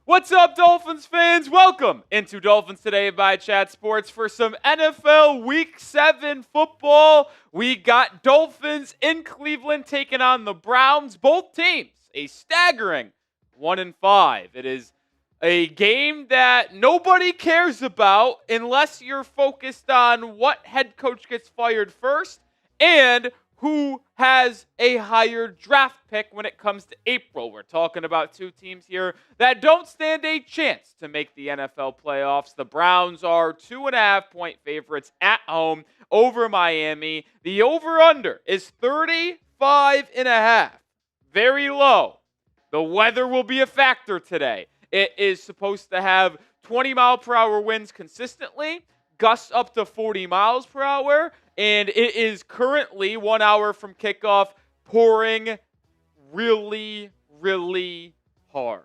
What's up, Dolphins fans? Welcome into Dolphins Today by Chat Sports for some NFL Week 7 football. We got Dolphins in Cleveland taking on the Browns. Both teams a staggering 1-5. It is a game that nobody cares about unless you're focused on what head coach gets fired first and who has a higher draft pick when it comes to April. We're talking about two teams here that don't stand a chance to make the NFL playoffs. The Browns are 2.5-point favorites at home over Miami. The over-under is 35.5. Very low. The weather will be a factor today. It is supposed to have 20-mile-per-hour winds consistently, gusts up to 40 miles per hour, and it is currently 1 hour from kickoff, pouring really, really hard.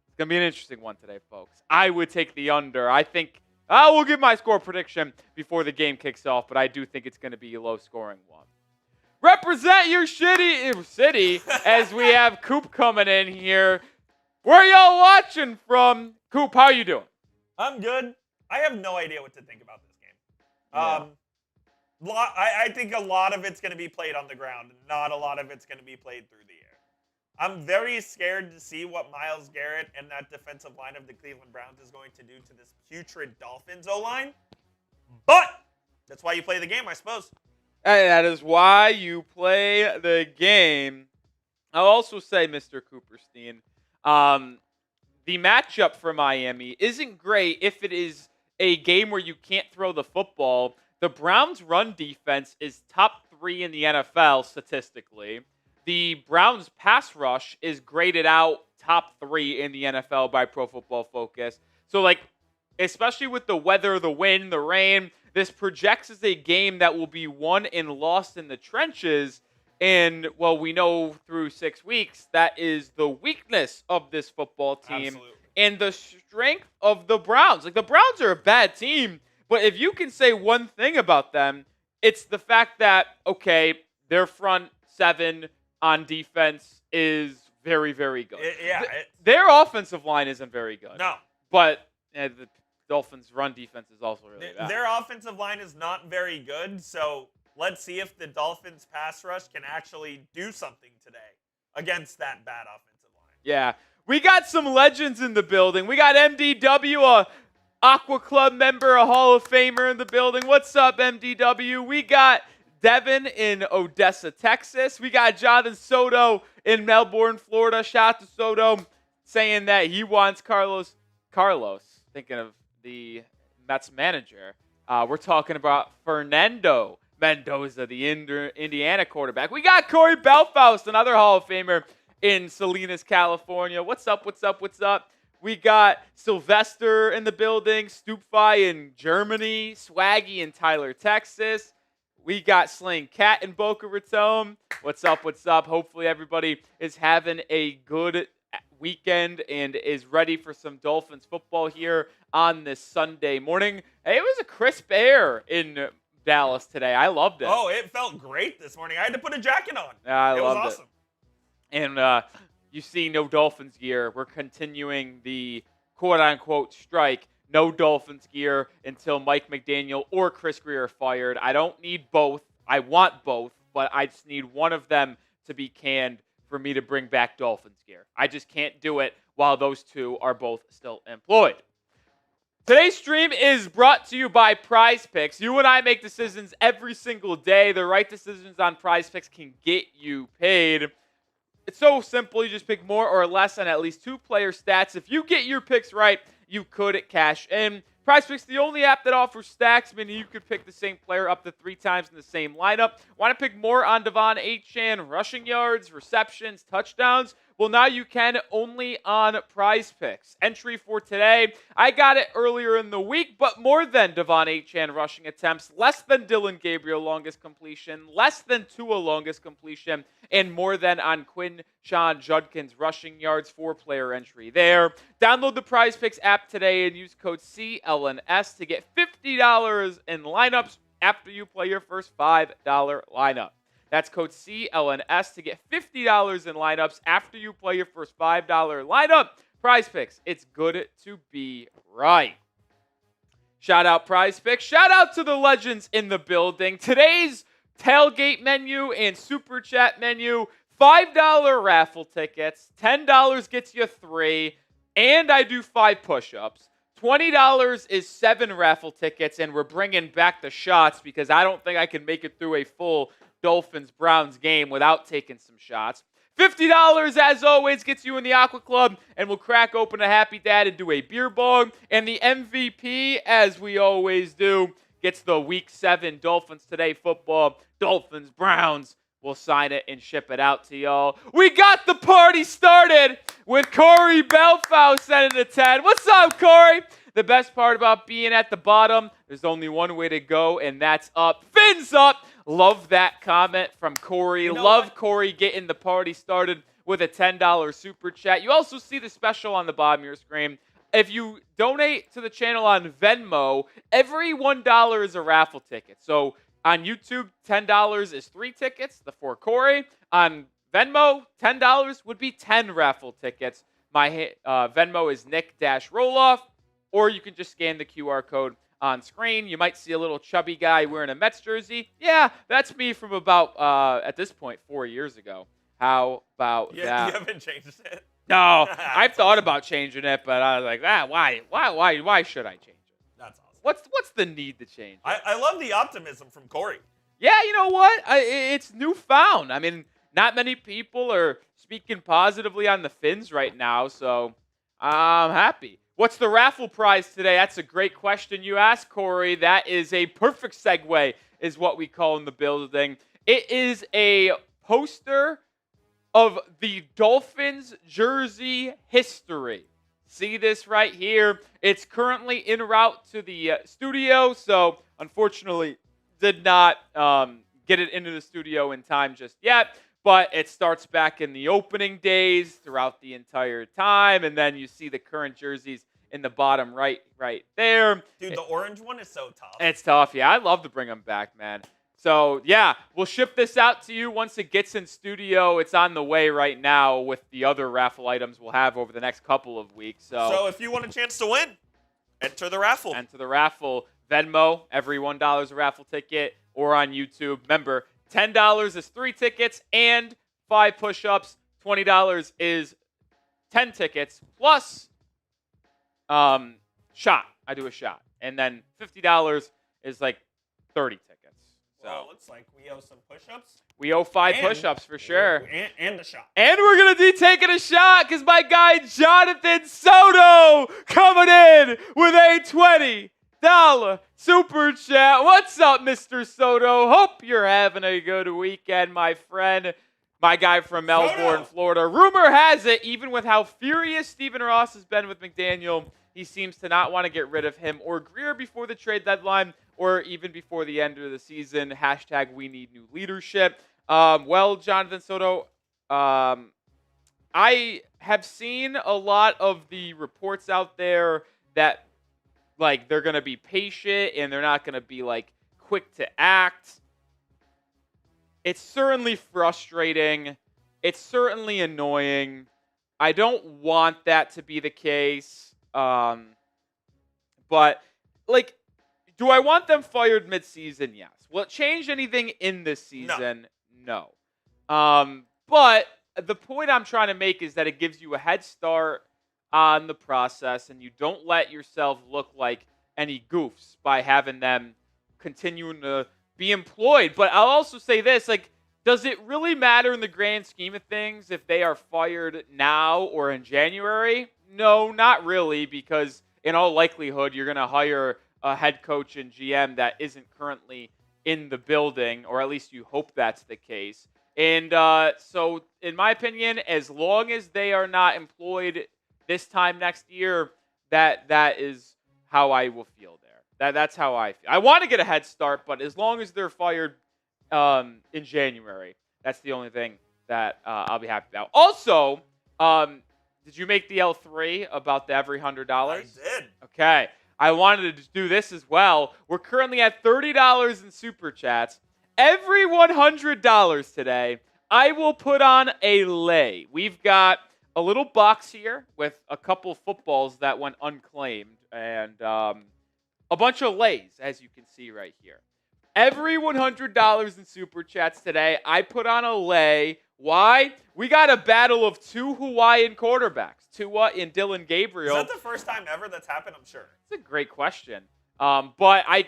It's going to be an interesting one today, folks. I would take the under. I think I will give my score prediction before the game kicks off, but I do think it's going to be a low-scoring one. Represent your city as we have Coop coming in here. Where y'all watching from? Coop, how you doing? I'm good. I have no idea what to think about this game. I think a lot of it's going to be played on the ground, and not a lot of it's going to be played through the air. I'm very scared to see what Myles Garrett and that defensive line of the Cleveland Browns is going to do to this putrid Dolphins O-line. But that's why you play the game, I suppose. That is why you play the game. I'll also say, Mr. Cooperstein, the matchup for Miami isn't great if it is a game where you can't throw the football. The Browns' run defense is top 3 in the NFL statistically. The Browns' pass rush is graded out top 3 in the NFL by Pro Football Focus. So, especially with the weather, the wind, the rain, this projects as a game that will be won and lost in the trenches. And, well, we know through 6 weeks that is the weakness of this football team. Absolutely. And the strength of the Browns. The Browns are a bad team, but if you can say one thing about them, it's the fact that, okay, their front 7 on defense is very, very good. Their offensive line isn't very good. No. But the Dolphins' run defense is also really bad. Their offensive line is not very good, so let's see if the Dolphins' pass rush can actually do something today against that bad offensive line. Yeah. We got some legends in the building. We got MDW, a Aqua Club member, a Hall of Famer in the building. What's up, MDW? We got Devin in Odessa, Texas. We got Jonathan Soto in Melbourne, Florida. Shout out to Soto saying that he wants Carlos, thinking of the Mets manager. We're talking about Fernando Mendoza, the Indiana quarterback. We got Corey Belfaust, another Hall of Famer in Salinas, California. What's up? We got Sylvester in the building, Stoopfi in Germany, Swaggy in Tyler, Texas. We got Sling Cat in Boca Raton. What's up? Hopefully everybody is having a good weekend and is ready for some Dolphins football here on this Sunday morning. Hey, it was a crisp air in Dallas today. I loved it. Oh, it felt great this morning. I had to put a jacket on. Yeah, it was awesome. And you see no Dolphins gear. We're continuing the quote-unquote strike. No Dolphins gear until Mike McDaniel or Chris Greer are fired. I don't need both. I want both, but I just need one of them to be canned for me to bring back Dolphins gear. I just can't do it while those two are both still employed. Today's stream is brought to you by Prize Picks. You and I make decisions every single day. The right decisions on Prize Picks can get you paid. It's so simple. You just pick more or less on at least 2 player stats. If you get your picks right, you could cash in. Prize Picks, the only app that offers stacks, meaning you could pick the same player up to 3 times in the same lineup. Want to pick more on Devon Achane, rushing yards, receptions, touchdowns? Well, now you can only on Prize Picks. Entry for today, I got it earlier in the week, but more than Devon Achane rushing attempts, less than Dylan Gabriel longest completion, less than Tua longest completion, and more than on Quinshon Judkins rushing yards, 4-player entry there. Download the Prize Picks app today and use code CLNS to get $50 in lineups after you play your first $5 lineup. That's code CLNS to get $50 in lineups after you play your first $5 lineup. Prize Picks, it's good to be right. Shout out Prize Picks. Shout out to the legends in the building. Today's tailgate menu and super chat menu, $5 raffle tickets, $10 gets you 3, and I do 5 push-ups. $20 is 7 raffle tickets, and we're bringing back the shots because I don't think I can make it through a full Dolphins Browns game without taking some shots. $50, as always, gets you in the Aqua Club, and we'll crack open a Happy Dad and do a beer bong. And the MVP, as we always do, gets the Week 7 Dolphins Today football. Dolphins Browns. We'll sign it and ship it out to y'all. We got the party started with Corey Belfau sending a 10. What's up, Corey? The best part about being at the bottom, there's only one way to go, and that's up. Fins up. Love that comment from Corey. Love Corey getting the party started with a $10 super chat. You also see the special on the bottom of your screen. If you donate to the channel on Venmo, every $1 is a raffle ticket. So on YouTube, $10 is 3 tickets, the for Corey. On Venmo, $10 would be 10 raffle tickets. My Venmo is Nick-Roloff, or you can just scan the QR code on screen. You might see a little chubby guy wearing a Mets jersey. Yeah, that's me from about, at this point, 4 years ago. How about that? You haven't changed it? No, I've thought about changing it, but I was like, why should I change it? That's awesome. What's the need to change it? I love the optimism from Corey. Yeah, you know what? It's newfound. I mean, not many people are speaking positively on the Fins right now, so I'm happy. What's the raffle prize today? That's a great question you asked, Corey. That is a perfect segue, is what we call in the building. It is a poster of the Dolphins jersey history. See this right here? It's currently en route to the studio, so unfortunately did not get it into the studio in time just yet. But it starts back in the opening days throughout the entire time, and then you see the current jerseys in the bottom right there. Dude, the orange one is so tough. It's tough, yeah. I'd love to bring them back, man. So, yeah, we'll ship this out to you once it gets in studio. It's on the way right now with the other raffle items we'll have over the next couple of weeks. So if you want a chance to win, enter the raffle. Enter the raffle. Venmo, every $1 is a raffle ticket, or on YouTube. Remember, $10 is 3 tickets and 5 push-ups. $20 is 10 tickets plus shot. I do a shot. And then $50 is like 30 tickets. So well, looks like we owe some push-ups. We owe 5 push-ups for sure. And a shot. And we're going to be taking a shot because my guy Jonathan Soto coming in with a $20 super chat. What's up, Mr. Soto? Hope you're having a good weekend, my friend. My guy from Melbourne, Florida. Rumor has it, even with how furious Stephen Ross has been with McDaniel, he seems to not want to get rid of him or Greer before the trade deadline or even before the end of the season. # we need new leadership. Well, Jonathan Soto, I have seen a lot of the reports out there that like they're going to be patient and they're not going to be like quick to act. It's certainly frustrating. It's certainly annoying. I don't want that to be the case. But like, do I want them fired mid-season? Yes. Will it change anything in this season? No. But the point I'm trying to make is that it gives you a head start on the process, and you don't let yourself look like any goofs by having them continuing to be employed. But I'll also say this, like, does it really matter in the grand scheme of things if they are fired now or in January? No, not really, because in all likelihood, you're going to hire a head coach and GM that isn't currently in the building, or at least you hope that's the case. And so, in my opinion, as long as they are not employed this time next year, that is how I will feel there. That's how I feel. I want to get a head start, but as long as they're fired in January, that's the only thing that I'll be happy about. Also, did you make the L3 about the every $100? I did. Okay. I wanted to do this as well. We're currently at $30 in Super Chats. Every $100 today, I will put on a lay. We've got a little box here with a couple footballs that went unclaimed and a bunch of lays, as you can see right here. Every $100 in Super Chats today, I put on a lay. Why? We got a battle of two Hawaiian quarterbacks, Tua and Dylan Gabriel. Is that the first time ever that's happened? I'm sure. It's a great question. But I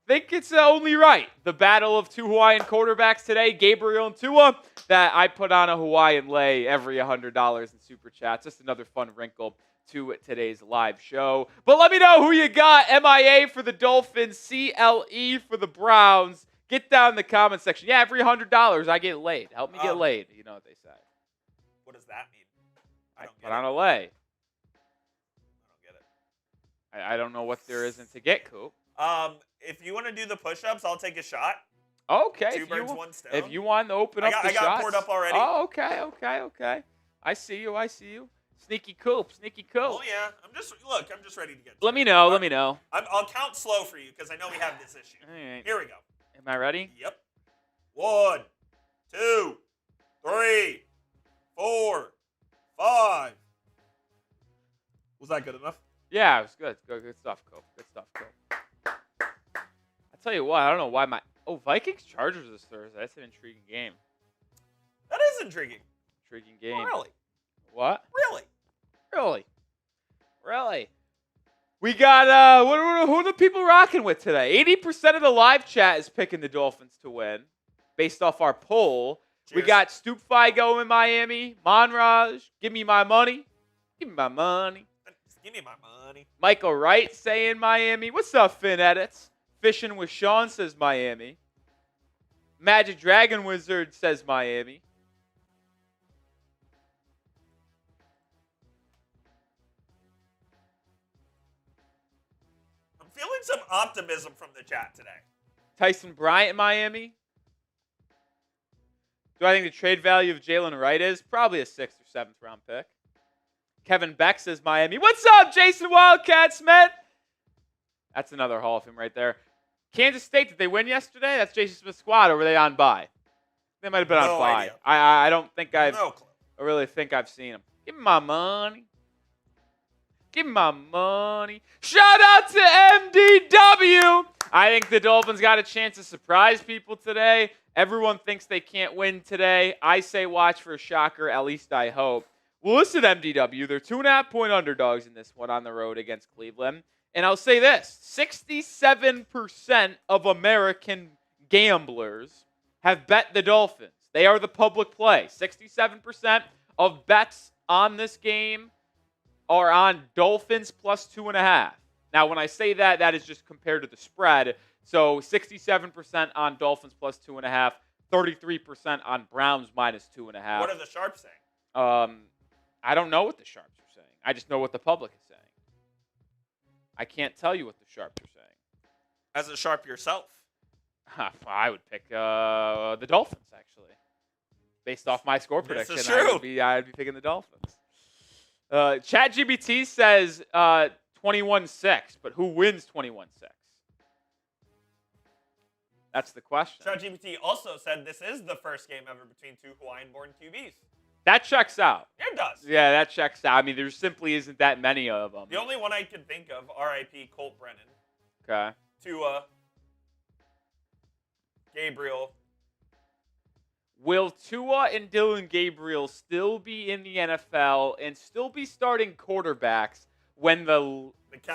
think it's only right. The battle of two Hawaiian quarterbacks today, Gabriel and Tua, that I put on a Hawaiian lay every $100 in Super Chats. Just another fun wrinkle to today's live show. But let me know who you got. MIA for the Dolphins, CLE for the Browns. Get down in the comment section. Yeah, every $100 I get laid. Help me get laid. You know what they say. What does that mean? I don't put on a lay. I don't get it. I don't know what there isn't to get, Coop. If you want to do the push-ups, I'll take a shot. Okay. Two birds, one stone. If you want to open up the shots. I got poured up already. Oh, okay. I see you. Sneaky Coop. Oh yeah, I'm just ready to get. Let me know. I'll count slow for you because I know we have this issue. All right. Here we go. Am I ready? Yep. 1, 2, 3, 4, 5. Was that good enough? Yeah, it was good. Good stuff, Coop. I tell you what, I don't know why Vikings Chargers this Thursday. That's an intriguing game. That is intriguing. Intriguing game. Really? What? Really? We got, who are the people rocking with today? 80% of the live chat is picking the Dolphins to win based off our poll. Cheers. We got Stoop Figo in Miami. Monraj, give me my money. Just give me my money. Michael Wright saying Miami. What's up, Finn Edits? Fishing with Sean says Miami. Magic Dragon Wizard says Miami. Feeling some optimism from the chat today. Tyson Bryant, Miami. Do I think the trade value of Jalen Wright is? Probably a 6th or 7th round pick. Kevin Beck says Miami. What's up, Jason Wildcat Smith? That's another Hall of Fame right there. Kansas State, did they win yesterday? That's Jason Smith's squad, or were they on bye? They might have been on bye. I don't think I really think I've seen them. Give me my money. Shout out to MDW. I think the Dolphins got a chance to surprise people today. Everyone thinks they can't win today. I say watch for a shocker, at least I hope. Well, listen, MDW, they're 2.5-point underdogs in this one on the road against Cleveland. And I'll say this, 67% of American gamblers have bet the Dolphins. They are the public play. 67% of bets on this game are on Dolphins plus 2.5. Now, when I say that, that is just compared to the spread. So 67% on Dolphins plus 2.5, 33% on Browns minus 2.5. What are the sharps saying? I don't know what the sharps are saying. I just know what the public is saying. I can't tell you what the sharps are saying. As a sharp yourself. I would pick the Dolphins, actually. Based off my score prediction, This is true. I'd be picking the Dolphins. ChatGPT says 21-6, but who wins 21-6? That's the question. ChatGPT also said this is the first game ever between two Hawaiian-born QBs. That checks out. It does. Yeah, that checks out. I mean, there simply isn't that many of them. The only one I can think of, R.I.P. Colt Brennan. Okay. Tua. Gabriel. Will Tua and Dylan Gabriel still be in the NFL and still be starting quarterbacks when the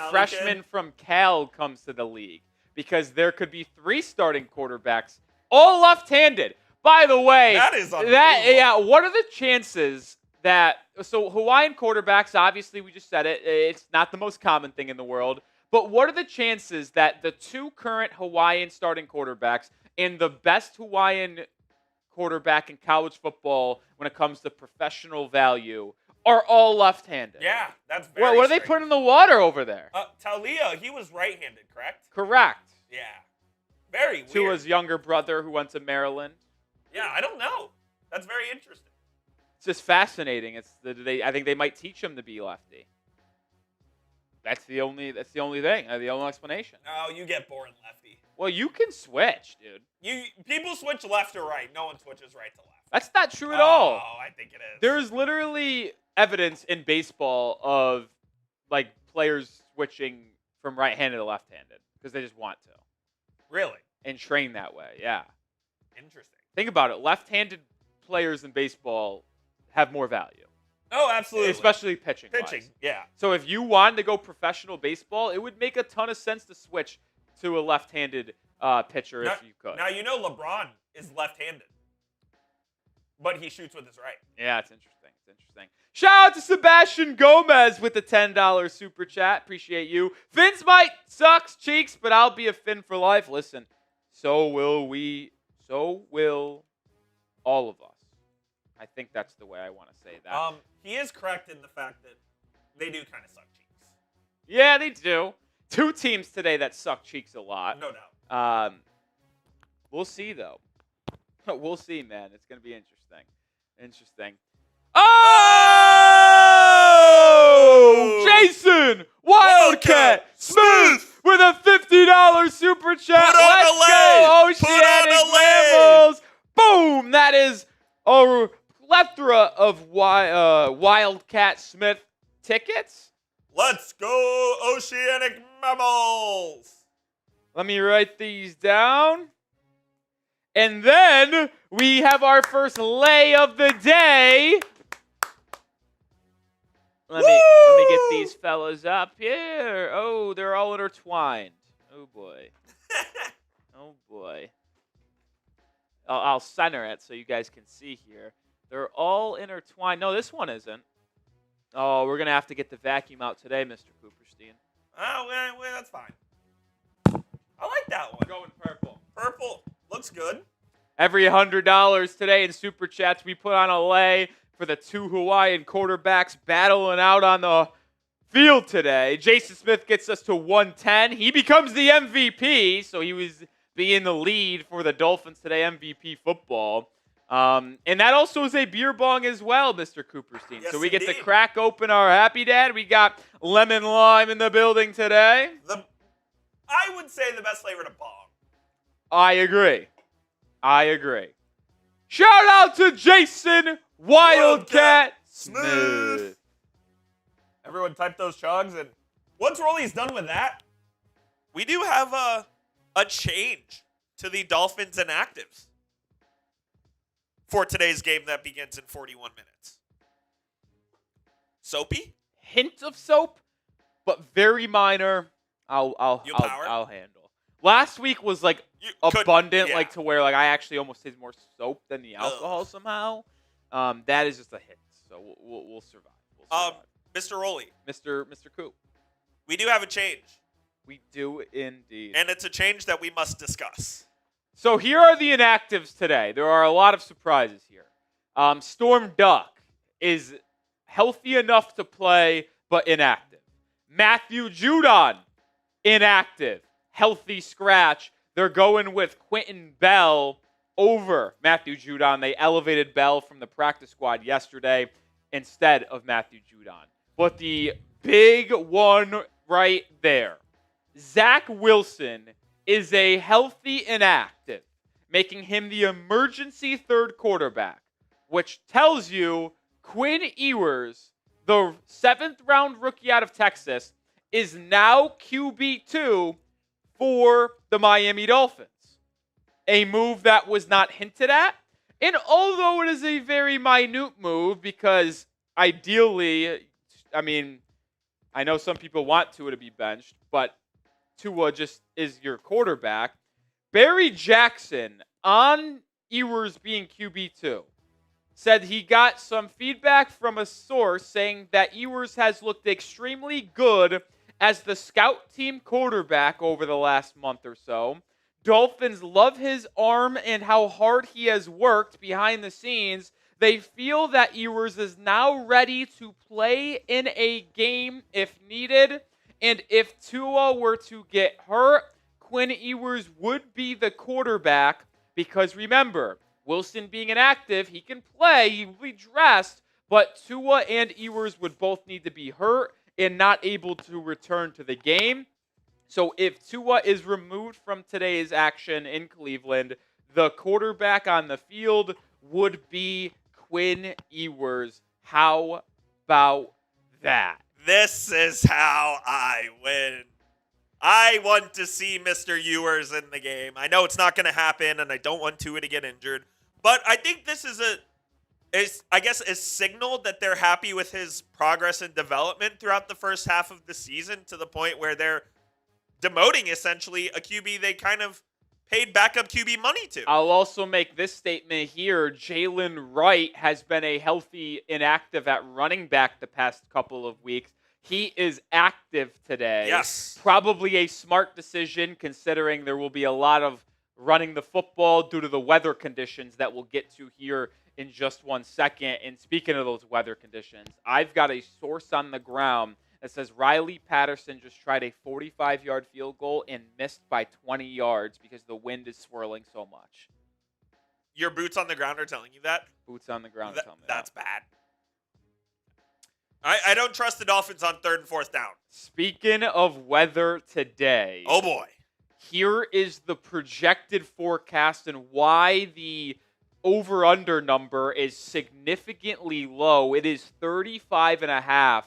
freshman kid? from Cal comes to the league? Because there could be 3 starting quarterbacks, all left-handed. By the way, that is unbelievable. what are the chances that Hawaiian quarterbacks, obviously we just said it, it's not the most common thing in the world, but what are the chances that the 2 current Hawaiian starting quarterbacks and the best Hawaiian quarterback in college football when it comes to professional value are all left-handed? Yeah, that's very What are they putting in the water over there? Talia, he was right-handed, correct? Correct. Yeah. Very weird. Tua's younger brother who went to Maryland. Yeah, I don't know. That's very interesting. It's just fascinating. I think they might teach him to be lefty. That's the only thing. The only explanation. Oh, you get boring lefty. Well, you can switch, dude. People switch left to right. No one switches right to left. That's not true at all. Oh, I think it is. There's literally evidence in baseball of like players switching from right-handed to left-handed because they just want to. Really? And train that way. Yeah. Interesting. Think about it. Left-handed players in baseball have more value. Oh, absolutely. Especially pitching. Yeah. So if you wanted to go professional baseball, it would make a ton of sense to switch to a left-handed pitcher if you could. Now, you know LeBron is left-handed, but he shoots with his right. Yeah, it's interesting. Shout out to Sebastian Gomez with the $10 super chat. Appreciate you. Fins might sucks cheeks, but I'll be a Fin for life. Listen, so will we. So will all of us. I think that's the way I want to say that. He is correct in the fact that they do kind of suck cheeks. Yeah, they do. 2 teams today that suck cheeks a lot. No doubt. We'll see, though. We'll see, man. It's going to be interesting. Oh! Jason Wildcat Smooth with a $50 super chat. Let's go, Oceanic Mammals. Boom! That is a plethora of Wildcat Smith tickets. Let's go, Oceanic Mammals. Let me write these down. And then we have our first lay of the day. Let me get these fellas up here. Oh, they're all intertwined. Oh, boy. Oh, boy. I'll center it so you guys can see here. They're all intertwined. No, this one isn't. Oh, we're going to have to get the vacuum out today, Mr. Cooperstein. Oh, well, that's fine. I like that one. Going purple. Purple. Looks good. Every $100 today in Super Chats, we put on a lay for the 2 Hawaiian quarterbacks battling out on the field today. Jason Smith gets us to 110. He becomes the MVP, so he was being the lead for the Dolphins today, MVP football. And that also is a beer bong as well, Mr. Cooperstein. Yes, so we indeed. get to crack open our Happy Dad. We got lemon lime in the building today. I would say the best flavor to bong. I agree. Shout out to Jason Wildcat Smith. Everyone type those chugs, and once Rolly's done with that, we do have a change to the Dolphins inactives for today's game that begins in 41 minutes. Soapy? Hint of soap, but very minor. I'll handle. Last week was like abundant, yeah. like to where like I actually almost tasted more soap than the alcohol somehow. That is just a hint, so we'll survive. Mr. Rolly, Mr. Coop, we do have a change. We do indeed, and it's a change that we must discuss. So here are the inactives today. There are a lot of surprises here. Storm Duck is healthy enough to play, but inactive. Matthew Judon, inactive. Healthy scratch. They're going with Quentin Bell over Matthew Judon. They elevated Bell from the practice squad yesterday instead of Matthew Judon. But the big one right there, Zach Wilson is a healthy inactive, making him the emergency third quarterback, which tells you Quinn Ewers, the 7th-round rookie out of Texas, is now QB2 for the Miami Dolphins. A move that was not hinted at, And although it is a very minute move because ideally, I mean, I know some people want Tua to be benched, but Tua just is your quarterback. Barry Jackson on Ewers being QB2 said he got some feedback from a source saying that Ewers has looked extremely good as the scout team quarterback over the last month or so. Dolphins love his arm and how hard he has worked behind the scenes. They feel that Ewers is now ready to play in a game if needed. And if Tua were to get hurt, Quinn Ewers would be the quarterback because remember, Wilson being inactive, he can play, he will be dressed, but Tua and Ewers would both need to be hurt and not able to return to the game. So if Tua is removed from today's action in Cleveland, the quarterback on the field would be Quinn Ewers. How about that? This is how I win. I want to see Mr. Ewers in the game. I know it's not going to happen, and I don't want Tua to get injured. But I think this is a signal that they're happy with his progress and development throughout the first half of the season to the point where they're demoting essentially a QB they kind of paid backup QB money to. I'll also make this statement here. Jalen Wright has been a healthy inactive at running back the past couple of weeks. He is active today. Yes. Probably a smart decision considering there will be a lot of running the football due to the weather conditions that we'll get to here in just 1 second. And speaking of those weather conditions, I've got a source on the ground that says Riley Patterson just tried a 45-yard field goal and missed by 20 yards because the wind is swirling so much. Your boots on the ground are telling you that? Boots on the ground tell me that's bad. I don't trust the Dolphins on 3rd and 4th down. Speaking of weather today. Oh, boy. Here is the projected forecast and why the over-under number is significantly low. It is 35.5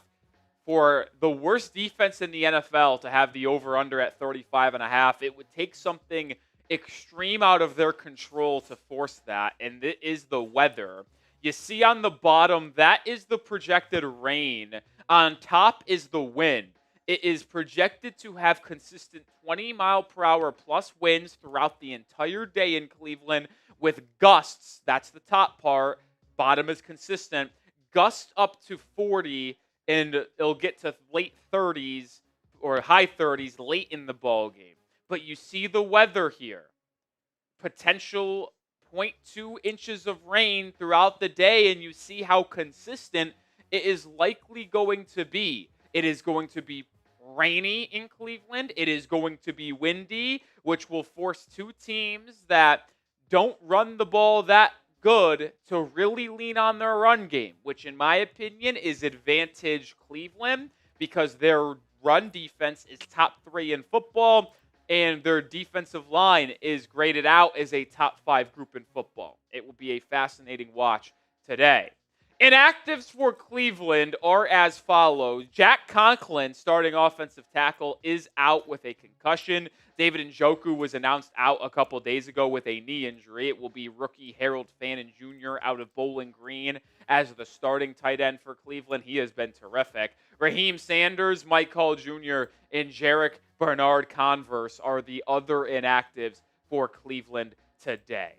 for the worst defense in the NFL to have the over-under at 35.5. It would take something extreme out of their control to force that, and it is the weather. You see on the bottom, that is the projected rain. On top is the wind. It is projected to have consistent 20-mile-per-hour plus winds throughout the entire day in Cleveland with gusts. That's the top part. Bottom is consistent. Gusts up to 40, and it'll get to late 30s or high 30s late in the ball game. But you see the weather here. Potential 0.2 inches of rain throughout the day, and you see how consistent it is likely going to be. It is going to be rainy in Cleveland. It is going to be windy, which will force two teams that don't run the ball that good to really lean on their run game, which in my opinion is advantage Cleveland because their run defense is top 3 in football. And their defensive line is graded out as a top 5 group in football. It will be a fascinating watch today. Inactives for Cleveland are as follows. Jack Conklin, starting offensive tackle, is out with a concussion. David Njoku was announced out a couple days ago with a knee injury. It will be rookie Harold Fannin Jr. out of Bowling Green as the starting tight end for Cleveland. He has been terrific. Raheem Sanders, Mike Hall Jr., and Jarek Bernard Converse are the other inactives for Cleveland today.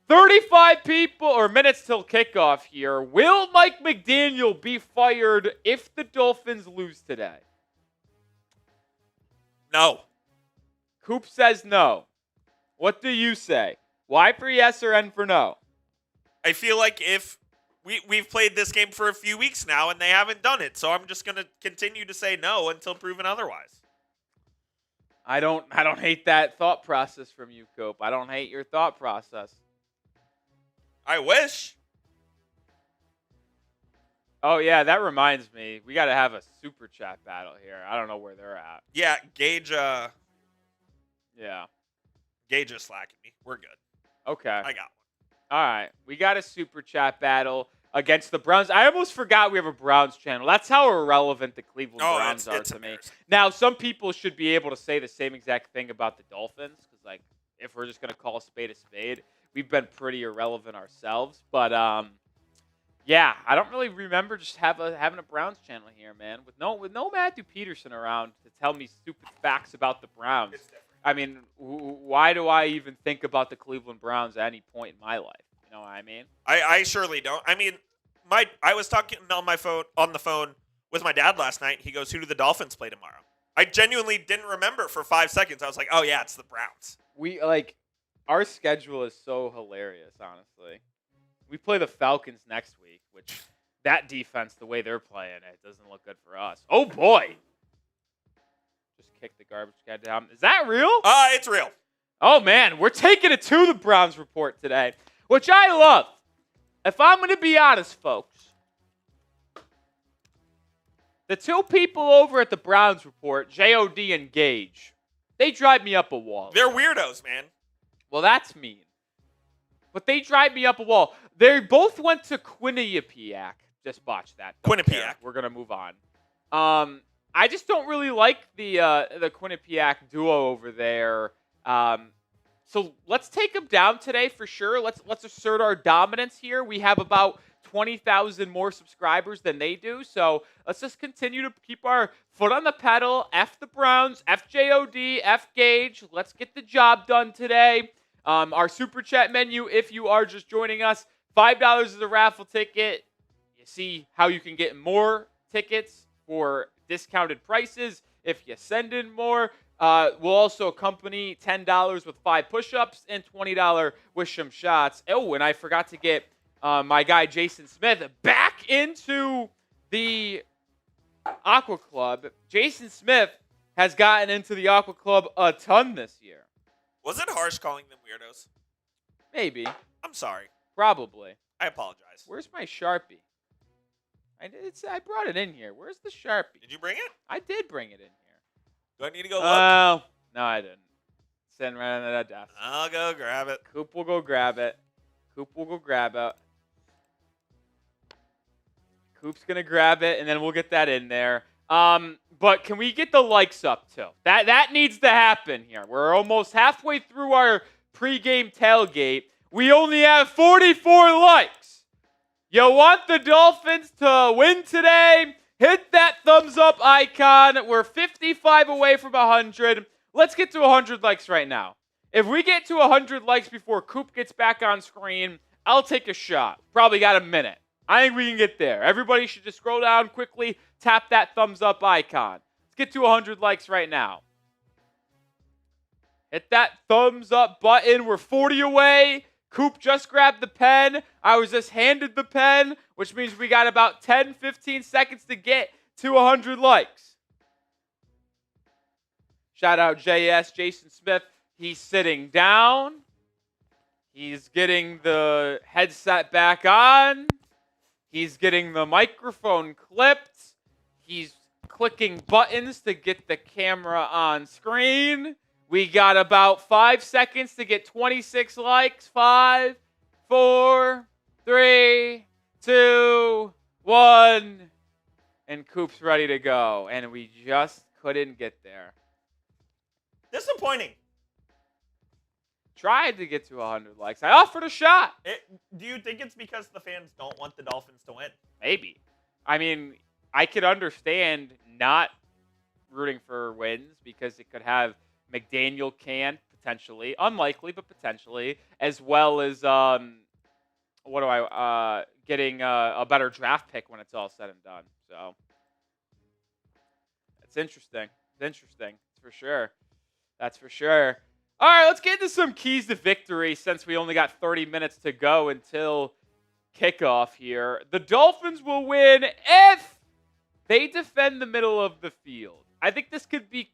35 people or minutes till kickoff here. Will Mike McDaniel be fired if the Dolphins lose today? No. Coop says no. What do you say? Y for yes or N for no? I feel like if we've played this game for a few weeks now and they haven't done it, so I'm just going to continue to say no until proven otherwise. I don't hate that thought process from you, Coop. I don't hate your thought process. I wish. Oh, yeah, that reminds me. We got to have a super chat battle here. I don't know where they're at. Yeah, Gage Yeah. Gage is slacking me. We're good. Okay. I got one. All right. We got a super chat battle against the Browns. I almost forgot we have a Browns channel. That's how irrelevant the Cleveland Browns are to me. Now, some people should be able to say the same exact thing about the Dolphins because, like, if we're just going to call a spade, we've been pretty irrelevant ourselves. But yeah, I don't really remember just having a Browns channel here, man. With no Matthew Peterson around to tell me stupid facts about the Browns. I mean, why do I even think about the Cleveland Browns at any point in my life? You know what I mean? I surely don't. I mean, I was talking on the phone with my dad last night. He goes, "Who do the Dolphins play tomorrow?" I genuinely didn't remember for 5 seconds. I was like, "Oh yeah, it's the Browns." Our schedule is so hilarious, honestly. We play the Falcons next week, which that defense, the way they're playing, it doesn't look good for us. Oh boy. Just kick the garbage can down. Is that real? It's real. Oh man, we're taking it to the Browns report today, which I love. If I'm going to be honest, folks, the two people over at the Browns report, JOD and Gage, they drive me up a wall. They're weirdos, man. Well, that's mean. But they drive me up a wall. They both went to Quinnipiac. Just watch that. Quinnipiac. We're going to move on. I just don't really like the Quinnipiac duo over there. So let's take them down today for sure. Let's assert our dominance here. We have about 20,000 more subscribers than they do. So let's just continue to keep our foot on the pedal. F the Browns, F JOD, F Gage. Let's get the job done today. Our super chat menu, if you are just joining us, $5 is a raffle ticket. You see how you can get more tickets for discounted prices if you send in more. We'll also accompany $10 with 5 push-ups and $20 wish 'em shots. Oh, and I forgot to get my guy Jason Smith back into the Aqua Club. Jason Smith has gotten into the Aqua Club a ton this year. Was it harsh calling them weirdos? Maybe. I'm sorry. Probably. I apologize. Where's my Sharpie? I brought it in here. Where's the Sharpie? Did you bring it? I did bring it in here. Do I need to go look? No, I didn't. Sitting right under that desk. I'll go grab it. Coop will go grab it. Coop's going to grab it, and then we'll get that in there. But can we get the likes up, too? That needs to happen here. We're almost halfway through our pregame tailgate. We only have 44 likes. You want the Dolphins to win today? Hit that thumbs up icon. We're 55 away from 100. Let's get to 100 likes right now. If we get to 100 likes before Coop gets back on screen, I'll take a shot. Probably got a minute. I think we can get there. Everybody should just scroll down quickly, tap that thumbs up icon. Let's get to 100 likes right now. Hit that thumbs up button. We're 40 away. Coop just grabbed the pen. I was just handed the pen, which means we got about 10, 15 seconds to get to 100 likes. Shout out JS, Jason Smith. He's sitting down. He's getting the headset back on. He's getting the microphone clipped. He's clicking buttons to get the camera on screen. We got about 5 seconds to get 26 likes. 5, 4, 3, 2, 1. And Coop's ready to go. And we just couldn't get there. Disappointing. Tried to get to 100 likes. I offered a shot. Do you think it's because the fans don't want the Dolphins to win? Maybe. I mean, I could understand not rooting for wins because it could have McDaniel can potentially, unlikely, but potentially, as well as getting a better draft pick when it's all said and done. So it's interesting. That's for sure. That's for sure. All right, let's get into some keys to victory since we only got 30 minutes to go until kickoff here. The Dolphins will win if they defend the middle of the field. I think this could be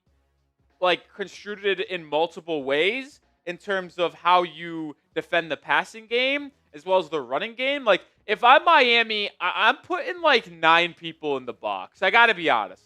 construed in multiple ways in terms of how you defend the passing game as well as the running game. Like, if I'm Miami, I'm putting 9 people in the box. I got to be honest.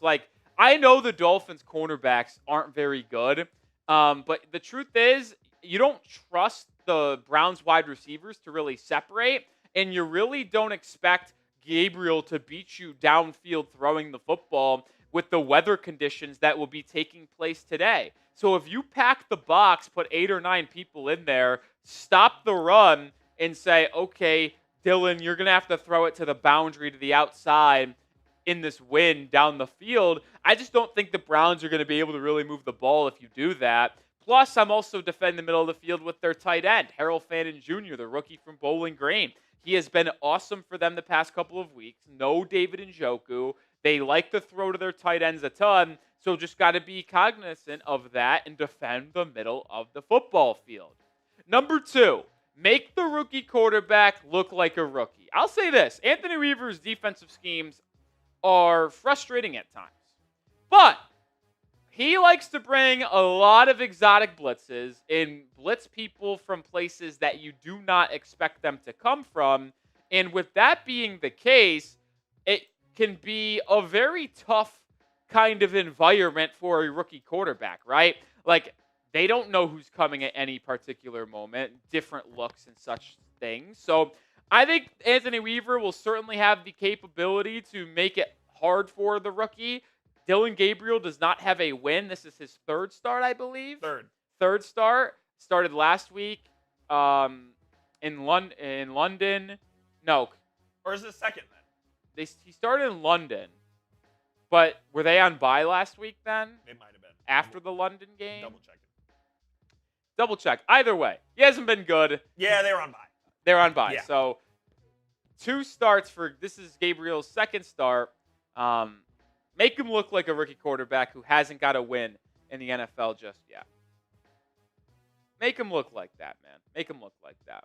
I know the Dolphins cornerbacks aren't very good. But the truth is, you don't trust the Browns wide receivers to really separate, and you really don't expect Gabriel to beat you downfield throwing the football with the weather conditions that will be taking place today. So if you pack the box, put 8 or 9 people in there, stop the run and say, okay, Dylan, you're going to have to throw it to the boundary, to the outside in this wind down the field. I just don't think the Browns are going to be able to really move the ball if you do that. Plus, I'm also defending the middle of the field with their tight end, Tyrel Jr., the rookie from Bowling Green. He has been awesome for them the past couple of weeks. No David Njoku. They like to throw to their tight ends a ton, so just got to be cognizant of that and defend the middle of the football field. Number 2, make the rookie quarterback look like a rookie. I'll say this. Anthony Weaver's defensive schemes are frustrating at times. But he likes to bring a lot of exotic blitzes and blitz people from places that you do not expect them to come from. And with that being the case, it can be a very tough kind of environment for a rookie quarterback, right? Like, they don't know who's coming at any particular moment, different looks and such things. So I think Anthony Weaver will certainly have the capability to make it hard for the rookie. Dylan Gabriel does not have a win. This is his 3rd start, I believe. Third start. Started last week in London. No. Or is it 2nd then? He started in London. But were they on bye last week then? They might have been. After the London game? Double check. Either way, he hasn't been good. Yeah, they were on bye. They're on bye. Yeah. So 2 starts this is Gabriel's 2nd start. Make him look like a rookie quarterback who hasn't got a win in the NFL just yet. Make him look like that, man. Make him look like that.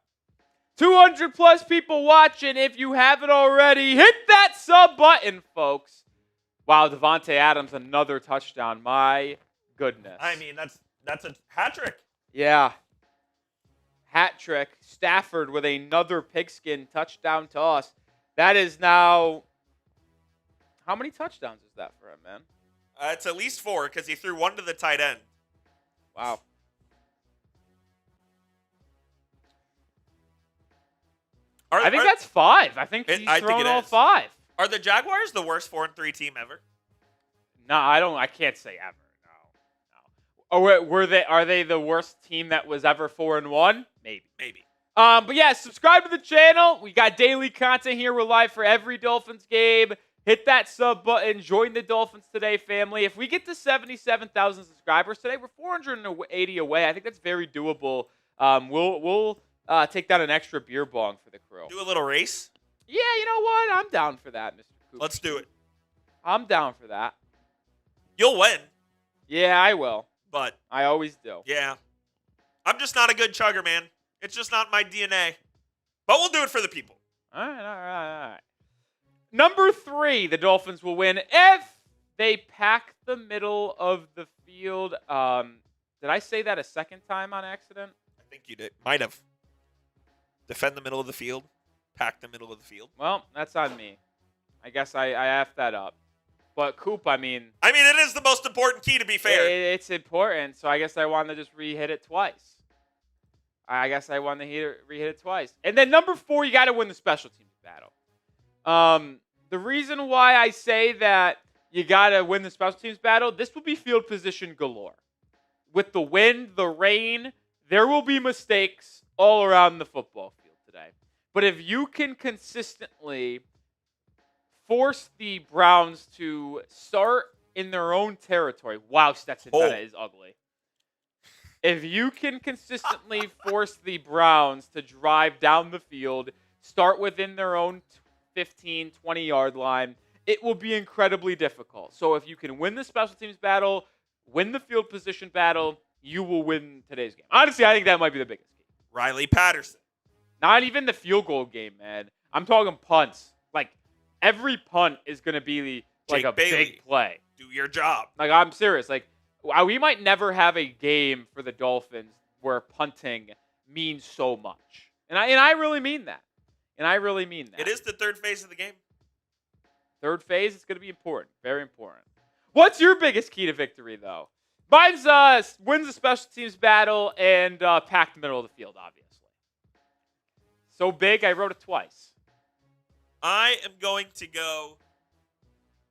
200 plus people watching. If you haven't already, hit that sub button, folks. Wow, Devontae Adams, another touchdown. My goodness. I mean, that's a hat trick. Yeah. Hat trick. Stafford with another pigskin touchdown toss. That is now... How many touchdowns is that for him, man? It's at least 4 because he threw 1 to the tight end. Wow. I think that's 5. I think he's thrown all 5. Are the Jaguars the worst 4-3 team ever? No, I can't say ever. No. Are they the worst team that was ever 4-1? Maybe. But yeah, subscribe to the channel. We got daily content here. We're live for every Dolphins game. Hit that sub button. Join the Dolphins Today family. If we get to 77,000 subscribers today, we're 480 away. I think that's very doable. We'll take down an extra beer bong for the crew. Do a little race? Yeah, you know what? I'm down for that, Mr. Cooper. Let's do it. I'm down for that. You'll win. Yeah, I will. But I always do. Yeah. I'm just not a good chugger, man. It's just not my DNA. But we'll do it for the people. All right. Number 3, the Dolphins will win if they pack the middle of the field. Did I say that a second time on accident? I think you did. Might have. Defend the middle of the field. Pack the middle of the field. Well, that's on me. I guess I effed that up. But Coop, I mean, it is the most important key, to be fair. It's important, so I guess I wanted to just re-hit it twice. Re-hit it twice. And then number 4, you got to win the special teams battle. The reason why I say that you got to win the special teams battle, this will be field position galore. With the wind, the rain, there will be mistakes all around the football field today. But if you can consistently force the Browns to start in their own territory. Wow, Stetson Bennett is ugly. If you can consistently force the Browns to drive down the field, start within their own 15, 20-yard line, it will be incredibly difficult. So if you can win the special teams battle, win the field position battle, you will win today's game. Honestly, I think that might be the biggest key. Riley Patterson. Not even the field goal game, man. I'm talking punts. Like, every punt is going to be like a big play. Do your job. Like, I'm serious. Like, we might never have a game for the Dolphins where punting means so much. And I really mean that. It is the third phase of the game. Third phase is going to be important. Very important. What's your biggest key to victory, though? Mine's wins the special teams battle and pack the middle of the field, obviously. So big, I wrote it twice. I am going to go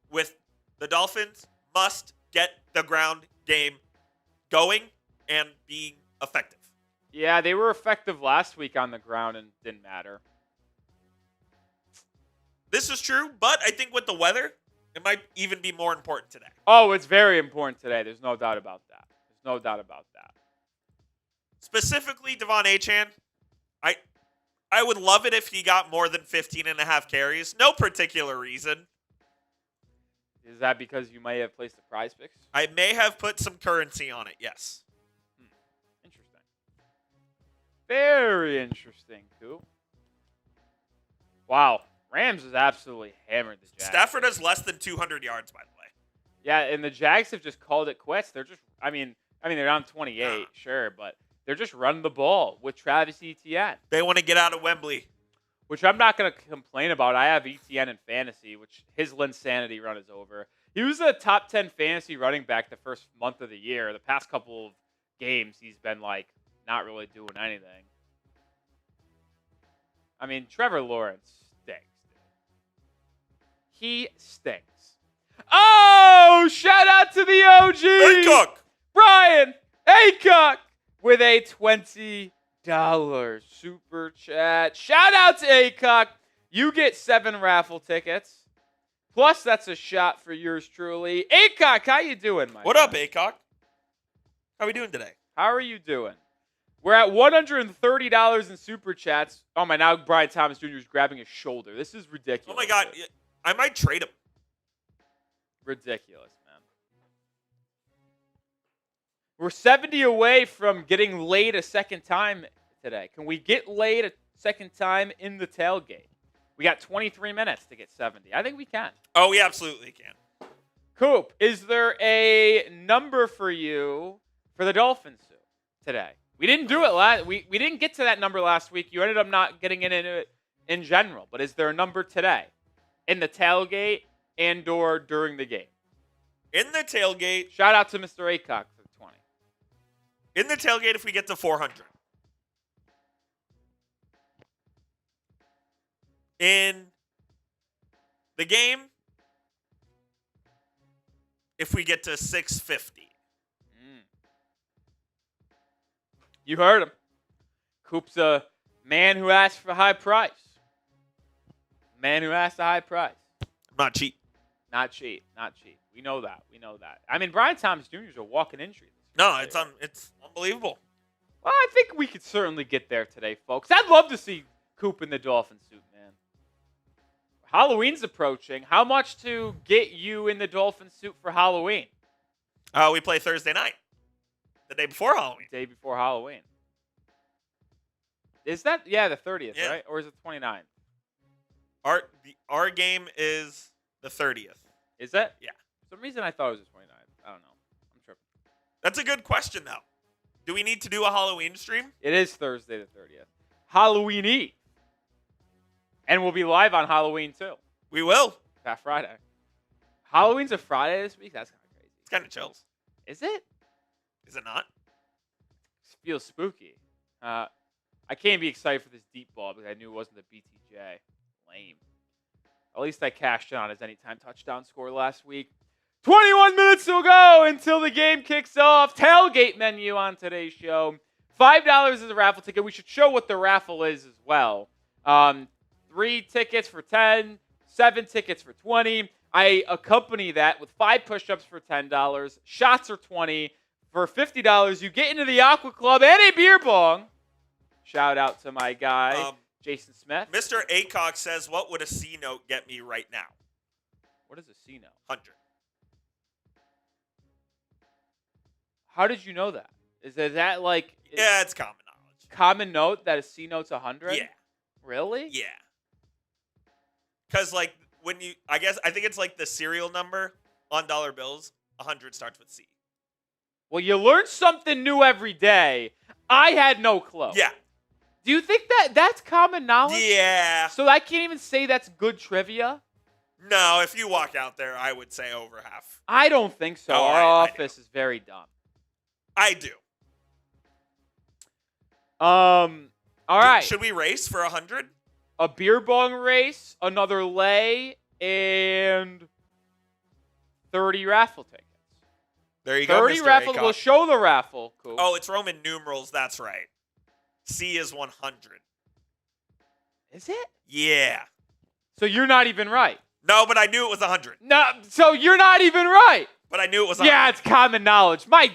with the Dolphins must get the ground game going and being effective. Yeah, they were effective last week on the ground and didn't matter. This is true, but I think with the weather, it might even be more important today. Oh, it's very important today. There's no doubt about that. There's no doubt about that. Specifically, Devon Achane, I would love it if he got more than 15.5 carries. No particular reason. Is that because you may have placed a prize picks? I may have put some currency on it, yes. Interesting. Very interesting, Coop. Wow. Rams has absolutely hammered the Jags. Stafford has less than 200 yards, by the way. Yeah, and the Jags have just called it quits. They're just, I mean, they're down 28, sure, but they're just running the ball with Travis Etienne. They want to get out of Wembley. Which I'm not going to complain about. I have Etienne in fantasy, which his Linsanity run is over. He was a top 10 fantasy running back the first month of the year. The past couple of games, he's been, like, not really doing anything. I mean, Trevor Lawrence stinks. He stinks. Oh, shout out to the OG. Aycock. Brian Aycock with a $20 super chat. Shout out to Aycock. You get 7 raffle tickets. Plus, that's a shot for yours truly. Aycock, how you doing, my What friend? up, Aycock? How are we doing today? How are you doing? We're at $130 in super chats. Oh my, now Brian Thomas Jr. is grabbing his shoulder. This is ridiculous. Oh my God, I might trade him. Ridiculous, man. We're 70 away from getting laid a second time today. Can we get laid a second time in the tailgate? We got 23 minutes to get 70. I think we can. Oh, we absolutely can. Coop, is there a number for you for the Dolphins today? We didn't do it we didn't get to that number last week. You ended up not getting into it in general. But is there a number today in the tailgate and or during the game? In the tailgate. Shout out to Mr. Aycock for the 20. In the tailgate if we get to 400. In the game, if we get to 650. You heard him. Coop's a man who asked for a high price. Man who asked a high price. Not cheap. Not cheap. Not cheap. We know that. We know that. I mean, Brian Thomas Jr. is a walking injury. No, it's unbelievable. Well, I think we could certainly get there today, folks. I'd love to see Coop in the Dolphin suit, man. Halloween's approaching. How much to get you in the Dolphin suit for Halloween? We play Thursday night. The day before Halloween. Day before Halloween. Is that, the 30th, Yeah. right? Or is it 29th? Our game is the 30th. Is it? Yeah. For some reason I thought it was the 29th. I don't know. I'm tripping. That's a good question, though. Do we need to do a Halloween stream? It is Thursday the 30th. Halloween Eve. And we'll be live on Halloween, too. We will. That Friday. Halloween's a Friday this week? That's kind of crazy. It's kind of chills. Is it? Is it not? It feels spooky. I can't be excited for this deep ball because I knew it wasn't the BTJ. Lame. At least I cashed in on his anytime touchdown score last week. 21 minutes to go until the game kicks off. Tailgate menu on today's show. $5 is a raffle ticket. We should show what the raffle is as well. 3 tickets for 10, 7 tickets for 20. I accompany that with 5 push-ups for $10. Shots are 20. For $50, you get into the Aqua Club and a beer bong. Shout out to my guy, Jason Smith. Mr. Aycock says, what would a C note get me right now? What is a C note? 100. How did you know that? Is that like... Yeah, it's common knowledge. Common note that a C note's 100? Yeah. Really? Yeah. Because, like, I think it's like the serial number on dollar bills, 100 starts with C. Well, you learn something new every day. I had no clue. Yeah. Do you think that's common knowledge? Yeah. So I can't even say that's good trivia? No, if you walk out there, I would say over half. I don't think so. Oh, Our I office is very dumb. I do. All right. Should we race for 100? A beer bong race, another lay, and 30 raffle tickets. There you go, 30 Mr. raffle. Aycock. We'll show the raffle. Cool. Oh, it's Roman numerals. That's right. C is 100. Is it? Yeah. So you're not even right. No, but I knew it was 100. No, so you're not even right. But I knew it was 100. Yeah, it's common knowledge. My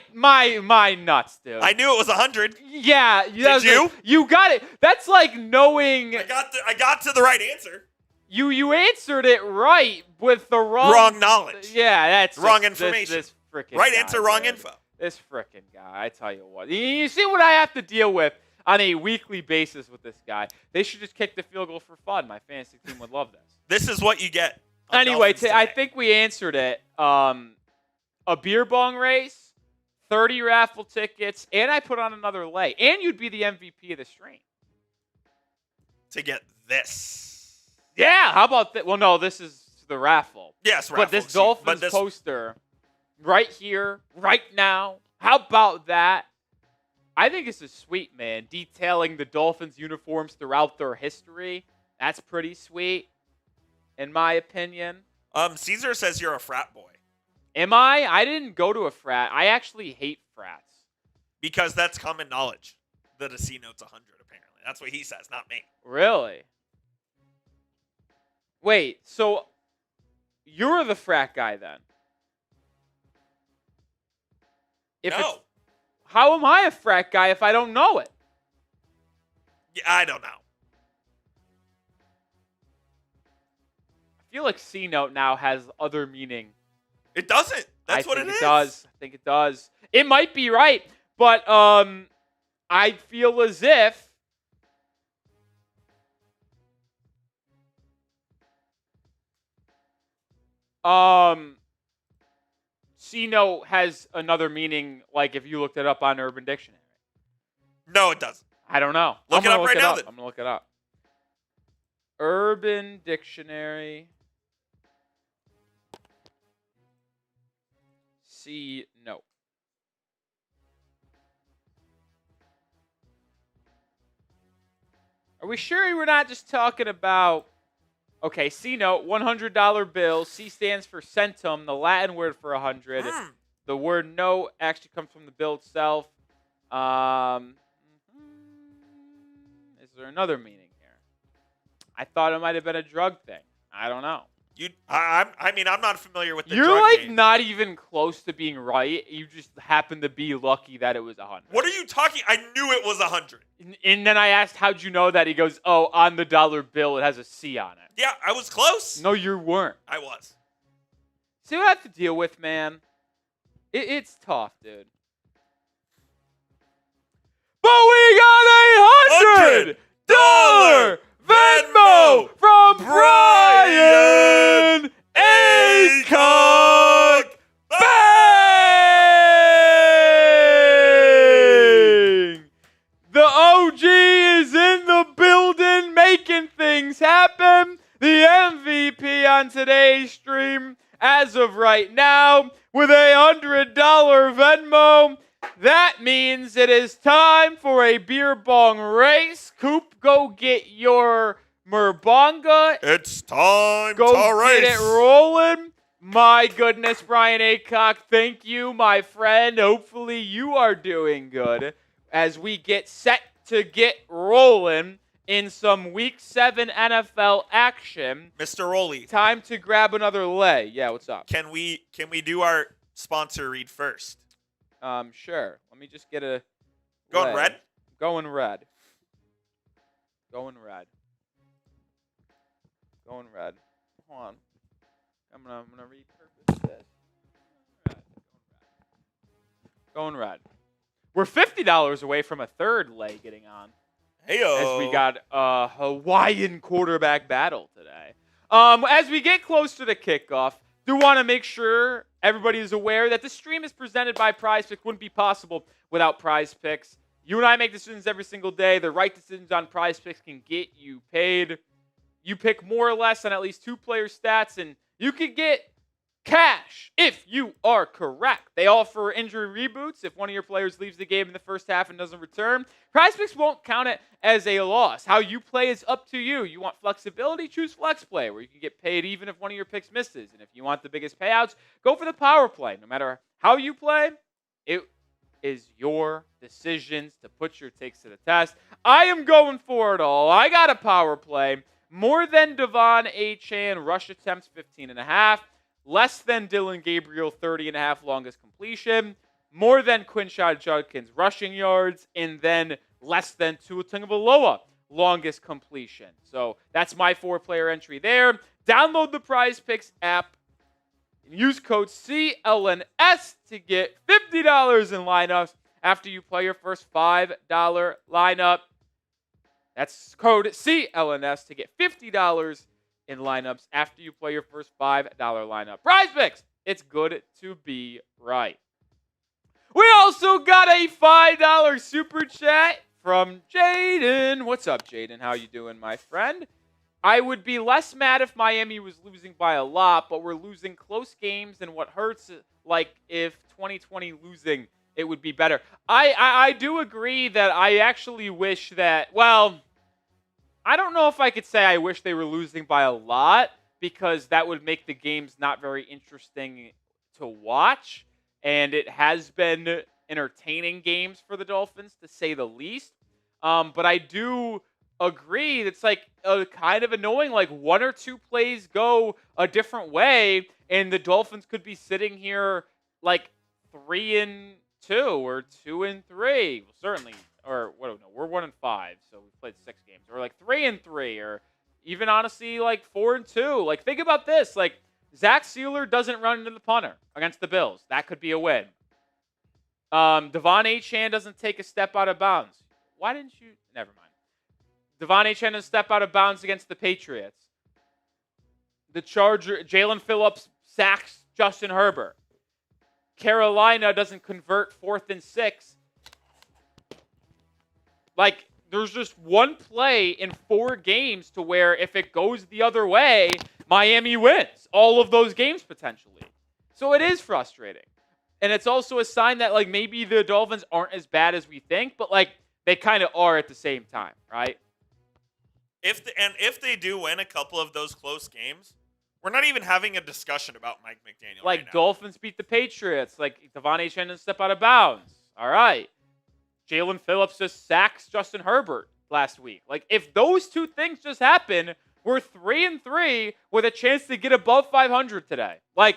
nuts, dude. I knew it was 100. Yeah. Did you? You got it. That's like knowing. I got to the right answer. You answered it right with the wrong knowledge. Yeah, that's wrong information. This frickin' right guy, answer, wrong man. info. This frickin' guy. I tell you what. You see what I have to deal with on a weekly basis with this guy. They should just kick the field goal for fun. My fantasy team would love this. This is what you get. Anyway, I think we answered it. A beer bong race, 30 raffle tickets, and I put on another lay. And you'd be the MVP of the stream. To get this. Yeah, how about that? Well, no, this is the raffle. Yes, raffle. But this Dolphins poster right here, right now, how about that? I think this is sweet, man. Detailing the Dolphins uniforms throughout their history. That's pretty sweet, in my opinion. Caesar says you're a frat boy. Am I? I didn't go to a frat. I actually hate frats. Because that's common knowledge that a C note's 100, apparently. That's what he says, not me. Really? Wait, so you're the frat guy then? No. How am I a frat guy if I don't know it? Yeah, I don't know. I feel like C note now has other meaning. It doesn't. That's what it is. I think it does. It might be right, but I feel as if C note has another meaning, like if you looked it up on Urban Dictionary. No, it doesn't. I don't know. Look it up right now. I'm gonna look it up. Urban Dictionary. C note. Are we sure we're not just talking about? Okay, C note, $100 bill. C stands for centum, the Latin word for 100. The word note actually comes from the bill itself. Is there another meaning here? I thought it might have been a drug thing. I don't know. I'm not familiar with the You're drug like game. not even close to being right. You just happen to be lucky that it was 100. What are you talking? I knew it was 100. And then I asked, how'd you know that? He goes, oh, on the dollar bill, it has a C on it. Yeah, I was close. No, you weren't. I was. See what I have to deal with, man? It's tough, dude. But we got $100 Venmo from Brian Aycock. Bang! The OG is in the building making things happen. The MVP on today's stream as of right now with a $100 Venmo. That means it is time for a beer bong race. Coop, go get your Merbonga. It's time Go to race. get it rolling. My goodness, Brian Aycock, thank you, my friend. Hopefully you are doing good as we get set to get rolling in some Week 7 NFL action. Mr. Rolly. Time to grab another lay. Yeah, what's up? Can we do our sponsor read first? Sure. Let me just get a Going red? Going red. Going red. Going red. Hold on. I'm gonna repurpose this. Going red. We're $50 away from a third lay getting on. Heyo. As we got a Hawaiian quarterback battle today. As we get close to the kickoff, do want to make sure everybody is aware that the stream is presented by Prize Picks. Wouldn't be possible without Prize Picks. You and I make decisions every single day. The right decisions on Prize Picks can get you paid. You pick more or less on at least 2 player stats, and you could get cash if you are correct. They offer injury reboots if one of your players leaves the game in the first half and doesn't return. Prize Picks won't count it as a loss. How you play is up to you. You want flexibility? Choose Flex Play, where you can get paid even if one of your picks misses. And if you want the biggest payouts, go for the Power Play. No matter how you play, is your decisions to put your takes to the test. I am going for it all. I got a power play. More than Devon Achane, rush attempts 15.5. Less than Dylan Gabriel, 30.5 longest completion. More than Quinshad Judkins, rushing yards. And then less than Tua Tagovailoa, longest completion. So that's my 4-player entry there. Download the Prize Picks app. Use code CLNS to get $50 in lineups after you play your first $5 lineup. That's code CLNS to get $50 in lineups after you play your first $5 lineup. Prize Picks, it's good to be right. We also got a $5 super chat from Jaden. What's up, Jaden? How you doing, my friend? I would be less mad if Miami was losing by a lot, but we're losing close games, and what hurts, like if 2020 losing, it would be better. I do agree that I actually wish that, well, I don't know if I could say I wish they were losing by a lot, because that would make the games not very interesting to watch, and it has been entertaining games for the Dolphins, to say the least. But I do agree it's like kind of annoying, like 1 or 2 plays go a different way and the Dolphins could be sitting here like 3-2 or 2-3. Well, certainly, or what, no, we're 1-5, so we played 6 games, or like 3-3, or even honestly like 4-2. Like, think about this, like Zach Sealer doesn't run into the punter against the Bills, that could be a win. Devon Achane doesn't take a step out of bounds. Why didn't you? Never mind. Devon Achane doesn't step out of bounds against the Patriots. The Jalen Phillips sacks Justin Herbert. Carolina doesn't convert 4th and 6. Like, there's just one play in 4 games to where if it goes the other way, Miami wins all of those games potentially. So it is frustrating. And it's also a sign that, like, maybe the Dolphins aren't as bad as we think, but, like, they kind of are at the same time, right? If they do win a couple of those close games, we're not even having a discussion about Mike McDaniel. Like, right now. Dolphins beat the Patriots. Like, Devon Achane didn't step out of bounds. All right. Jalen Phillips just sacks Justin Herbert last week. Like, if those 2 things just happen, we're 3-3 with a chance to get above 500 today. Like,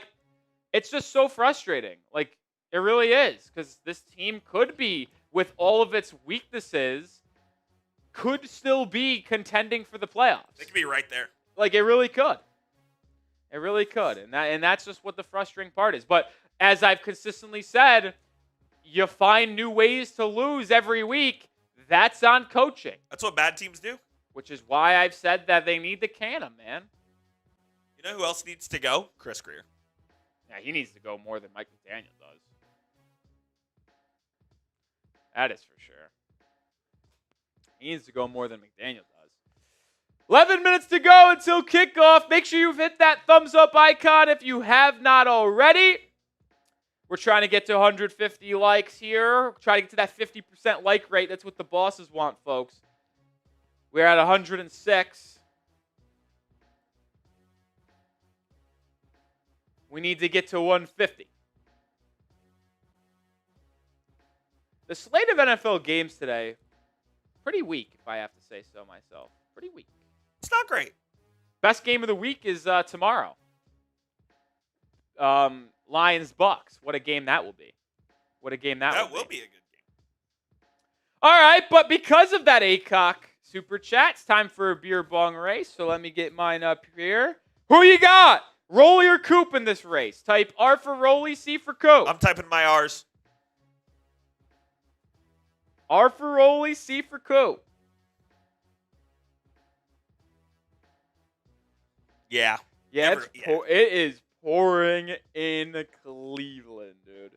it's just so frustrating. Like, it really is, because this team could be, with all of its weaknesses, could still be contending for the playoffs. They could be right there. Like, it really could. It really could. And that's just what the frustrating part is. But as I've consistently said, you find new ways to lose every week. That's on coaching. That's what bad teams do. Which is why I've said that they need to can him, man. You know who else needs to go? Chris Greer. Yeah, he needs to go more than Mike McDaniel does. That is for sure. He needs to go more than McDaniel does. 11 minutes to go until kickoff. Make sure you've hit that thumbs up icon if you have not already. We're trying to get to 150 likes here. Try to get to that 50% like rate. That's what the bosses want, folks. We're at 106. We need to get to 150. The slate of NFL games today, pretty weak, if I have to say so myself. Pretty weak. It's not great. Best game of the week is tomorrow. Lions-Bucks. What a game that will be. What a game that will be. Be a good game. All right, but because of that ACOC super chat, it's time for a beer bong race. So let me get mine up here. Who you got? Rolly or Coop in this race? Type R for Rolly, C for Coop. I'm typing my R's. R for Rolly, C for Coop. Yeah. Yeah, it is pouring in Cleveland, dude.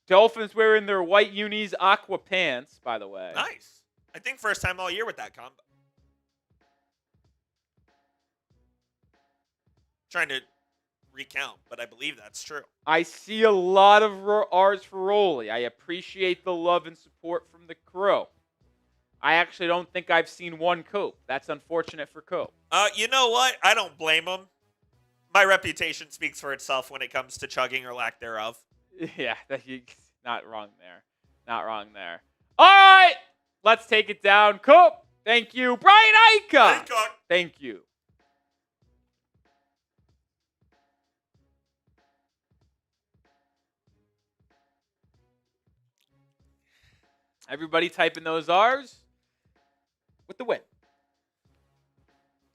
Dolphins wearing their white unis, aqua pants, by the way. Nice. I think first time all year with that combo. Trying to recount, but I believe that's true. I see a lot of R's for Rolly. I appreciate the love and support from the crew. I actually don't think I've seen one Coop. That's unfortunate for Coop. You know what? I don't blame him. My reputation speaks for itself when it comes to chugging or lack thereof. Yeah, you're not wrong there. Not wrong there. All right. Let's take it down. Coop. Thank you. Brian Aycock. Thank you. Everybody typing those R's with the win.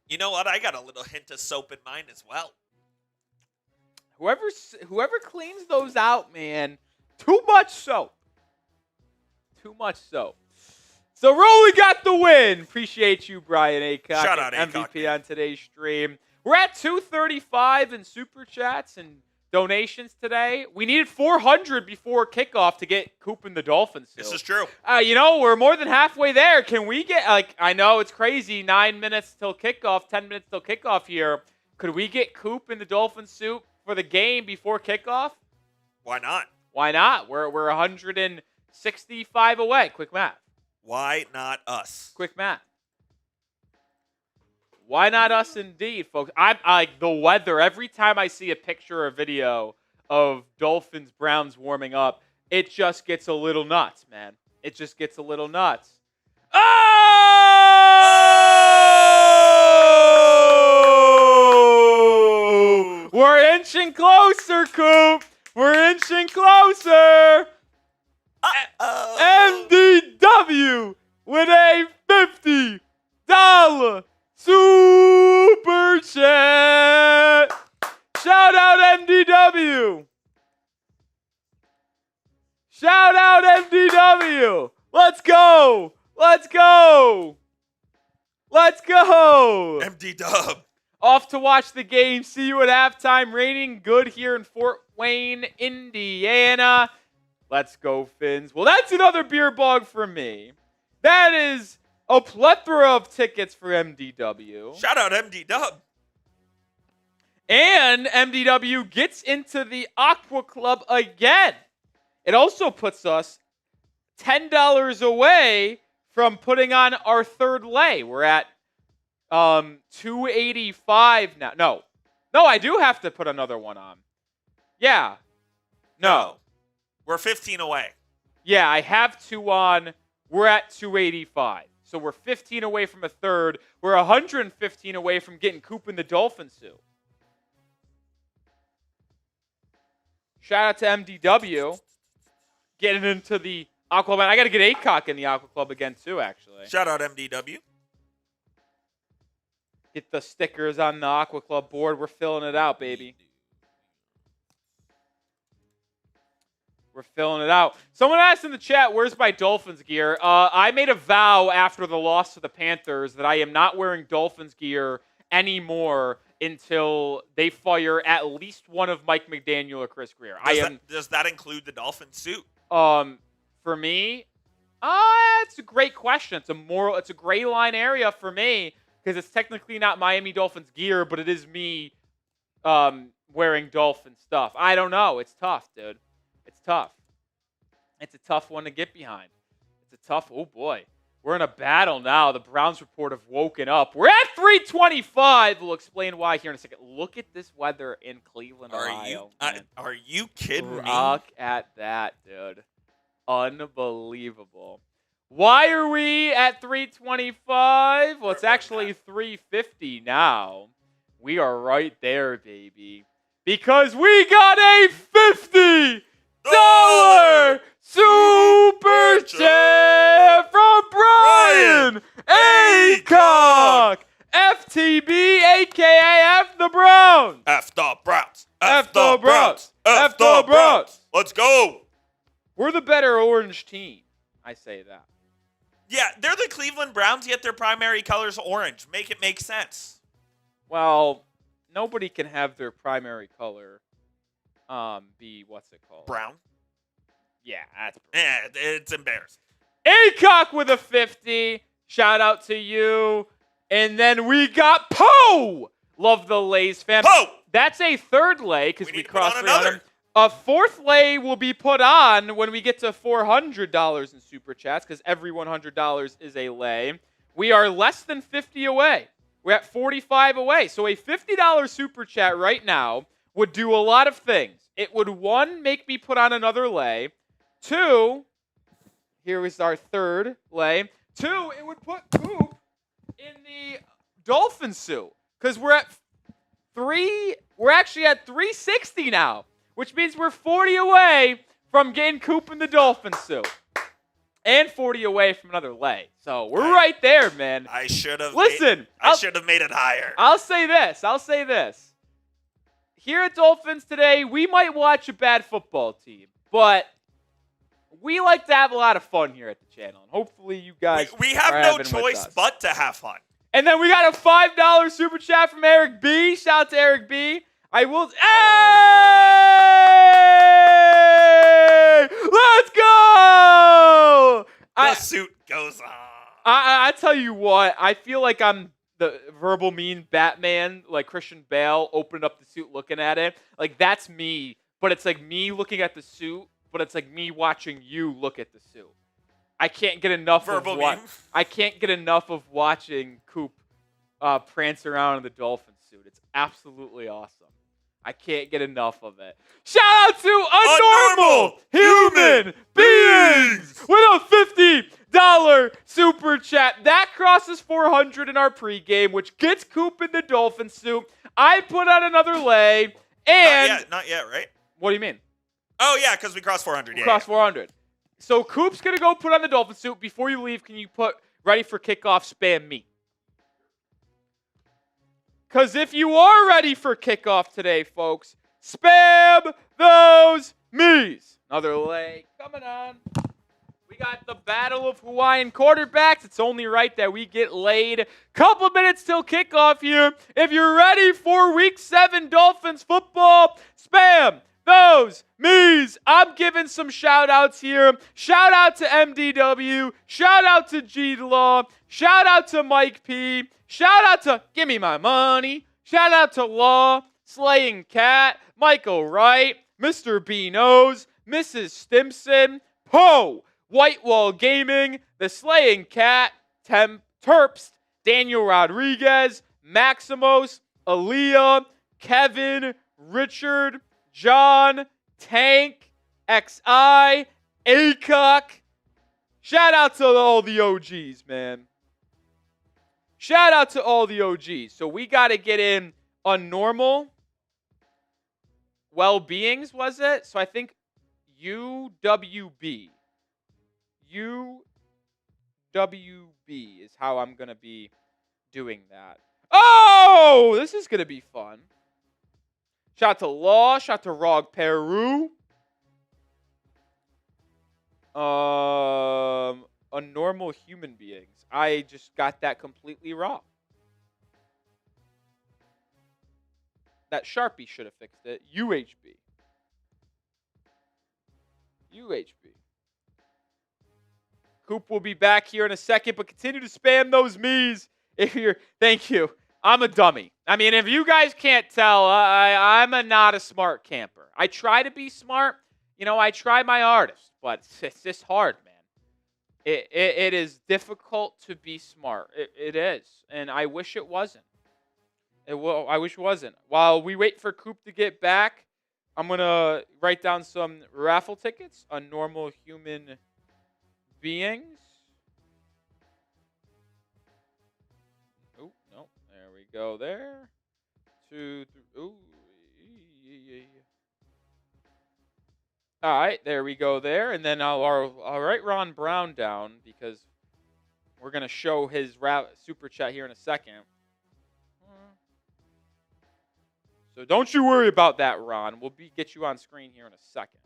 You know what? I got a little hint of soap in mine as well. Whoever cleans those out, man, too much soap. Too much soap. So Rolly got the win. Appreciate you, Brian Aycock. Shout out Aycock, MVP on today's stream. We're at 235 in super chats and donations today. We needed 400 before kickoff to get Coop and the Dolphins. This is true. We're more than halfway there. Can we get, I know it's crazy, 9 minutes till kickoff, 10 minutes till kickoff here. Could we get Coop in the Dolphins suit for the game before kickoff? Why not? Why not? We're 165 away. Quick math. Why not us? Quick math. Why not us indeed, folks? I'm like the weather. Every time I see a picture or video of Dolphins Browns warming up, it just gets a little nuts, man. It just gets a little nuts. Oh! We're inching closer, Coop. We're inching closer. MDW with a $50 super chat. Shout out MDW. Shout out MDW. Let's go. Let's go. Let's go. MD Dub. Off to watch the game. See you at halftime. Raining good here in Fort Wayne, Indiana. Let's go, Fins. Well, that's another beer bog for me. That is a plethora of tickets for MDW. Shout out MD Dub. And MDW gets into the Aqua Club again. It also puts us $10 away from putting on our third lay. We're at 285 now. No, I do have to put another one on. Yeah. No. We're 15 away. Yeah, I have two on. We're at 285. So we're 15 away from a third. We're 115 away from getting Coop in the Dolphins suit. Shout out to MDW. Getting into the Aqua Club. I got to get Aycock in the Aqua Club again, too, actually. Shout out MDW. Get the stickers on the Aqua Club board. We're filling it out, baby. We're filling it out. Someone asked in the chat, where's my Dolphins gear? I made a vow after the loss to the Panthers that I am not wearing Dolphins gear anymore until they fire at least one of Mike McDaniel or Chris Greer. Does that include the Dolphin suit? For me, it's a great question. It's a gray line area for me because it's technically not Miami Dolphins gear, but it is me wearing Dolphin stuff. I don't know. It's tough, dude. It's tough. It's a tough one to get behind. It's a tough, oh boy. We're in a battle now. The Browns report have woken up. We're at 325. We'll explain why here in a second. Look at this weather in Cleveland, Ohio. Are you kidding me? Look at that, dude. Unbelievable. Why are we at 325? Well, it's actually 350 now. We are right there, baby. Because we got a $50 super chat from Brian Aycock. FTB, a.k.a. F the Browns. F the Browns. F the Browns. F the Browns. Let's go. We're the better orange team. I say that. Yeah, they're the Cleveland Browns, yet their primary color's orange. Make it make sense. Well, nobody can have their primary color be, what's it called? Brown. Yeah, that's It's embarrassing. Aycock with a 50. Shout out to you. And then we got Poe. Love the Lays fam. Poe. That's a third lay because we need to put on crossed another. A fourth lay will be put on when we get to $400 in super chats because every $100 is a lay. We are less than 50 away. We're at 45 away. So a $50 super chat right now would do a lot of things. It would, one, make me put on another lay. Two, Here is our third lay. 2, it would put Coop in the Dolphin suit because we're at 3. We're actually at 360 now, which means we're 40 away from getting Coop in the Dolphin suit. And 40 away from another lay. So we're right there, man. I should have. I should have made it higher. I'll say this. Here at Dolphins today, we might watch a bad football team, but we like to have a lot of fun here at the channel. And hopefully you guys We have are no having with choice us. but to have fun. And then we got a $5 super chat from Eric B. Shout out to Eric B. I will. Hey! Let's go! The suit goes on. I tell you what, I feel like I'm the verbal mean Batman, like Christian Bale opened up the suit looking at it. Like, that's me, but it's like me looking at the suit, but it's like me watching you look at the suit. I can't get enough verbal of meme. I can't get enough of watching Coop prance around in the Dolphin suit. It's absolutely awesome. I can't get enough of it. Shout out to Unnormal Human Beings with a $50 super chat. That crosses 400 in our pregame, which gets Coop in the Dolphin suit. I put on another lay, and Not yet, right? What do you mean? Oh yeah, because we crossed 400. We crossed 400. So Coop's gonna go put on the Dolphin suit. Before you leave, can you put ready for kickoff? Spam me. Because if you are ready for kickoff today, folks, spam those me's. Another leg coming on. We got the battle of Hawaiian quarterbacks. It's only right that we get laid. Couple minutes till kickoff here. If you're ready for Week 7 Dolphins football, spam those me's. I'm giving some shout-outs here. Shout out to MDW. Shout out to G-Law. Shout out to Mike P. Shout out to Gimme My Money. Shout out to Law, Slaying Cat, Michael Wright, Mr. Beanos, Mrs. Stimson, Poe, Whitewall Gaming, The Slaying Cat, Terpst, Daniel Rodriguez, Maximos, Aaliyah, Kevin, Richard, John, Tank, XI, Acock. Shout out to all the OGs, man. Shout out to all the OGs. So we got to get in Unnormal Well-Beings, was it? So I think UWB. UWB is how I'm going to be doing that. Oh, this is going to be fun. Shout out to Law. Shout out to Rog Peru. Unnormal Human Beings. I just got that completely wrong. That Sharpie should have fixed it. UHB. Coop will be back here in a second, but continue to spam those me's. Thank you. I'm a dummy. I mean, if you guys can't tell, I'm not a smart camper. I try to be smart. You know, I try my hardest, but it's just hard, man. It is difficult to be smart. It is, and I wish it wasn't. I wish it wasn't. While we wait for Coop to get back, I'm going to write down some raffle tickets on Normal Human Beings. Oh, no. There we go there. 2, 3. Ooh. All right, there we go there. And then I'll write Ron Brown down because we're going to show his super chat here in a second. So don't you worry about that, Ron. We'll get you on screen here in a second.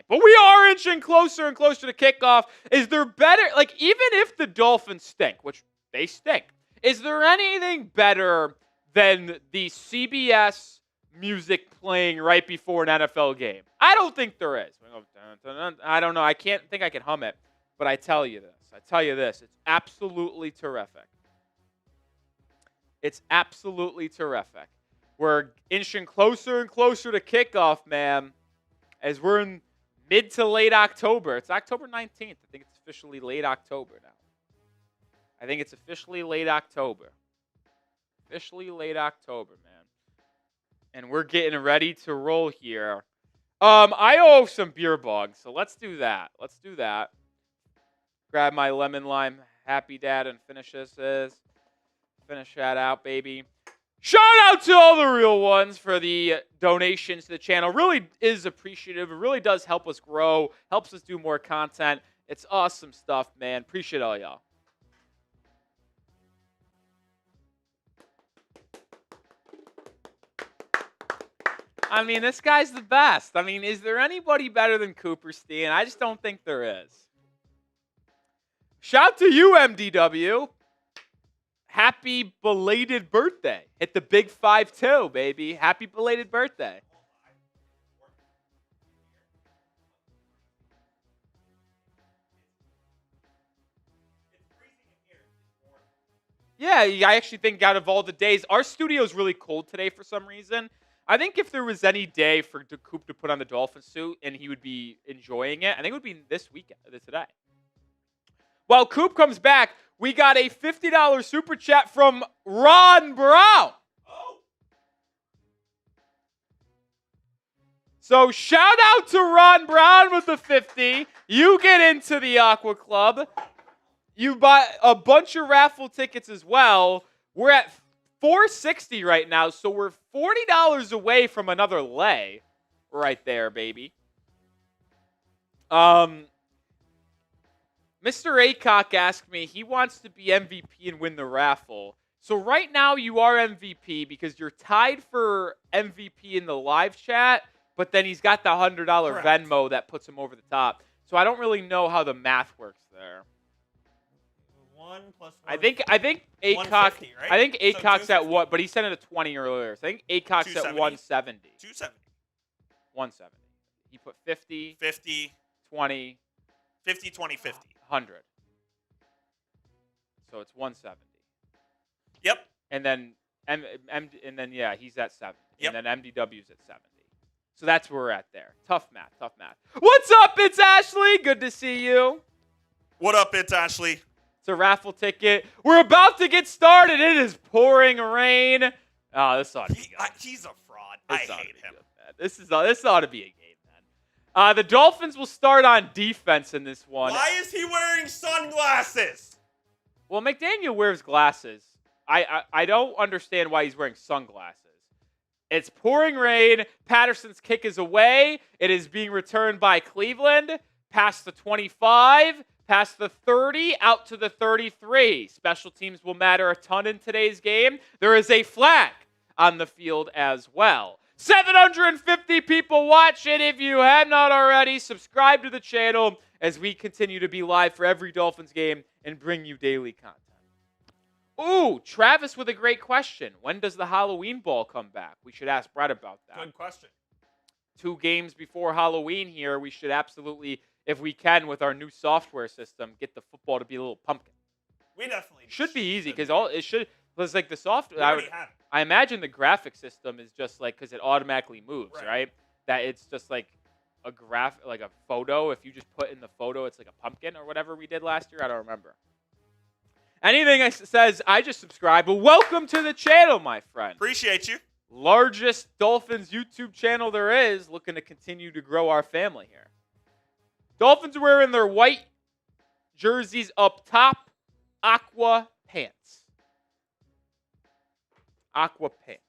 But we are inching closer and closer to kickoff. Is there better, like, even if the Dolphins stink, which they stink, is there anything better than the CBS music playing right before an NFL game? I don't think there is. I don't know. I can't think I can hum it, but I tell you this. It's absolutely terrific. We're inching closer and closer to kickoff, man, as we're in mid to late October. It's October 19th. I think it's officially late October now. Officially late October, man. And we're getting ready to roll here. I owe some beer bugs, so let's do that. Grab my lemon lime Happy Dad and finish that out, baby. Shout out to all the real ones for the donations to the channel. Really is appreciative. It really does help us grow, helps us do more content. It's awesome stuff, man. Appreciate all y'all. I mean, this guy's the best. I mean, is there anybody better than Cooperstein? I just don't think there is. Shout to you, MDW. Happy belated birthday. Hit the big 5-2, baby. Happy belated birthday. Yeah, I actually think out of all the days, our studio is really cold today for some reason. I think if there was any day for Coop to put on the Dolphin suit and he would be enjoying it, I think it would be this weekend, today. While Coop comes back, we got a $50 super chat from Ron Brown. Oh. So shout out to Ron Brown with the 50. You get into the Aqua Club. You buy a bunch of raffle tickets as well. We're at $460 right now, so we're $40 away from another lay right there, baby. Mr. Acock asked me, he wants to be MVP and win the raffle. So right now you are MVP because you're tied for MVP in the live chat, but then he's got the $100 Correct. Venmo that puts him over the top. So I don't really know how the math works there. 1 plus 1. I think Acock. 150, right? I think So Acock's at 250. what? But he sent it at 20 earlier. So I think Acock's at 270. 170. 270. 170. He put 50, 50, 20, 50, 20, 50. 100. So it's 170. Yep. And then yeah, he's at 70. Yep. And then MDW's at 70. So that's where we're at there. Tough math. What's up? It's Ashley. Good to see you. What up, it's Ashley? It's a raffle ticket. We're about to get started. It is pouring rain. Oh, this ought to be He's a fraud. I hate him. Good, man. This ought to be a game, man. The Dolphins will start on defense in this one. Why is he wearing sunglasses? Well, McDaniel wears glasses. I don't understand why he's wearing sunglasses. It's pouring rain. Patterson's kick is away. It is being returned by Cleveland. Past the 25, past the 30, out to the 33. Special teams will matter a ton in today's game. There is a flag on the field as well. 750 people watch it. If you have not already, subscribe to the channel as we continue to be live for every Dolphins game and bring you daily content. Ooh, Travis with a great question. When does the Halloween ball come back? We should ask Brett about that. Good question. 2 games before Halloween here, we should absolutely, if we can, with our new software system, get the football to be a little pumpkin. We definitely Should be easy because We like the software. already have it. I imagine the graphic system is just like because it automatically moves, Right. right? That it's just like a like a photo. If you just put in the photo, it's like a pumpkin or whatever we did last year. I don't remember. Anything says I just subscribe. But welcome to the channel, my friend. Appreciate you. Largest Dolphins YouTube channel there is, looking to continue to grow our family here. Dolphins are wearing their white jerseys up top, aqua pants. Aqua pants.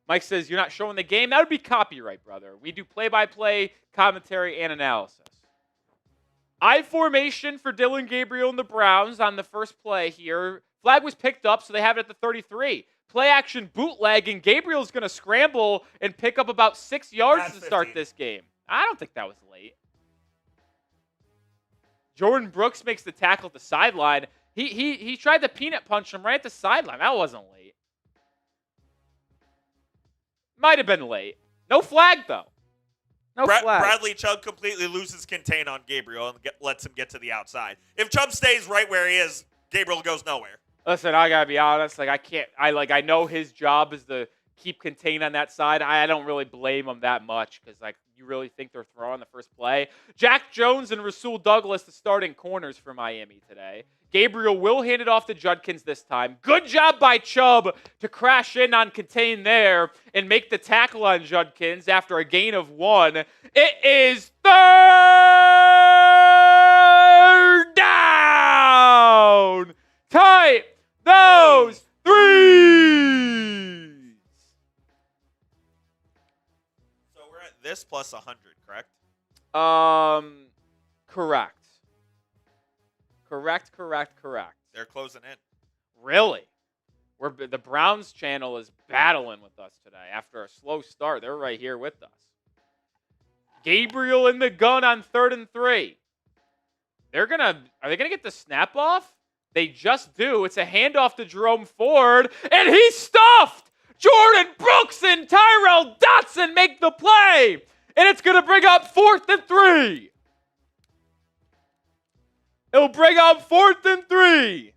Mike says, you're not showing the game? That would be copyright, brother. We do play-by-play, commentary, and analysis. I formation for Dylan Gabriel and the Browns on the first play here. Flag was picked up, so they have it at the 33. Play action bootleg, and Gabriel's going to scramble and pick up about 6 yards That's to start 15. this game. I don't think that was late. Jordan Brooks makes the tackle at the sideline. He tried to peanut punch him right at the sideline. That wasn't late. Might have been late. No flag, though. No flag. Bradley Chubb completely loses contain on Gabriel and lets him get to the outside. If Chubb stays right where he is, Gabriel goes nowhere. Listen, I gotta be honest. Like I know his job is to keep contain on that side. I don't really blame him that much because you really think they're throwing the first play. Jack Jones and Rasul Douglas, the starting corners for Miami today. Gabriel will hand it off to Judkins this time. Good job by Chubb to crash in on contain there and make the tackle on Judkins after a gain of 1. It is third down. Tight those threes. So we're at this plus 100, correct? Correct. Correct. They're closing in. Really? The Browns channel is battling with us today. After a slow start, they're right here with us. Gabriel in the gun on 3rd and 3. Are they gonna get the snap off? They just do. It's a handoff to Jerome Ford, and he's stuffed! Jordan Brooks and Tyrel Dodson make the play! And it's gonna bring up 4th and 3. It'll bring up 4th and 3.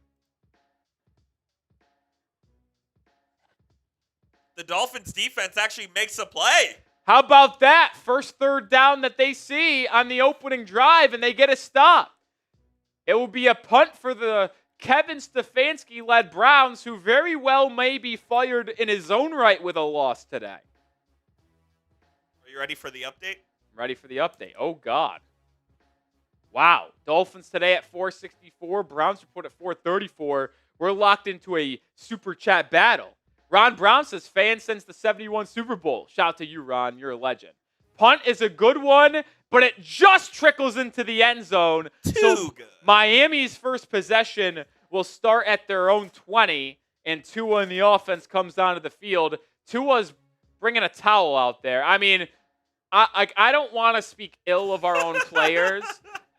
The Dolphins defense actually makes a play. How about that? First third down that they see on the opening drive, and they get a stop. It will be a punt for the Kevin Stefanski-led Browns, who very well may be fired in his own right with a loss today. Are you ready for the update? I'm ready for the update. Oh, God. Wow. Dolphins today at 464. Browns report at 434. We're locked into a super chat battle. Ron Brown says, fan since the 71 Super Bowl. Shout out to you, Ron. You're a legend. Punt is a good one, but it just trickles into the end zone. Too good. Miami's first possession will start at their own 20, and Tua in the offense comes onto the field. Tua's bringing a towel out there. I mean, I don't want to speak ill of our own players.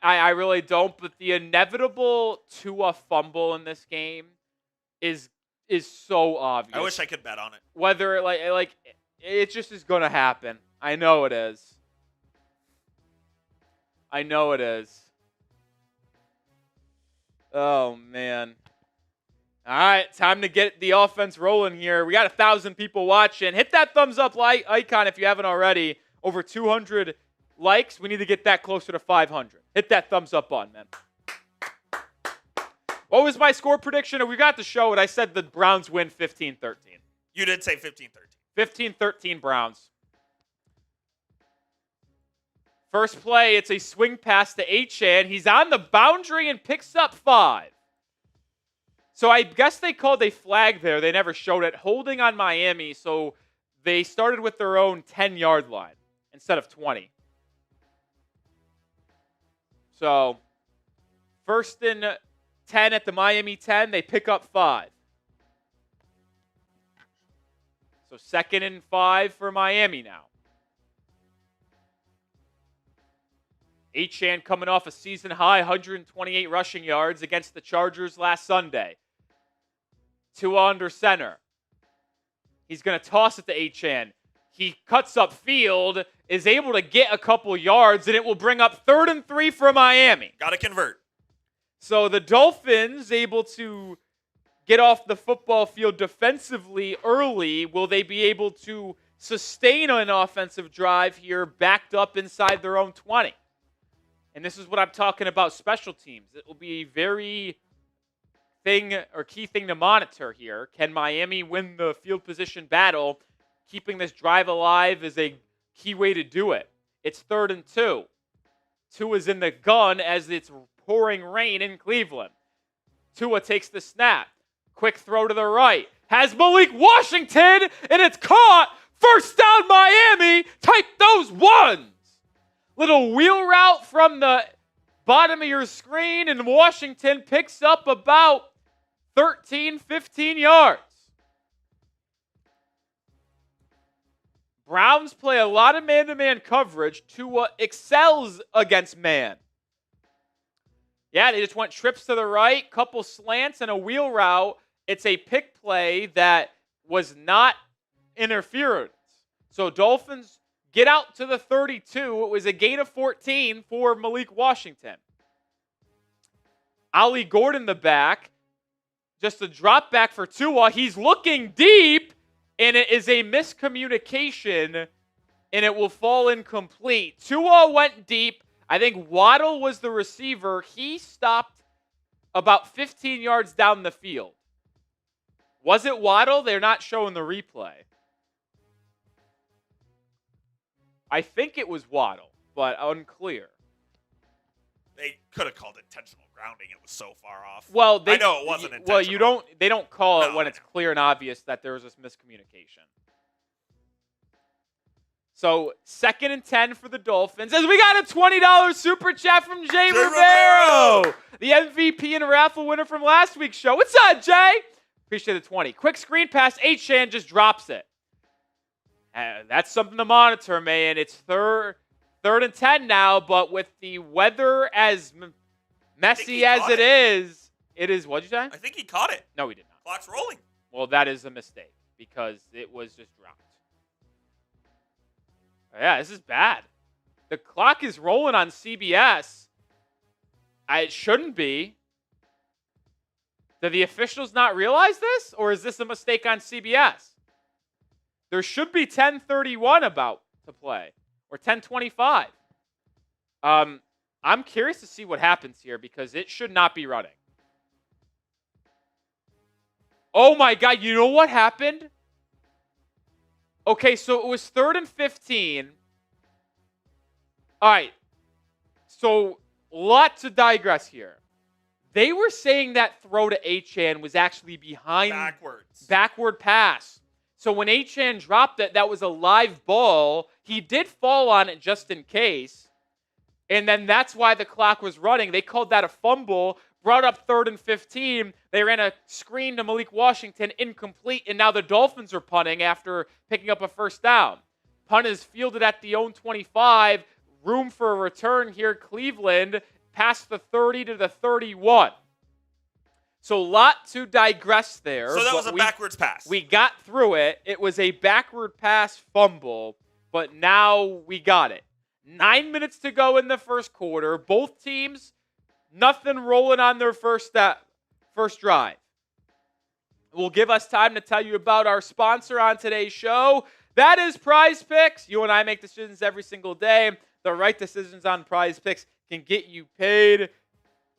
I really don't, but the inevitable Tua fumble in this game is so obvious. I wish I could bet on it. Whether like it just is going to happen. I know it is. Oh, man. All right, time to get the offense rolling here. We got 1,000 people watching. Hit that thumbs up icon if you haven't already. Over 200 likes. We need to get that closer to 500. Hit that thumbs up button, man. What was my score prediction? We got to show it. I said the Browns win 15-13. You did say 15-13. 15-13 Browns. First play, it's a swing pass to Achane. He's on the boundary and picks up 5. So I guess they called a flag there. They never showed it. Holding on Miami, so they started with their own 10-yard line instead of 20. So, 1st and 10 at the Miami 10, they pick up 5. So 2nd and 5 for Miami now. Achane coming off a season high 128 rushing yards against the Chargers last Sunday. Tua under center. He's going to toss it to Achane. He cuts up field, is able to get a couple yards, and it will bring up 3rd and 3 for Miami. Got to convert. So the Dolphins able to get off the football field defensively early. Will they be able to sustain an offensive drive here backed up inside their own 20? And this is what I'm talking about, special teams. It will be a very key thing to monitor here. Can Miami win the field position battle? Keeping this drive alive is a key way to do it. It's 3rd and 2. Tua is in the gun as it's pouring rain in Cleveland. Tua takes the snap. Quick throw to the right. Has Malik Washington, and it's caught. First down, Miami. Type those ones. Little wheel route from the bottom of your screen, and Washington picks up about 13, 15 yards. Browns play a lot of man-to-man coverage. Tua excels against man. Yeah, they just went trips to the right, couple slants, and a wheel route. It's a pick play that was not interference. So Dolphins get out to the 32. It was a gain of 14 for Malik Washington. Ollie Gordon the back. Just a drop back for Tua. He's looking deep, and it is a miscommunication, and it will fall incomplete. Tua went deep. I think Waddle was the receiver. He stopped about 15 yards down the field. Was it Waddle? They're not showing the replay. I think it was Waddle, but unclear. They could have called intentional grounding. It was so far off. Well, I know it wasn't intentional. Well, they don't call it No, when I it's know. clear and obvious that there was this miscommunication. So 2nd and 10 for the Dolphins. As we got a $20 super chat from Jay Rivero, the MVP and raffle winner from last week's show. What's up, Jay? Appreciate the 20. Quick screen pass. Achane just drops it. That's something to monitor, man. It's third and 10 now, but with the weather as messy as it is. What'd you say? I think he caught it. No, he did not. Clock's rolling. Well, that is a mistake because it was just dropped. Yeah, this is bad. The clock is rolling on CBS. It shouldn't be. Did the officials not realize this? Or is this a mistake on CBS? There should be 10:31 about to play. Or 10:25. I'm curious to see what happens here because it should not be running. Oh my God, you know what happened? Okay, so it was 3rd and 15. All right. So, lot to digress here. They were saying that throw to Achane was actually behind. Backward pass. So when Achane dropped it, that was a live ball. He did fall on it just in case. And then that's why the clock was running. They called that a fumble, brought up 3rd and 15. They ran a screen to Malik Washington, incomplete, and now the Dolphins are punting after picking up a first down. Punt is fielded at the own 25. Room for a return here, Cleveland, past the 30 to the 31. So a lot to digress there. So that was a backwards pass. We got through it. It was a backward pass fumble, but now we got it. 9 minutes to go in the first quarter. Both teams, nothing rolling on their first drive. Will give us time to tell you about our sponsor on today's show. That is Prize Picks. You and I make decisions every single day. The right decisions on Prize Picks can get you paid.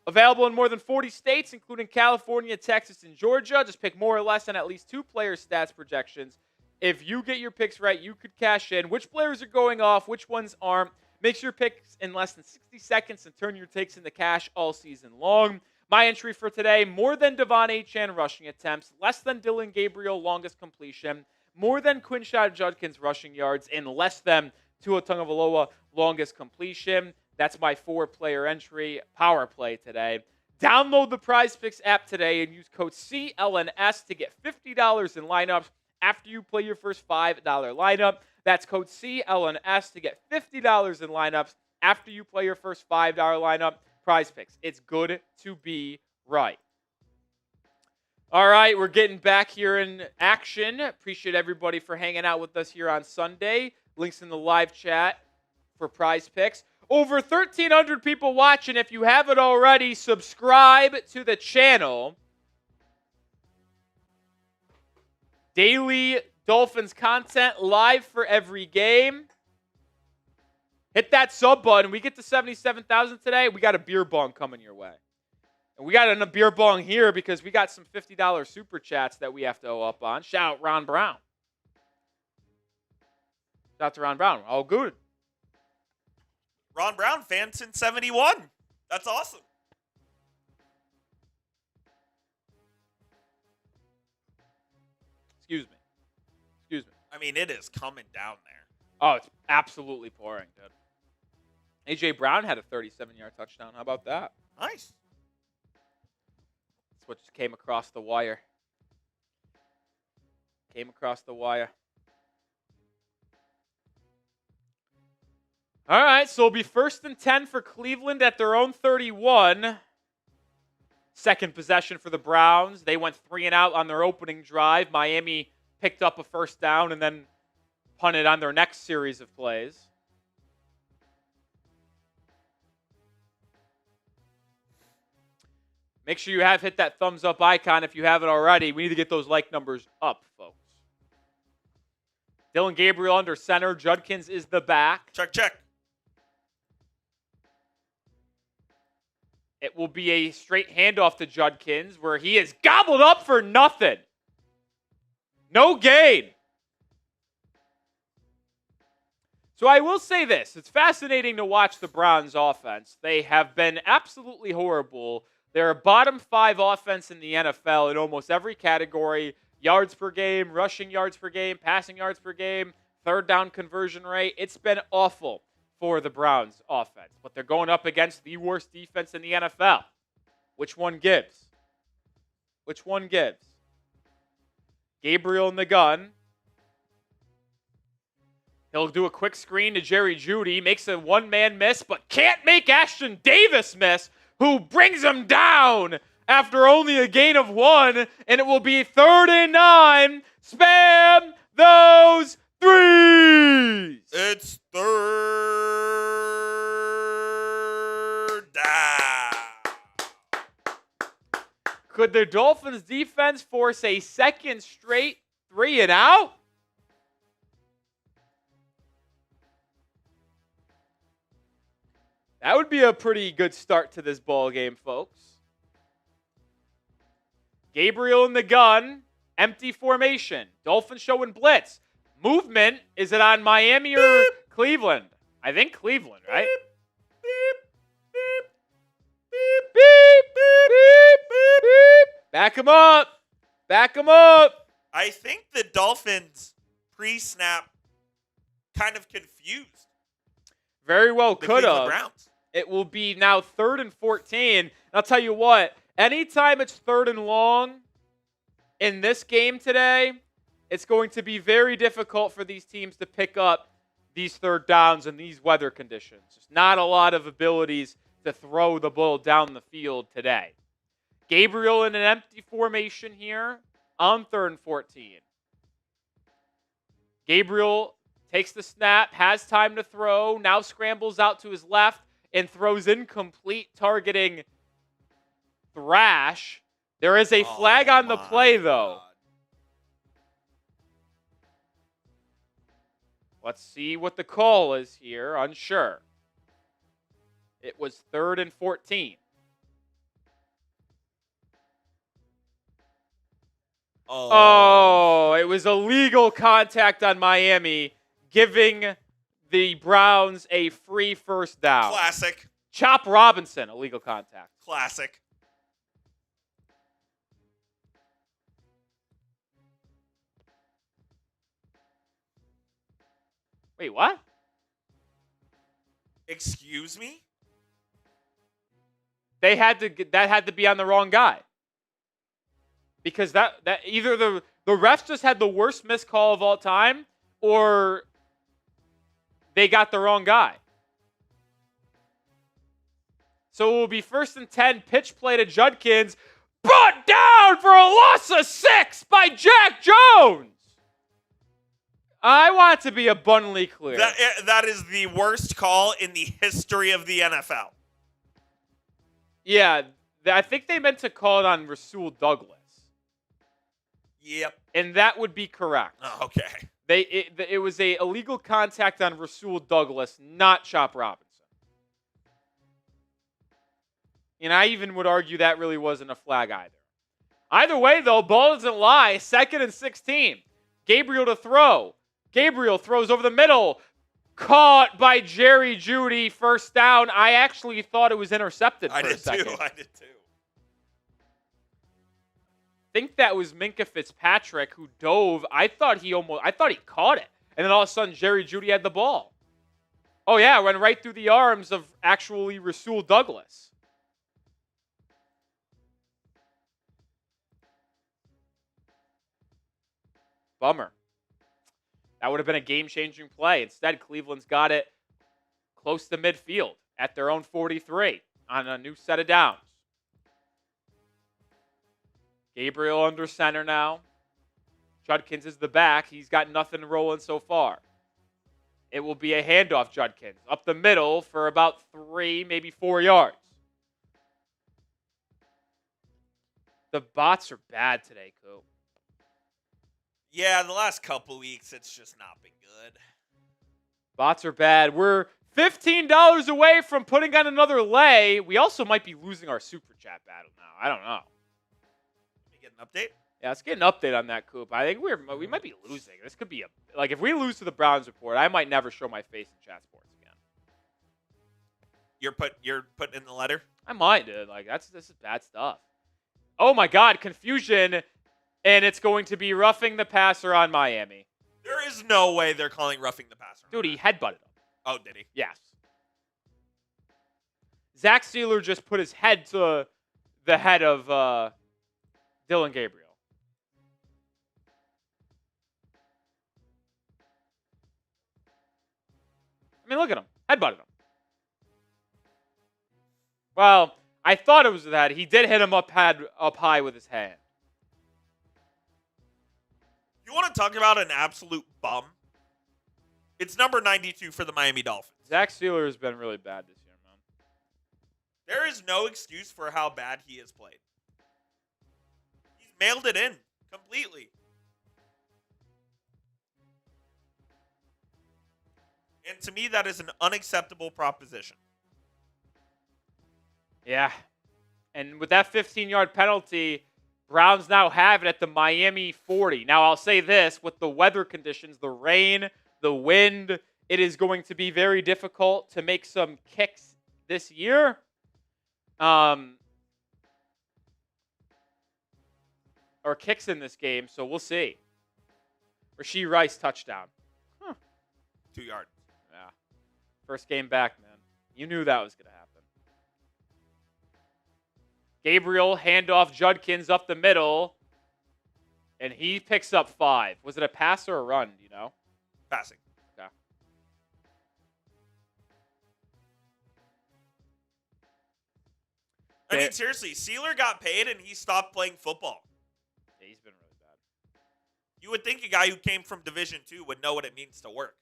Available in more than 40 states, including California, Texas, and Georgia. Just pick more or less on at least 2 player stats projections. If you get your picks right, you could cash in. Which players are going off, which ones aren't. Make your picks in less than 60 seconds and turn your takes into cash all season long. My entry for today, more than Devon Achane rushing attempts, less than Dylan Gabriel longest completion, more than Quinshad Judkins rushing yards, and less than Tua Tagovailoa longest completion. That's my 4-player entry power play today. Download the Prize Picks app today and use code CLNS to get $50 in lineups after you play your first $5 lineup. That's code CLNS to get $50 in lineups after you play your first $5 lineup. Prize Picks. It's good to be right. All right, we're getting back here in action. Appreciate everybody for hanging out with us here on Sunday. Links in the live chat for Prize Picks. Over 1,300 people watching. If you haven't already, subscribe to the channel. Daily Dolphins content live for every game. Hit that sub button. We get to 77,000 today. We got a beer bong coming your way. And we got a beer bong here because we got some $50 super chats that we have to owe up on. Shout out Ron Brown. Shout out to Ron Brown. All good. Ron Brown fan since 71. That's awesome. Excuse me. I mean, it is coming down there. Oh, it's absolutely pouring, dude. A.J. Brown had a 37-yard touchdown. How about that? Nice. That's what just came across the wire. All right, so it'll be 1st and 10 for Cleveland at their own 31. Second possession for the Browns. They went 3 and out on their opening drive. Miami picked up a first down and then punted on their next series of plays. Make sure you have hit that thumbs up icon if you haven't already. We need to get those like numbers up, folks. Dylan Gabriel under center. Judkins is the back. Check. It will be a straight handoff to Judkins where he is gobbled up for nothing. No gain. So I will say this. It's fascinating to watch the Browns offense. They have been absolutely horrible. They're a bottom 5 offense in the NFL in almost every category. Yards per game, rushing yards per game, passing yards per game, third down conversion rate. It's been awful for the Browns offense. But they're going up against the worst defense in the NFL. Which one gives? Which one gives? Gabriel in the gun. He'll do a quick screen to Jerry Jeudy, makes a one-man miss, but can't make Ashton Davis miss, who brings him down after only a gain of 1, and it will be 3rd and 9. Spam those threes! It's 3rd down. Could the Dolphins defense force a second straight 3 and out? That would be a pretty good start to this ball game, folks. Gabriel in the gun. Empty formation. Dolphins showing blitz. Movement. Is it on Miami or Cleveland? I think Cleveland, right? Beep, beep, beep, beep, beep. Back him up. Back him up. I think the Dolphins pre-snap kind of confused Very well the could Cleveland have. Browns. It will be now 3rd and 14. And I'll tell you what, anytime it's 3rd and long in this game today, it's going to be very difficult for these teams to pick up these 3rd downs in these weather conditions. There's not a lot of abilities to throw the ball down the field today. Gabriel in an empty formation here on 3rd and 14. Gabriel takes the snap, has time to throw, now scrambles out to his left and throws incomplete, targeting Thrash. There is a flag on the play, though. God. Let's see what the call is here. Unsure. It was 3rd and 14. Oh, it was illegal contact on Miami, giving the Browns a free first down. Classic. Chop Robinson, illegal contact. Classic. Wait, what? Excuse me? That had to be on the wrong guy. Because that either the refs just had the worst missed call of all time, or they got the wrong guy. So it will be 1st and 10, pitch play to Judkins, brought down for a loss of 6 by Jack Jones. I want it to be abundantly clear. That is the worst call in the history of the NFL. Yeah, I think they meant to call it on Rasul Douglas. Yep. And that would be correct. Oh, okay. It was a illegal contact on Rasul Douglas, not Chop Robinson. And I even would argue that really wasn't a flag either. Either way, though, ball doesn't lie. 2nd and 16. Gabriel to throw. Gabriel throws over the middle. Caught by Jerry Jeudy. First down. I actually thought it was intercepted for a second. I did too. I think that was Minkah Fitzpatrick who dove. I thought he caught it. And then all of a sudden, Jerry Jeudy had the ball. Oh, yeah, went right through the arms of actually Rasul Douglas. Bummer. That would have been a game-changing play. Instead, Cleveland's got it close to midfield at their own 43 on a new set of downs. Gabriel under center now. Judkins is the back. He's got nothing rolling so far. It will be a handoff, Judkins. Up the middle for about 3, maybe 4 yards. The bots are bad today, Coop. Yeah, the last couple weeks, it's just not been good. Bots are bad. We're $15 away from putting on another lay. We also might be losing our super chat battle now. I don't know. Let me get an update. Yeah, let's get an update on that, Coop. I think we might be losing. This could be if we lose to the Browns report, I might never show my face in chat sports again. You're putting in the letter? I might, dude. This is bad stuff. Oh my God, confusion, and it's going to be roughing the passer on Miami. There is no way they're calling roughing the passer. Dude, he headbutted him. Oh, did he? Yes. Zach Sealer just put his head to the head of Dylan Gabriel. I mean, look at him. Headbutted him. Well, I thought it was that. He did hit him up high with his hand. You want to talk about an absolute bum? It's number 92 for the Miami Dolphins. Zach Sealer has been really bad this year, man. There is no excuse for how bad he has played. He's mailed it in completely. And to me, that is an unacceptable proposition. Yeah. And with that 15-yard penalty, Browns now have it at the Miami 40. Now, I'll say this, with the weather conditions, the rain, the wind, it is going to be very difficult to make some kicks this year. Or kicks in this game, so we'll see. Rashee Rice touchdown. 2 yards. Yeah. First game back, man. You knew that was going to happen. Gabriel, handoff Judkins up the middle, and he picks up 5. Was it a pass or a run, do you know? Passing. Okay. I mean, seriously, Sealer got paid and he stopped playing football. Yeah, he's been really bad. You would think a guy who came from Division II would know what it means to work.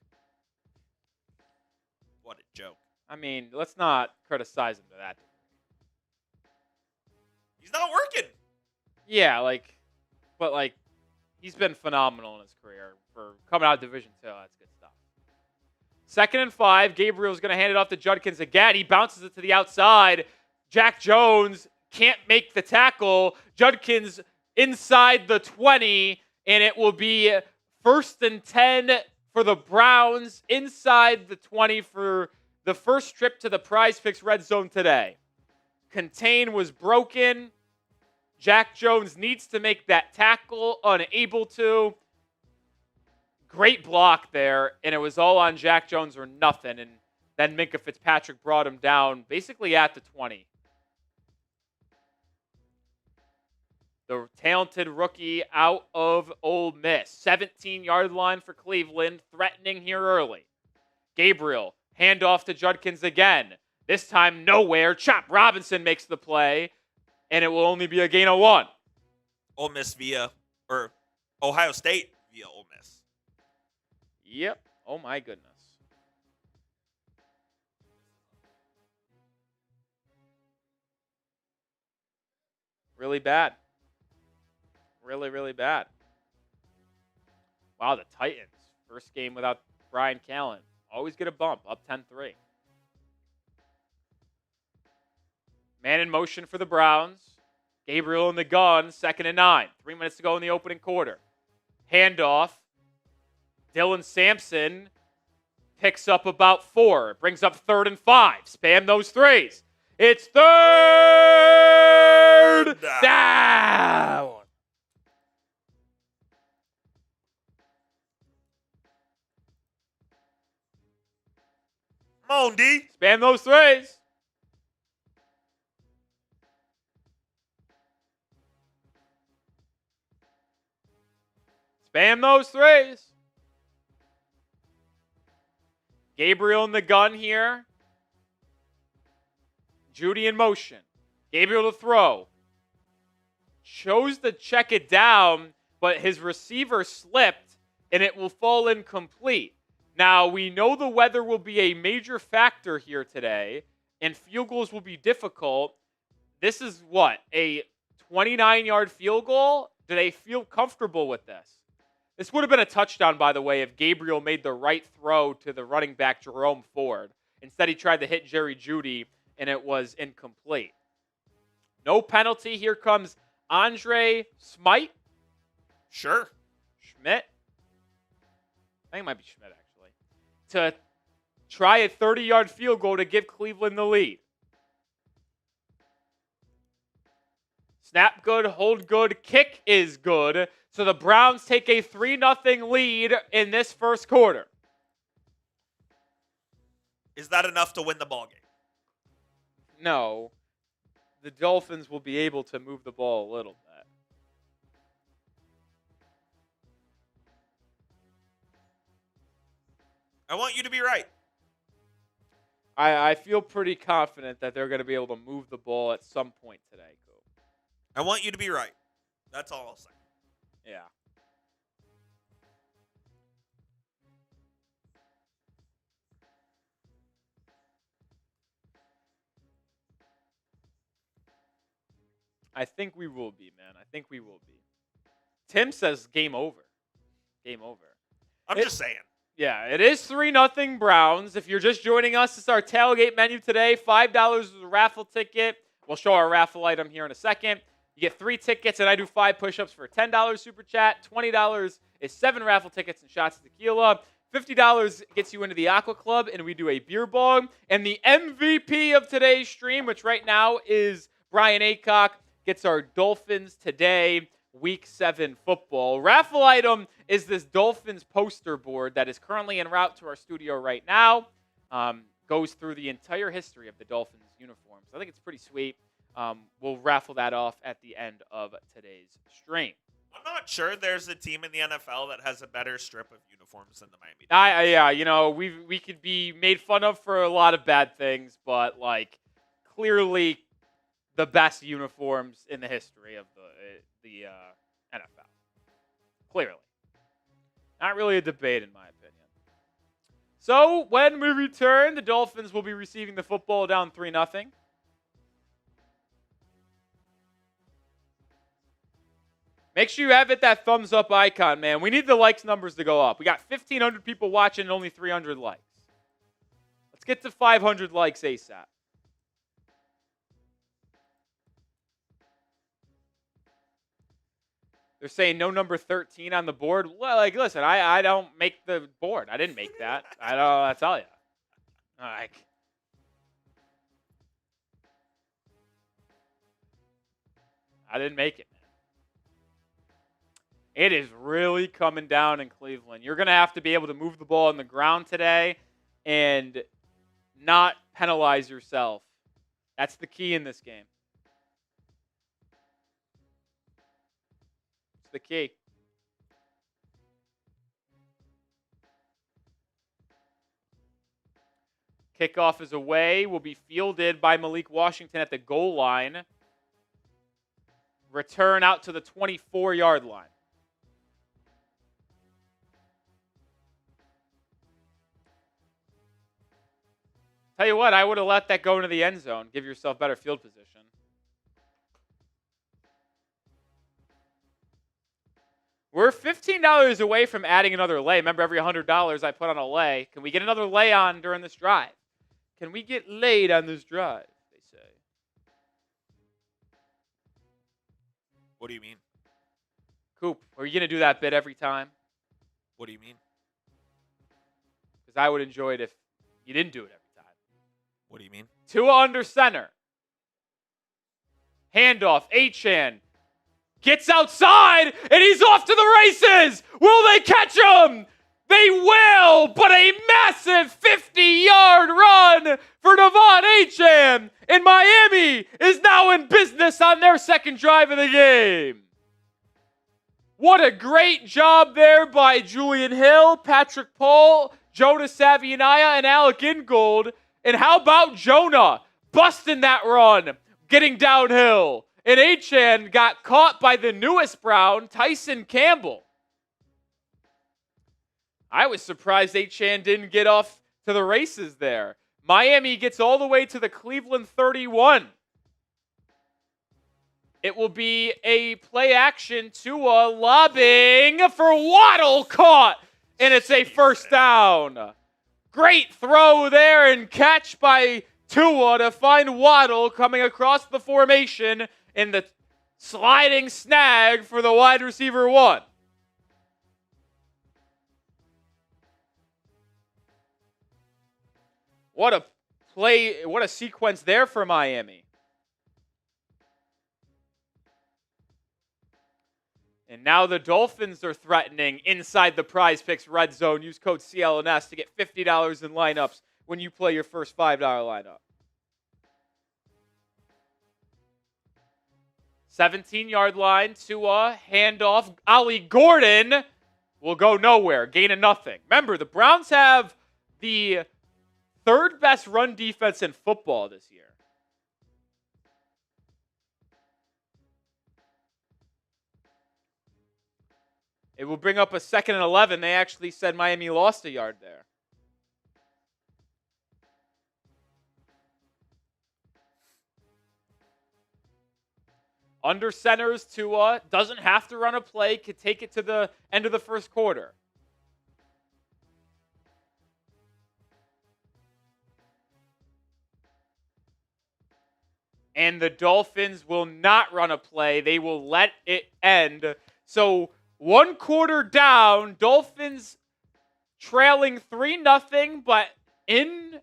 What a joke. I mean, let's not criticize him to that degree. He's not working. Yeah, but he's been phenomenal in his career for coming out of Division II. That's good stuff. 2nd and 5. Gabriel's going to hand it off to Judkins again. He bounces it to the outside. Jack Jones can't make the tackle. Judkins inside the 20, and it will be 1st and 10 for the Browns inside the 20 for the first trip to the Prize Picks red zone today. Contain was broken. Jack Jones needs to make that tackle, unable to. Great block there, and it was all on Jack Jones or nothing. And then Minkah Fitzpatrick brought him down basically at the 20. The talented rookie out of Ole Miss. 17-yard line for Cleveland, threatening here early. Gabriel, handoff to Judkins again. This time, nowhere. Chop Robinson makes the play, and it will only be a gain of 1. Ohio State via Ole Miss. Yep. Oh, my goodness. Really bad. Really, really bad. Wow, the Titans. First game without Brian Callen. Always get a bump, up 10-3. Man in motion for the Browns. Gabriel in the gun, 2nd and 9. 3 minutes to go in the opening quarter. Handoff. Dylan Sampson picks up about 4. Brings up 3rd and 5. Spam those 3s. It's 3rd down. Come on, D. Spam those 3s. Spam those 3s. Gabriel in the gun here. Judy in motion. Gabriel to throw. Chose to check it down, but his receiver slipped, and it will fall incomplete. Now, we know the weather will be a major factor here today, and field goals will be difficult. This is what? A 29-yard field goal? Do they feel comfortable with this? This would have been a touchdown, by the way, if Gabriel made the right throw to the running back, Jerome Ford. Instead, he tried to hit Jerry Jeudy, and it was incomplete. No penalty. Here comes Andre Smite. Sure. Schmidt. I think it might be Schmidt, actually. To try a 30-yard field goal to give Cleveland the lead. Snap good, hold good, kick is good. So the Browns take a 3-0 lead in this first quarter. Is that enough to win the ball game? No. The Dolphins will be able to move the ball a little bit. I want you to be right. I feel pretty confident that they're going to be able to move the ball at some point today, Coop. I want you to be right. That's all I'll say. Yeah. I think we will be, man. I think we will be. Tim says game over. Game over. I'm just saying. Yeah, it is 3-0 Browns. If you're just joining us, it's our tailgate menu today. $5 is a raffle ticket. We'll show our raffle item here in a second. You get 3 tickets, and I do 5 push-ups for a $10 super chat. $20 is 7 raffle tickets and shots of tequila. $50 gets you into the Aqua Club, and we do a beer bong. And the MVP of today's stream, which right now is Brian Aycock, gets our Dolphins Today Week 7 football. Raffle item is this Dolphins poster board that is currently en route to our studio right now. Goes through the entire history of the Dolphins uniforms. I think it's pretty sweet. We'll raffle that off at the end of today's stream. I'm not sure there's a team in the NFL that has a better strip of uniforms than the Miami Dolphins. Yeah, you know, we could be made fun of for a lot of bad things, but like clearly the best uniforms in the history of the NFL. Clearly. Not really a debate in my opinion. So, when we return, the Dolphins will be receiving the football down 3-0. Make sure you have that thumbs up icon, man. We need the likes numbers to go up. We got 1,500 people watching and only 300 likes. Let's get to 500 likes ASAP. They're saying no number 13 on the board. Well, like, listen, I don't make the board. I didn't make that. I don't know what to tell you. Like, I didn't make it, man. It is really coming down in Cleveland. You're going to have to be able to move the ball on the ground today and not penalize yourself. That's the key in this game. The key. Kickoff is away. Will be fielded by Malik Washington at the goal line. Return out to the 24-yard line. Tell you what, I would have let that go into the end zone. Give yourself better field position. We're $15 away from adding another lay. Remember, every $100 I put on a lay. Can we get another lay on during this drive? Can we get laid on this drive, they say. What do you mean? Coop, are you going to do that bit every time? What do you mean? Because I would enjoy it if you didn't do it every time. What do you mean? Tua under center. Handoff, Achane. Gets outside, and he's off to the races. Will they catch him? They will, but a massive 50-yard run for Devon Achane. And Miami is now in business on their second drive of the game. What a great job there by Julian Hill, Patrick Paul, Jonas Savianaya, and Alec Ingold. And how about Jonah busting that run, getting downhill? And Achane got caught by the newest Brown, Tyson Campbell. I was surprised Achane didn't get off to the races there. Miami gets all the way to the Cleveland 31. It will be a play action Tua lobbing for Waddle, caught. And it's a first down. Great throw there and catch by Tua to find Waddle coming across the formation in the sliding snag for the wide receiver 1. What a play, what a sequence there for Miami. And now the Dolphins are threatening inside the Prize Picks red zone. Use code CLNS to get $50 in lineups when you play your first $5 lineup. 17-yard line, Tua, handoff. Ollie Gordon will go nowhere, gain a nothing. Remember, the Browns have the third best run defense in football this year. It will bring up a 2nd and 11. They actually said Miami lost a yard there. Under centers, Tua doesn't have to run a play, could take it to the end of the first quarter. And the Dolphins will not run a play. They will let it end. So 1 quarter down, Dolphins trailing 3-0, but in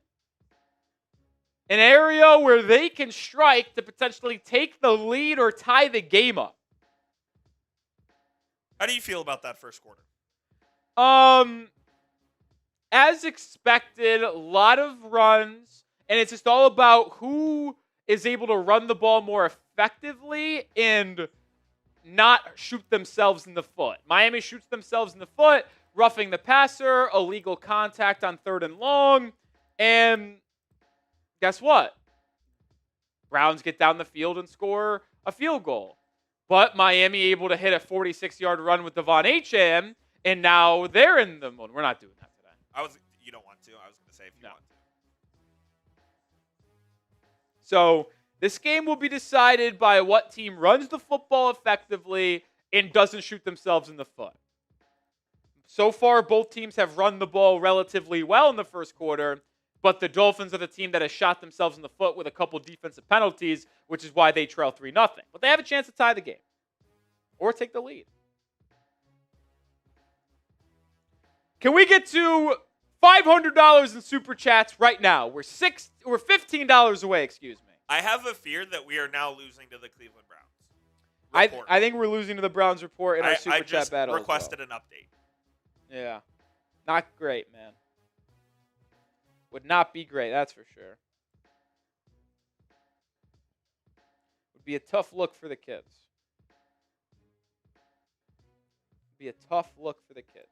an area where they can strike to potentially take the lead or tie the game up. How do you feel about that first quarter? As expected, a lot of runs, and it's just all about who is able to run the ball more effectively and not shoot themselves in the foot. Miami shoots themselves in the foot, roughing the passer, illegal contact on 3rd and long, and guess what? Browns get down the field and score a field goal. But Miami able to hit a 46-yard run with Devon Achane, and now they're in the mode. We're not doing that today. You don't want to. I was going to say if you want to. So this game will be decided by what team runs the football effectively and doesn't shoot themselves in the foot. So far, both teams have run the ball relatively well in the first quarter, but the Dolphins are the team that has shot themselves in the foot with a couple defensive penalties, which is why they trail 3-0. But they have a chance to tie the game or take the lead. Can we get to $500 in super chats right now? We're $15 away, excuse me. I have a fear that we are now losing to the Cleveland Browns. I think we're losing to the Browns report in our super chat battle. I just requested an update. Yeah. Not great, man. Would not be great, that's for sure. Would be a tough look for the kids. Would be a tough look for the kids.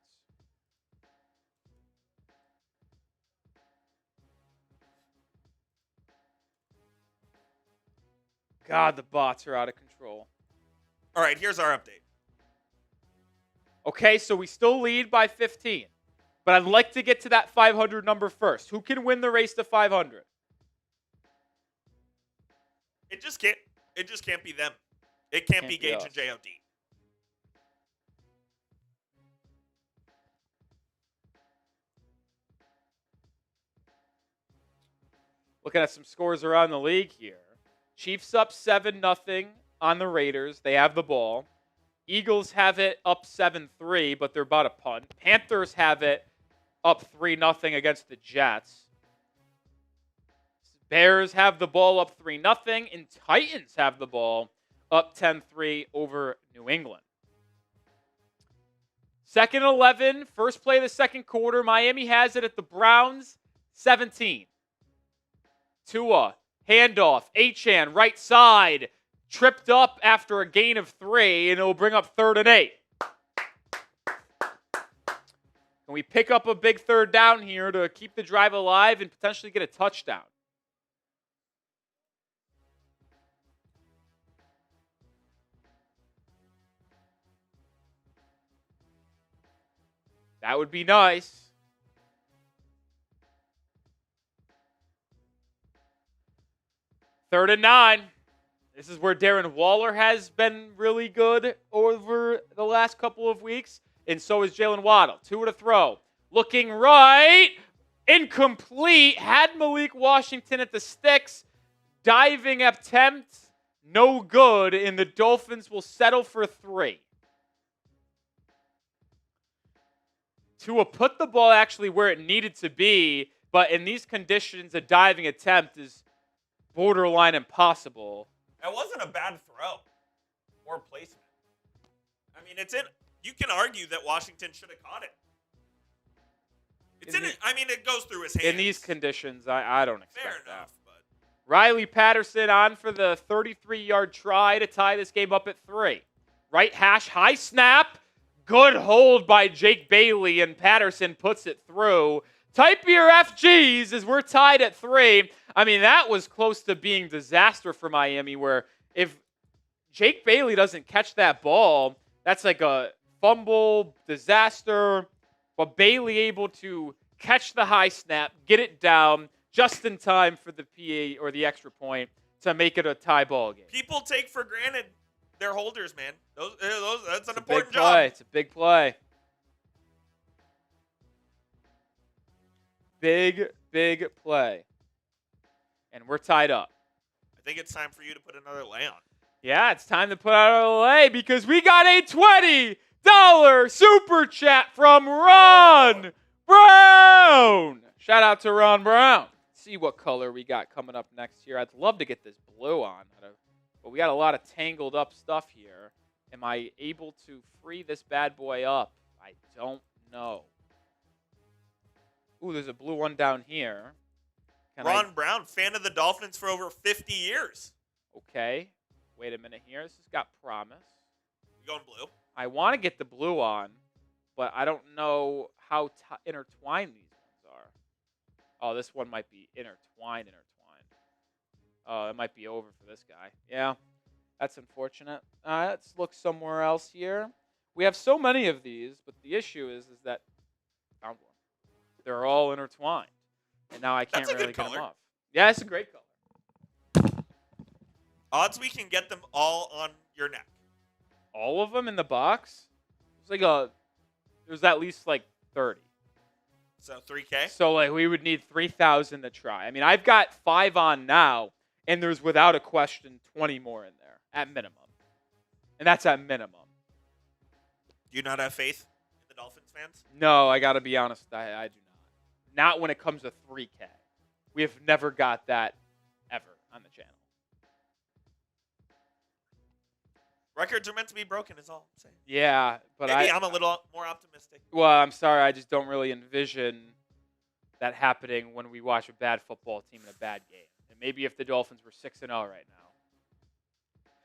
God, the bots are out of control. All right, here's our update. Okay, so we still lead by 15. But I'd like to get to that 500 number first. Who can win the race to 500? It just can't be them. It can't be Gage and JOD. Looking at some scores around the league here. Chiefs up 7-0 on the Raiders. They have the ball. Eagles have it up 7-3, but they're about to punt. Panthers have it up 3-0 against the Jets. Bears have the ball up 3-0, and Titans have the ball up 10-3 over New England. 2nd and 11, first play of the second quarter. Miami has it at the Browns, 17. Tua, handoff, Achane, right side, tripped up after a gain of 3, and it will bring up 3rd and 8. Can we pick up a big 3rd down here to keep the drive alive and potentially get a touchdown? That would be nice. Third and 9. This is where Darren Waller has been really good over the last couple of weeks. And so is Jalen Waddle. 2 to throw. Looking right. Incomplete. Had Malik Washington at the sticks. Diving attempt. No good. And the Dolphins will settle for 3. Tua put the ball actually where it needed to be, but in these conditions, a diving attempt is borderline impossible. That wasn't a bad throw or placement. I mean, you can argue that Washington should have caught it. It goes through his hands. In these conditions, I don't expect Fair that. enough, but Riley Patterson on for the 33-yard try to tie this game up at 3. Right hash, high snap. Good hold by Jake Bailey, and Patterson puts it through. Type your FGs as we're tied at 3. I mean, that was close to being disaster for Miami, where if Jake Bailey doesn't catch that ball, that's like a fumble, disaster. But Bailey able to catch the high snap, get it down just in time for the PA or the extra point to make it a tie ball game. people take for granted their holders, man. That's an It's a important big play. job. It's a big play. Big play. And we're tied up. I think it's time for you to put another lay on. Yeah, it's time to put out a lay because we got a $20 super chat from Ron Brown. Shout out to Ron Brown. See what color we got coming up next here. I'd love to get this blue on, but we got a lot of tangled up stuff here. Am I able to free this bad boy up? I don't know. Ooh, there's a blue one down here. Ron Brown, fan of the Dolphins for over 50 years. Okay. Wait a minute here. This has got promise. You going blue? I want to get the blue on, but I don't know how intertwined these ones are. Oh, this one might be intertwined. Oh, it might be over for this guy. Yeah, that's unfortunate. Let's look somewhere else here. We have so many of these, but the issue is that found one. They're all intertwined, and now I can't That's a really good get them color. off. Yeah, it's a great color. Odds we can get them all on your neck. All of them in the box? There's at least like 30. So 3K? So like we would need 3,000 to try. I mean, I've got 5 on now, and there's without a question 20 more in there at minimum. And that's at minimum. Do you not have faith in the Dolphins fans? No, I got to be honest, I do not. Not when it comes to 3K. We have never got that ever on the channel. Records are meant to be broken is all I'm saying. Yeah, but Maybe I'm a little more optimistic. Well, I'm sorry, I just don't really envision that happening when we watch a bad football team in a bad game. And maybe if the Dolphins were 6-0 right now.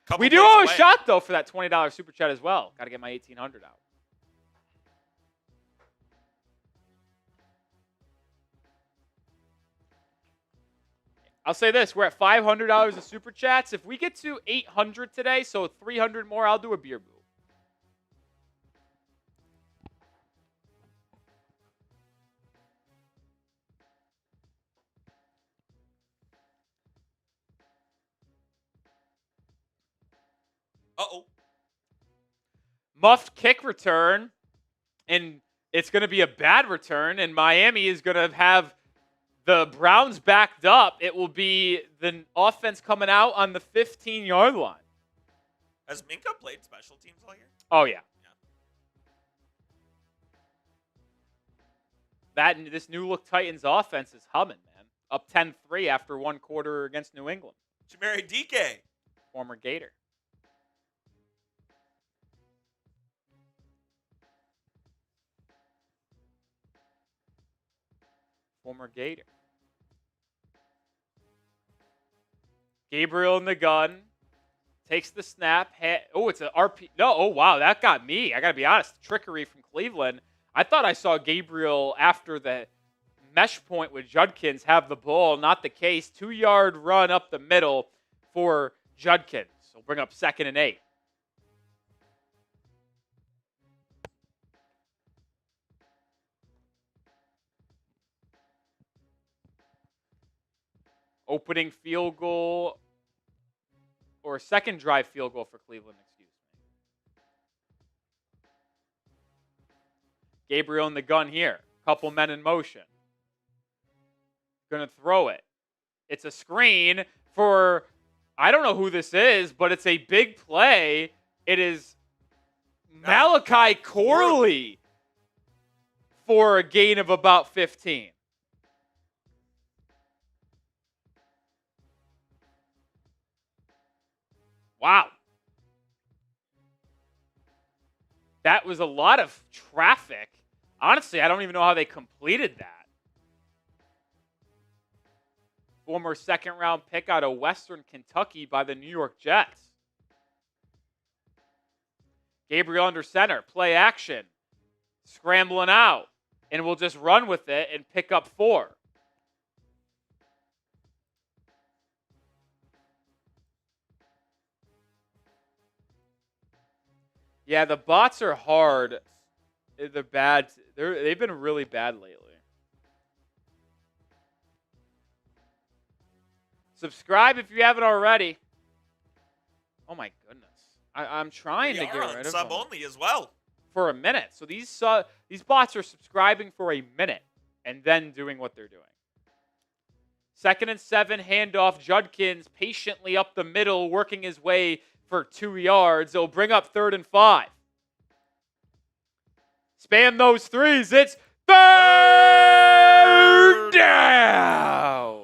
Couple We do plays owe a away. shot, though, for that $20 super chat as well. Got to get my 1,800 out. I'll say this. We're at $500 of super chats. If we get to 800 today, so 300 more, I'll do a beer boo. Uh-oh. Muffed kick return, and it's going to be a bad return, and Miami is going to have the Browns backed up. It will be the offense coming out on the 15-yard line. Has Minka played special teams all year? Oh, yeah. This new-look Titans offense is humming, man. Up 10-3 after one quarter against New England. Jamari DK. Former Gator. Former Gator. Gabriel in the gun. Takes the snap. It's an RP. No, oh, wow, that got me. I got to be honest. Trickery from Cleveland. I thought I saw Gabriel after the mesh point with Judkins have the ball. Not the case. 2-yard run up the middle for Judkins. So bring up 2nd and 8. Opening field goal or second drive field goal for Cleveland, excuse me. Gabriel in the gun here. Couple men in motion. Going to throw it. It's a screen for, I don't know who this is, but it's a big play. It is Malachi Corley for a gain of about 15. Wow. That was a lot of traffic. Honestly, I don't even know how they completed that. Former second-round pick out of Western Kentucky by the New York Jets. Gabriel under center, play action, scrambling out, and we'll just run with it and pick up 4. Yeah, the bots are hard. They're bad. They've been really bad lately. Subscribe if you haven't already. Oh my goodness. I'm trying to get rid of sub them only as well. for a minute. So these bots are subscribing for a minute and then doing what they're doing. 2nd and 7, handoff. Judkins patiently up the middle, working his way for 2 yards. It'll bring up 3rd and 5. Spam those threes. It's 3rd down.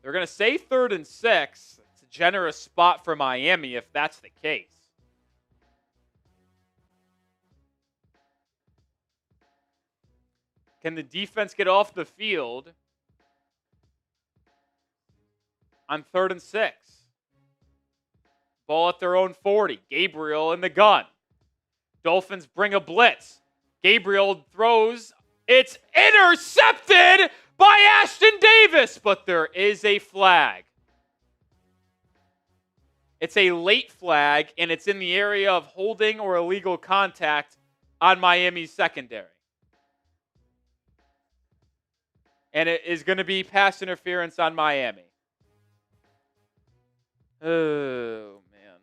They're going to say 3rd and 6. It's a generous spot for Miami if that's the case. Can the defense get off the field on 3rd and 6? Ball at their own 40. Gabriel in the gun. Dolphins bring a blitz. Gabriel throws. It's intercepted by Ashton Davis, but there is a flag. It's a late flag, and it's in the area of holding or illegal contact on Miami's secondary. And it is going to be pass interference on Miami. Oh, man.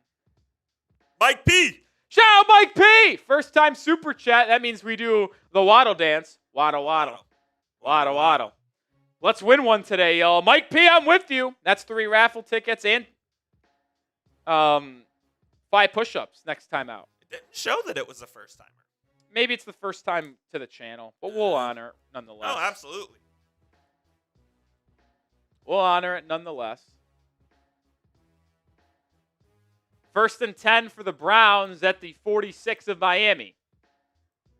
Mike P. Shout out Mike P. First time super chat. That means we do the waddle dance. Waddle, waddle. Waddle, waddle. Let's win one today, y'all. Mike P., I'm with you. That's 3 raffle tickets and 5 push-ups next time out. It didn't show that it was the first timer. Maybe it's the first time to the channel, but we'll honor it nonetheless. Oh, absolutely. We'll honor it nonetheless. 1st and 10 for the Browns at the 46 of Miami.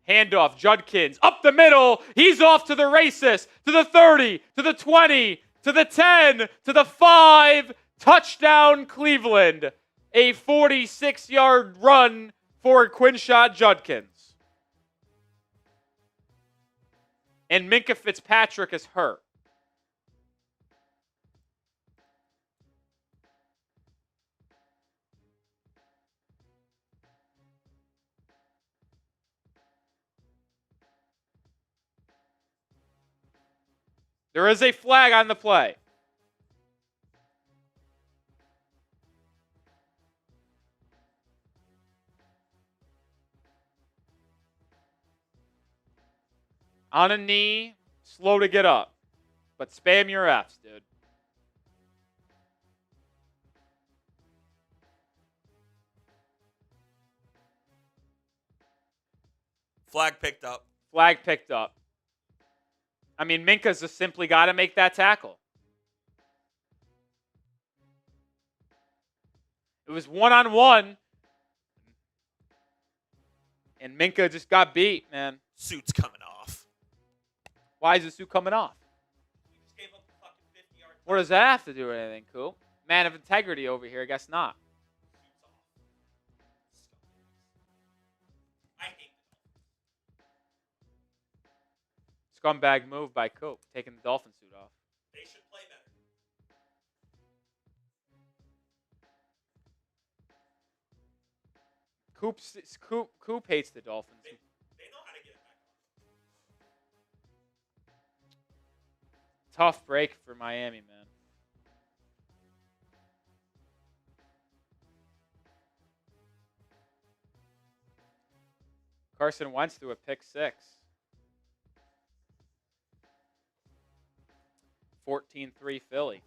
Handoff, Judkins, up the middle. He's off to the races, to the 30, to the 20, to the 10, to the 5. Touchdown, Cleveland. A 46-yard run for Quinshot Judkins. And Minkah Fitzpatrick is hurt. There is a flag on the play. On a knee, slow to get up. But spam your Fs, dude. Flag picked up. Flag picked up. I mean, Minkah's just simply got to make that tackle. It was one-on-one. And Minkah just got beat, man. Suit's coming off. Why is the suit coming off? He just gave up the fucking 50-yard. What does that have to do with anything, Coop? Man of integrity over here, I guess not. Suit's off. I hate it. Scumbag move by Coop, taking the Dolphin suit off. They should play better. Coop hates the Dolphins. They know how to get it back on. Tough break for Miami, man. Carson Wentz threw a pick 6. 14-3 Philly.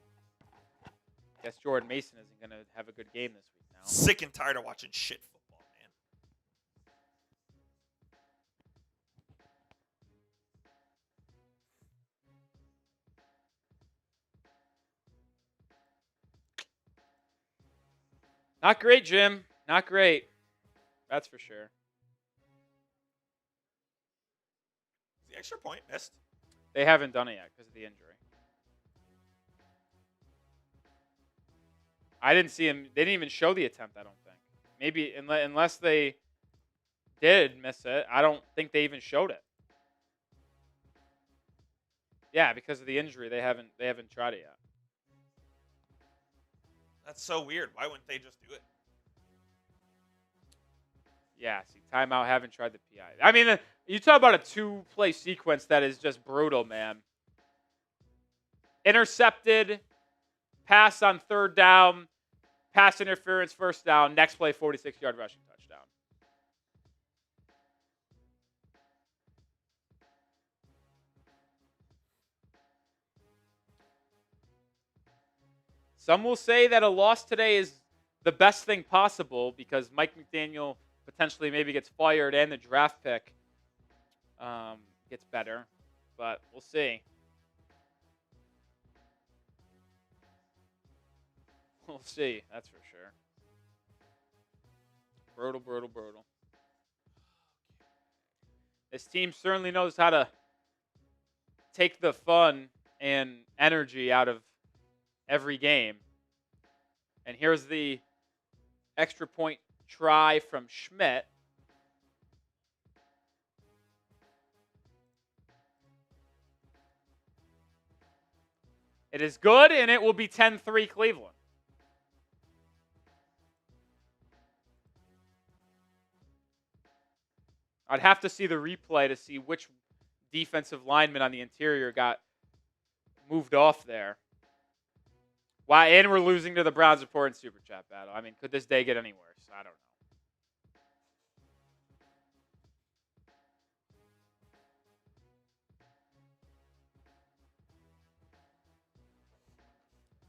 Guess Jordan Mason isn't going to have a good game this week now. Sick and tired of watching shit football, man. Not great, Jim. Not great. That's for sure. The extra point missed. They haven't done it yet because of the injury. I didn't see him. They didn't even show the attempt, I don't think. Maybe unless they did miss it, I don't think they even showed it. Yeah, because of the injury, they haven't tried it yet. That's so weird. Why wouldn't they just do it? Yeah, see, timeout, haven't tried the PI. I mean, you talk about a 2-play sequence that is just brutal, man. Intercepted, pass on 3rd down, pass interference, 1st down, next play, 46-yard rushing touchdown. Some will say that a loss today is the best thing possible because Mike McDaniel potentially maybe gets fired and the draft pick gets better. But we'll see. We'll see. That's for sure. Brutal. This team certainly knows how to take the fun and energy out of every game. And here's the extra point try from Schmidt. It is good, and it will be 10-3 Cleveland. I'd have to see the replay to see which defensive lineman on the interior got moved off there. Why? And we're losing to the Browns important Super Chat battle. I mean, could this day get any worse? I don't know.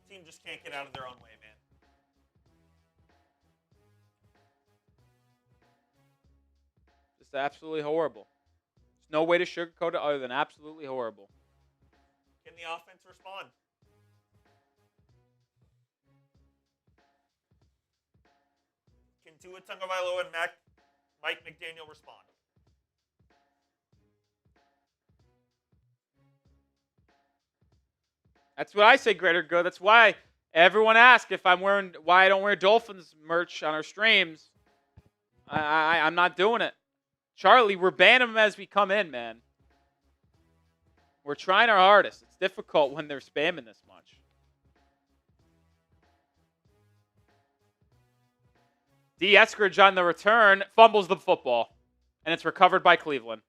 Team just can't get out of their own way, man. Just absolutely horrible. There's no way to sugarcoat it other than absolutely horrible. Can the offense respond? Can Tua Tagovailoa and Mike McDaniel respond? That's what I say, greater good. That's why everyone asks if why I don't wear Dolphins merch on our streams. I'm not doing it. Charlie, we're banning them as we come in, man. We're trying our hardest. It's difficult when they're spamming this much. D. Eskridge on the return fumbles the football, and it's recovered by Cleveland.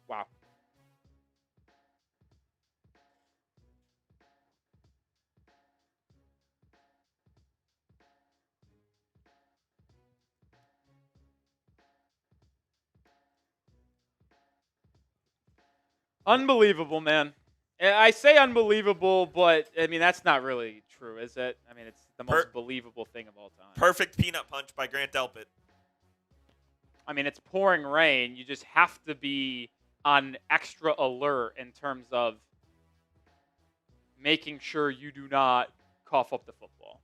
Wow. Unbelievable, man. I say unbelievable, but I mean that's not really true, is it? I mean it's the most believable thing of all time. Perfect peanut punch by Grant Delpit. I mean it's pouring rain. You just have to be on extra alert in terms of making sure you do not cough up the football.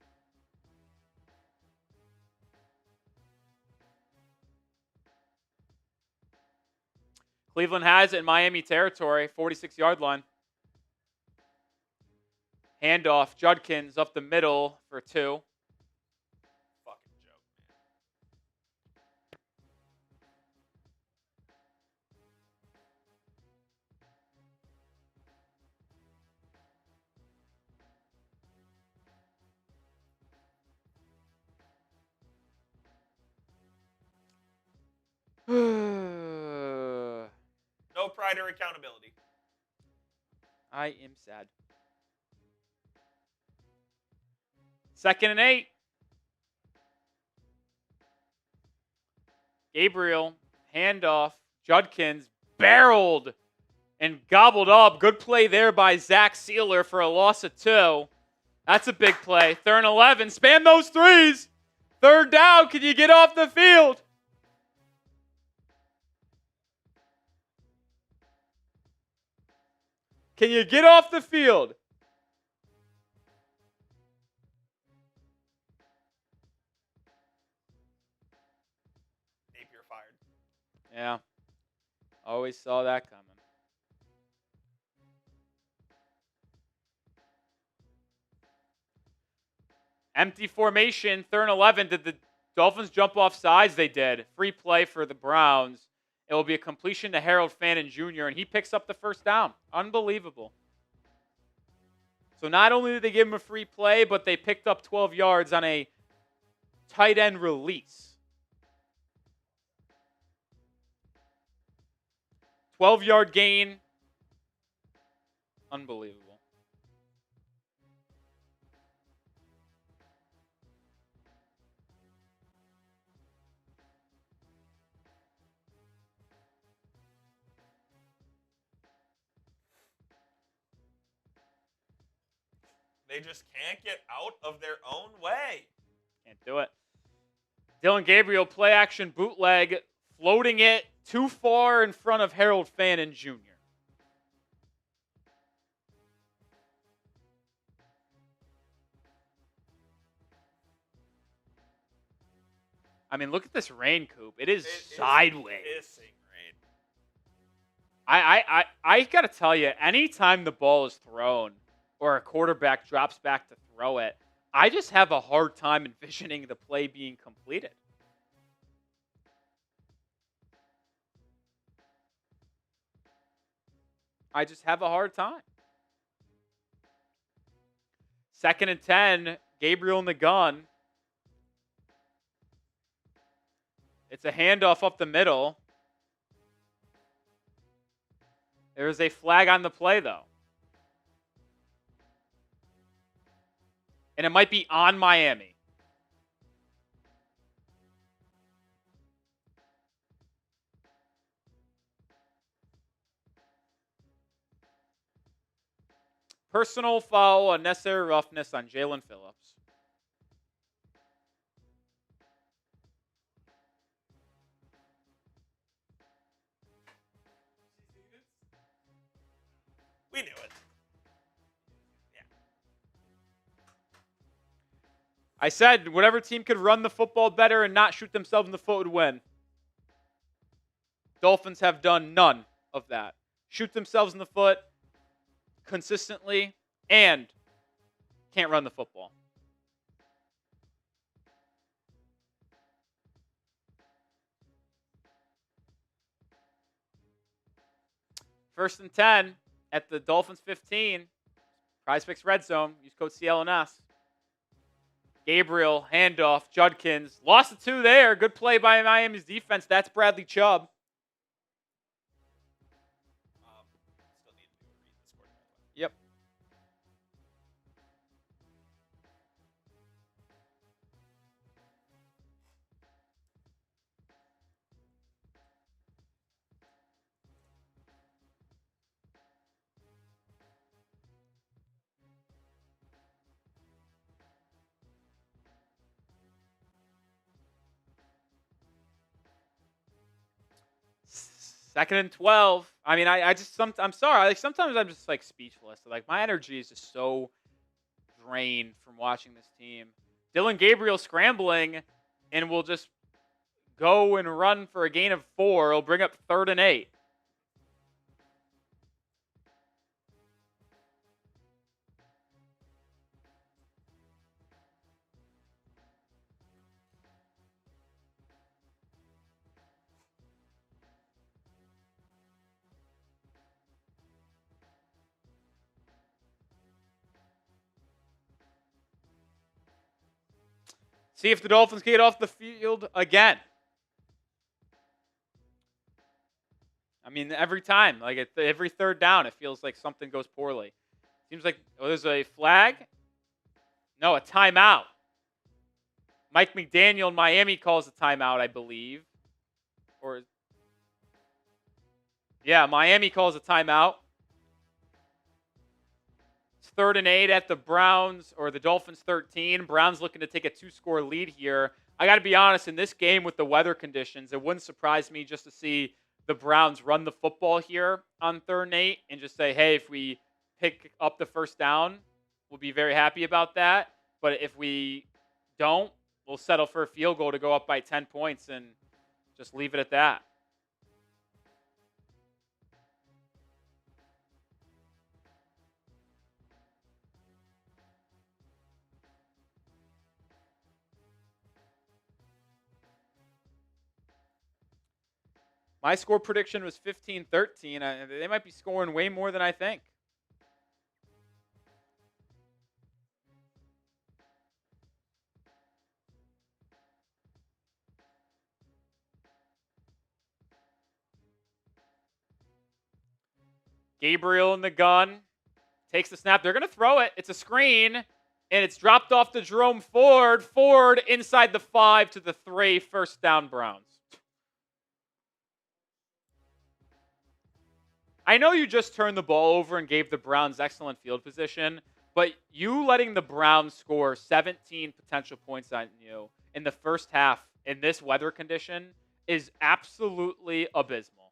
Cleveland has it in Miami territory, 46-yard line. Handoff, Judkins up the middle for 2. Fucking joke, Man. No pride or accountability. I am sad. 2nd and 8. Gabriel, handoff. Judkins barreled and gobbled up. Good play there by Zach Sealer for a loss of 2. That's a big play. 3rd and 11. Spam those threes. 3rd down. Can you get off the field? Can you get off the field? Napier fired. Yeah. Always saw that coming. Empty formation, 3rd and 11. Did the Dolphins jump off sides? They did. Free play for the Browns. It will be a completion to Harold Fannin Jr., and he picks up the 1st down. Unbelievable. So not only did they give him a free play, but they picked up 12 yards on a tight end release. 12-yard gain. Unbelievable. They just can't get out of their own way. Can't do it. Dylan Gabriel, play action bootleg, floating it too far in front of Harold Fannin Jr. I mean, look at this rain, Coop. It is sideways. Pissing rain. I got to tell you, anytime the ball is thrown or a quarterback drops back to throw it, I just have a hard time envisioning the play being completed. I just have a hard time. 2nd and 10, Gabriel in the gun. It's a handoff up the middle. There is a flag on the play, though. And it might be on Miami. Personal foul, unnecessary roughness on Jalen Phillips. We knew it. I said whatever team could run the football better and not shoot themselves in the foot would win. Dolphins have done none of that. Shoot themselves in the foot consistently and can't run the football. First and 10 at the Dolphins 15. Prize Picks Red Zone. Use code CLNS. Gabriel, handoff, Judkins. Lost the 2 there. Good play by Miami's defense. That's Bradley Chubb. Still need to read the score. Yep. Second and 12. I mean, I'm sorry. Like, sometimes I'm just like speechless. Like, my energy is just so drained from watching this team. Dylan Gabriel scrambling and will just go and run for a gain of 4. He'll bring up 3rd and 8. See if the Dolphins can get off the field again. I mean, every time, like at every 3rd down, it feels like something goes poorly. Seems like there's a flag. No, a timeout. Mike McDaniel in Miami calls a timeout, I believe. Or, yeah, Miami calls a timeout. It's 3rd and 8 at the Browns, or the Dolphins 13. Browns looking to take a 2-score lead here. I got to be honest, in this game with the weather conditions, it wouldn't surprise me just to see the Browns run the football here on 3rd and 8 and just say, hey, if we pick up the first down, we'll be very happy about that. But if we don't, we'll settle for a field goal to go up by 10 points and just leave it at that. My score prediction was 15-13. They might be scoring way more than I think. Gabriel in the gun. Takes the snap. They're going to throw it. It's a screen. And it's dropped off to Jerome Ford. Ford inside the 5 to the 3. First down, Browns. I know you just turned the ball over and gave the Browns excellent field position, but you letting the Browns score 17 potential points on you in the first half in this weather condition is absolutely abysmal.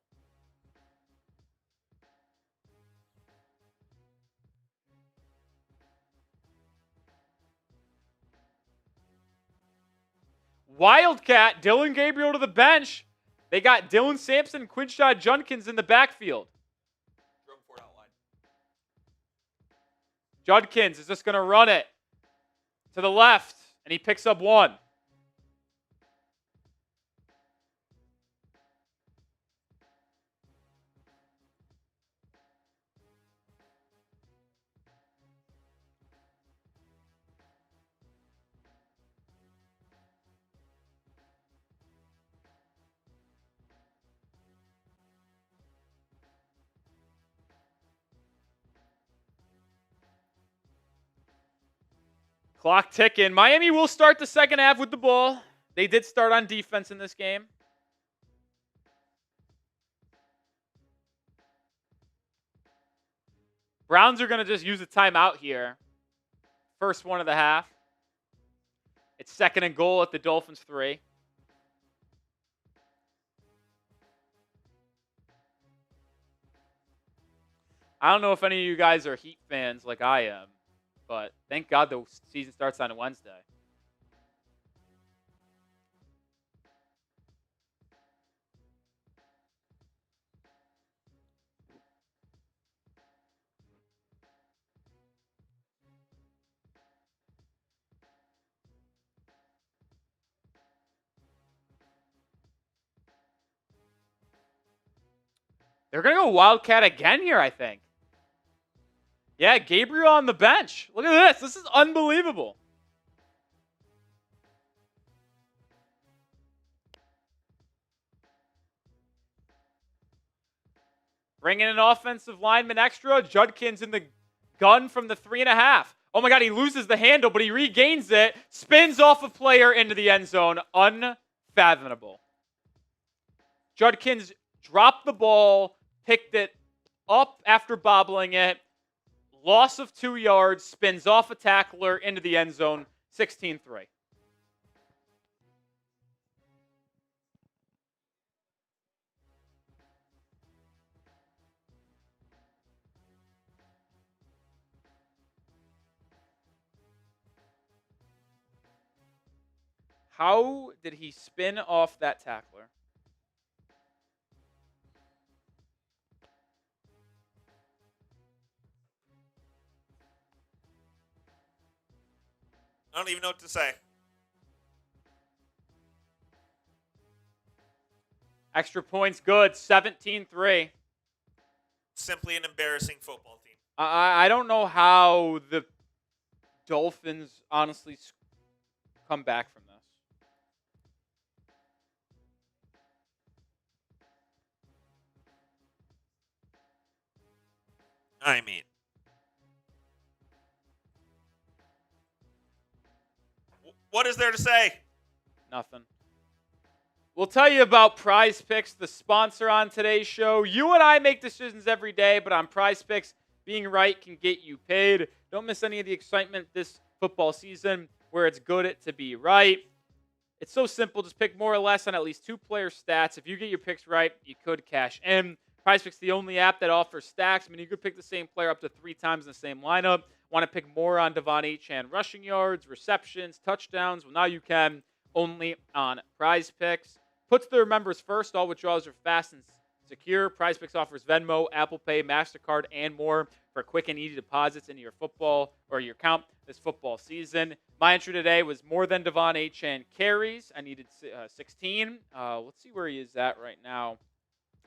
Wildcat, Dylan Gabriel to the bench. They got Dylan Sampson and Quinshad Judkins in the backfield. Judkins is just going to run it to the left, and he picks up 1. Clock ticking. Miami will start the second half with the ball. They did start on defense in this game. Browns are going to just use a timeout here. First one of the half. It's 2nd and goal at the Dolphins 3. I don't know if any of you guys are Heat fans like I am, but thank God the season starts on a Wednesday. They're going to go Wildcat again here, I think. Yeah, Gabriel on the bench. Look at this. This is unbelievable. Bringing an offensive lineman extra. Judkins in the gun from the 3.5. Oh my God, he loses the handle, but he regains it. Spins off a player into the end zone. Unfathomable. Judkins dropped the ball, picked it up after bobbling it. Loss of 2 yards, spins off a tackler into the end zone, 16-3. How did he spin off that tackler? I don't even know what to say. Extra points good, 17-3. Simply an embarrassing football team. I don't know how the Dolphins honestly come back from this. I mean, What is there to say? Nothing. We'll tell you about Prize Picks, the sponsor on today's show. You and I make decisions every day, but on Prize Picks, being right can get you paid. Don't miss any of the excitement this football season where it's good to be right. It's so simple. Just pick more or less on at least 2 player stats. If you get your picks right, you could cash in. Prize Picks is the only app that offers stacks. I mean, you could pick the same player up to 3 times in the same lineup. Want to pick more on Devon Achane rushing yards, receptions, touchdowns? Well, now you can, only on Prize Picks. Puts their members first. All withdrawals are fast and secure. Prize Picks offers Venmo, Apple Pay, MasterCard, and more for quick and easy deposits into your football or your account this football season. My entry today was more than Devon Achane carries. I needed 16. Let's see where he is at right now.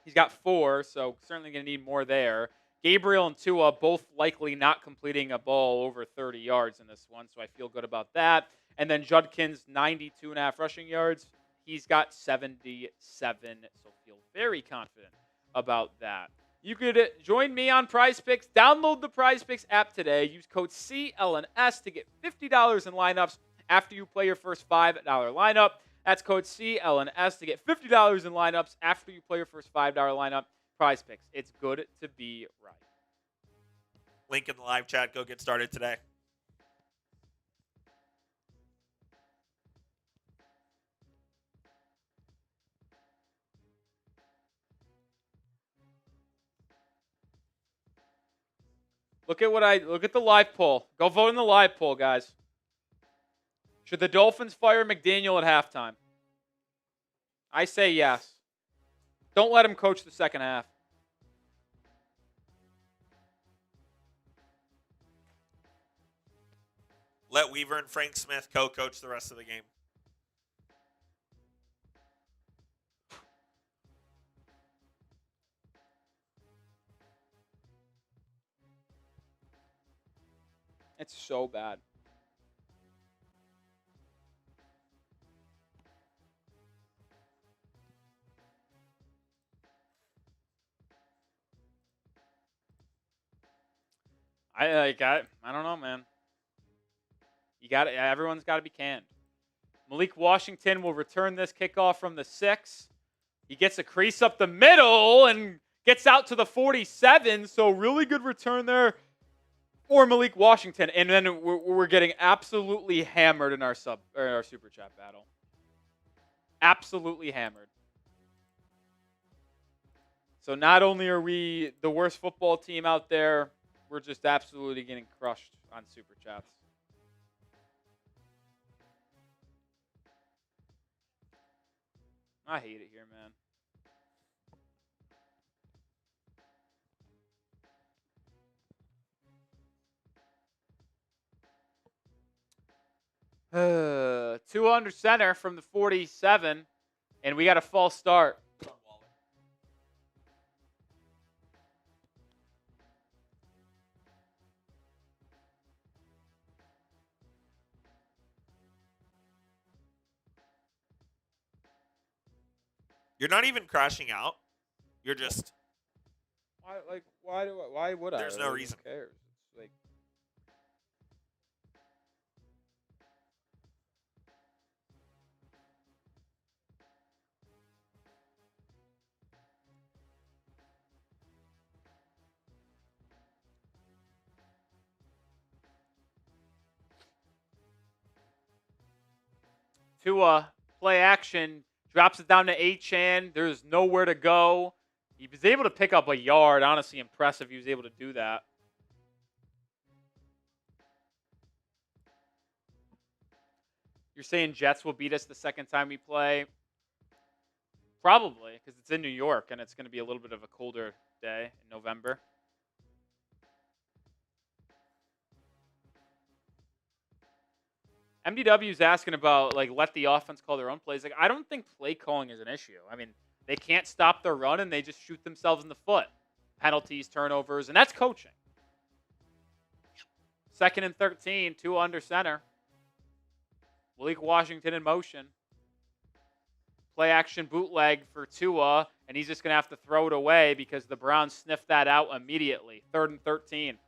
He's got 4, so certainly going to need more there. Gabriel and Tua both likely not completing a ball over 30 yards in this one, so I feel good about that. And then Judkins, 92.5 rushing yards. He's got 77, so feel very confident about that. You could join me on Prize Picks. Download the Prize Picks app today. Use code CLNS to get $50 in lineups after you play your first $5 lineup. That's code CLNS to get $50 in lineups after you play your first $5 lineup. Prize Picks. It's good to be right. Link in the live chat. Go get started today. Look at the live poll. Go vote in the live poll, guys. Should the Dolphins fire McDaniel at halftime? I say yes. Don't let him coach the second half. Let Weaver and Frank Smith co-coach the rest of the game. It's so bad. I don't know, man. Everyone's got to be canned. Malik Washington will return this kickoff from the 6. He gets a crease up the middle and gets out to the 47. So really good return there for Malik Washington. And then we're getting absolutely hammered in our super chat battle. Absolutely hammered. So not only are we the worst football team out there, we're just absolutely getting crushed on super chats. I hate it here, man. 2 under center from the 47, and we got a false start. You're not even crashing out. You're just. Why would I? There's no reason. Who cares? It's like. Tua, play action, drops it down to Achane. There's nowhere to go. He was able to pick up a yard. Honestly, impressive he was able to do that. You're saying Jets will beat us the second time we play? Probably, because it's in New York, and it's going to be a little bit of a colder day in November. MDW's asking about, let the offense call their own plays. I don't think play calling is an issue. I mean, they can't stop their run, and they just shoot themselves in the foot. Penalties, turnovers, and that's coaching. 2nd and 13, 2 under center. Malik Washington in motion. Play action bootleg for Tua, and he's just going to have to throw it away because the Browns sniffed that out immediately. 3rd and 13.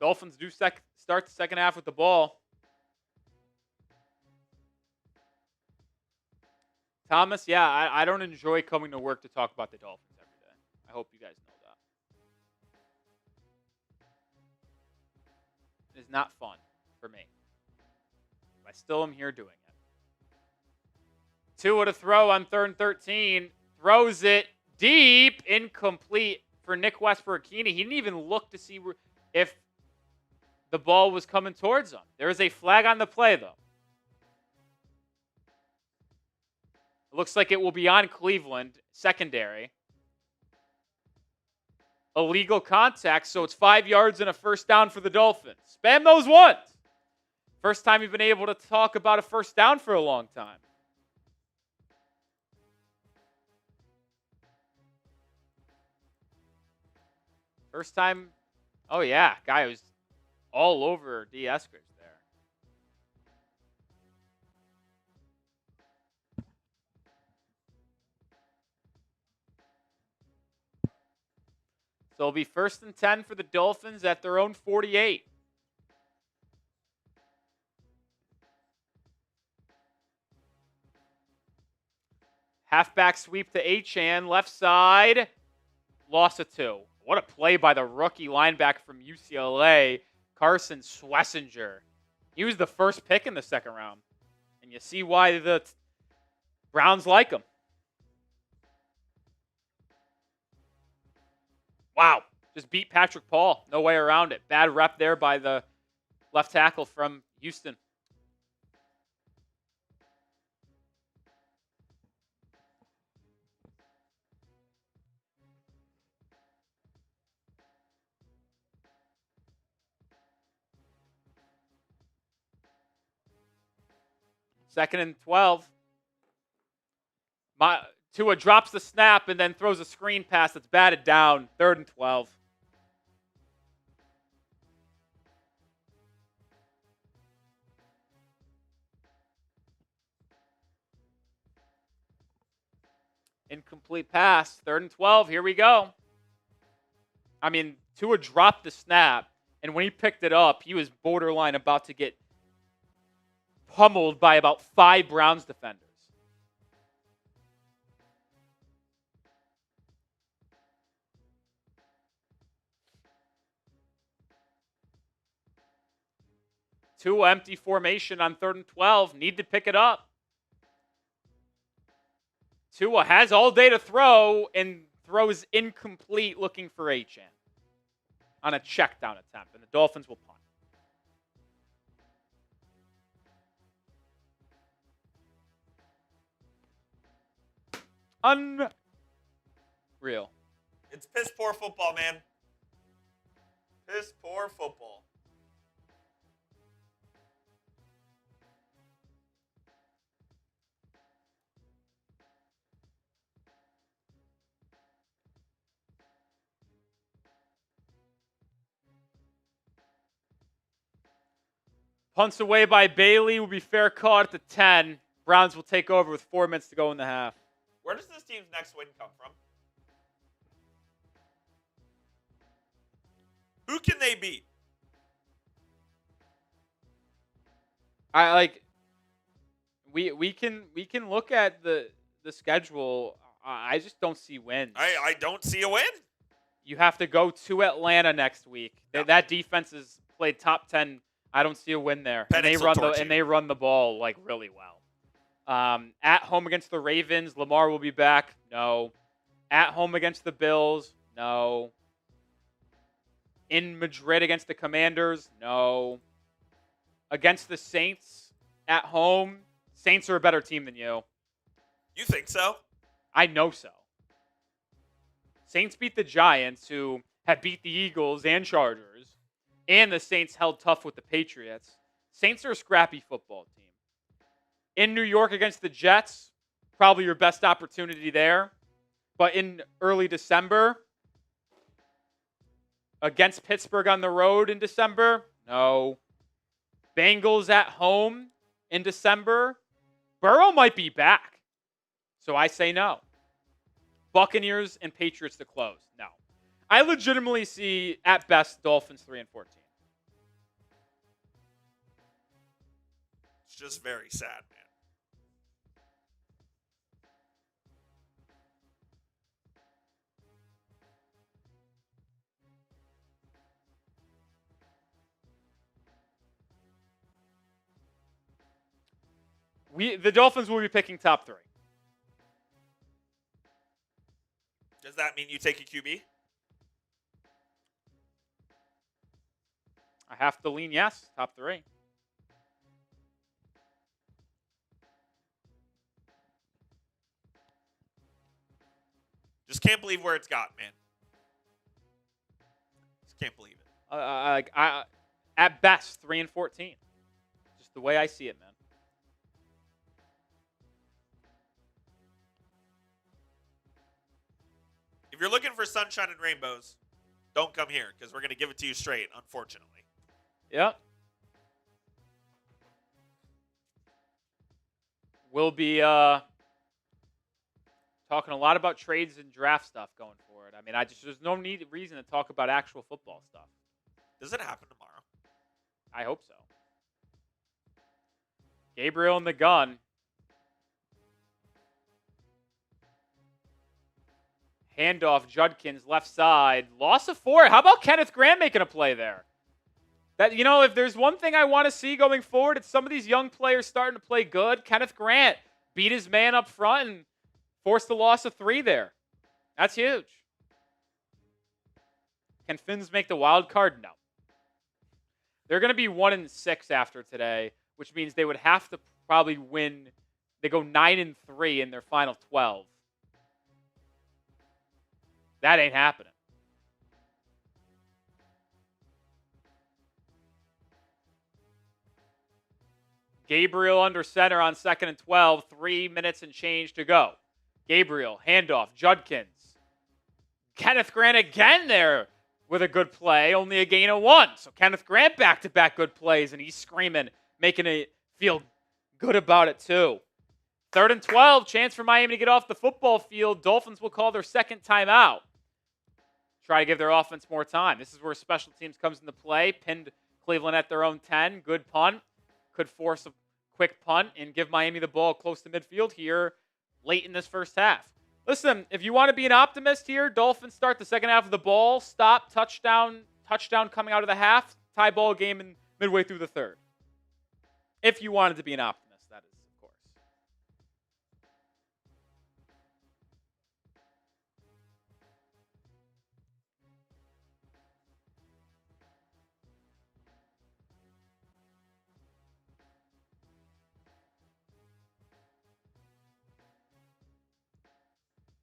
Dolphins do start the second half with the ball. Thomas, yeah, I don't enjoy coming to work to talk about the Dolphins every day. I hope you guys know that. It is not fun for me. I still am here doing it. Tua to throw on 3rd and 13. Throws it deep. Incomplete for Nick Westbrook-Akini. He didn't even look to see if the ball was coming towards him. There is a flag on the play, though. It looks like it will be on Cleveland, secondary. Illegal contact, so it's 5 yards and a first down for the Dolphins. Spam those ones. First time you've been able to talk about a first down for a long time. First time, oh yeah, guy was all over D. Eskridge there. So it'll be 1st and 10 for the Dolphins at their own 48. Halfback sweep to Achane, left side, loss of 2. What a play by the rookie linebacker from UCLA, Carson Schlesinger. He was the first pick in the second round. And you see why the Browns like him. Wow. Just beat Patrick Paul. No way around it. Bad rep there by the left tackle from Houston. Second and 12. Tua drops the snap and then throws a screen pass that's batted down. 3rd and 12. Incomplete pass. 3rd and 12. Here we go. I mean, Tua dropped the snap, and when he picked it up, he was borderline about to get pummeled by about 5 Browns defenders. Tua empty formation on 3rd and 12. Need to pick it up. Tua has all day to throw and throws incomplete looking for Achane on a check down attempt, and the Dolphins will punt. Unreal. It's piss poor football, man. Piss poor football. Punts away by Bailey will be fair caught at the 10. Browns will take over with 4 minutes to go in the half. Where does this team's next win come from? Who can they beat? We can look at the schedule. I just don't see wins. I don't see a win. You have to go to Atlanta next week. Yeah. That defense has played top 10. I don't see a win there. And they run the ball like really well. At home against the Ravens, Lamar will be back. No. At home against the Bills. No. In Madrid against the Commanders. No. Against the Saints at home. Saints are a better team than you. You think so? I know so. Saints beat the Giants, who have beat the Eagles and Chargers. And the Saints held tough with the Patriots. Saints are a scrappy football team. In New York against the Jets, probably your best opportunity there. But in early December, against Pittsburgh on the road in December, no. Bengals at home in December, Burrow might be back. So I say no. Buccaneers and Patriots to close, no. I legitimately see, at best, Dolphins 3 and 14. just very sad, man. The Dolphins will be picking top 3. Does that mean you take a QB? I have to lean yes, top 3. Just can't believe where it's gotten, man. Just can't believe it. At best, 3-14. Just the way I see it, man. If you're looking for sunshine and rainbows, don't come here because we're going to give it to you straight, unfortunately. Yep. We'll be talking a lot about trades and draft stuff going forward. I mean, there's no reason to talk about actual football stuff. Does it happen tomorrow? I hope so. Gabriel in the gun. Handoff, Judkins, left side. Loss of 4. How about Kenneth Grant making a play there? If there's one thing I want to see going forward, it's some of these young players starting to play good. Kenneth Grant beat his man up front and forced the loss of 3 there. That's huge. Can Finns make the wild card? No. They're going to be 1-6 after today, which means they would have to probably win. They go 9-3 in their final 12. That ain't happening. Gabriel under center on 2nd and 12. 3 minutes and change to go. Gabriel, handoff, Judkins. Kenneth Grant again there with a good play. Only a gain of 1. So Kenneth Grant back-to-back good plays, and he's screaming, making it feel good about it too. 3rd and 12. Chance for Miami to get off the football field. Dolphins will call their second timeout. Try to give their offense more time. This is where special teams comes into play. Pinned Cleveland at their own 10. Good punt. Could force a quick punt and give Miami the ball close to midfield here late in this first half. Listen, if you want to be an optimist here, Dolphins start the second half of the ball. Stop, touchdown coming out of the half. Tie ball game in midway through the third. If you wanted to be an optimist, that is, of course.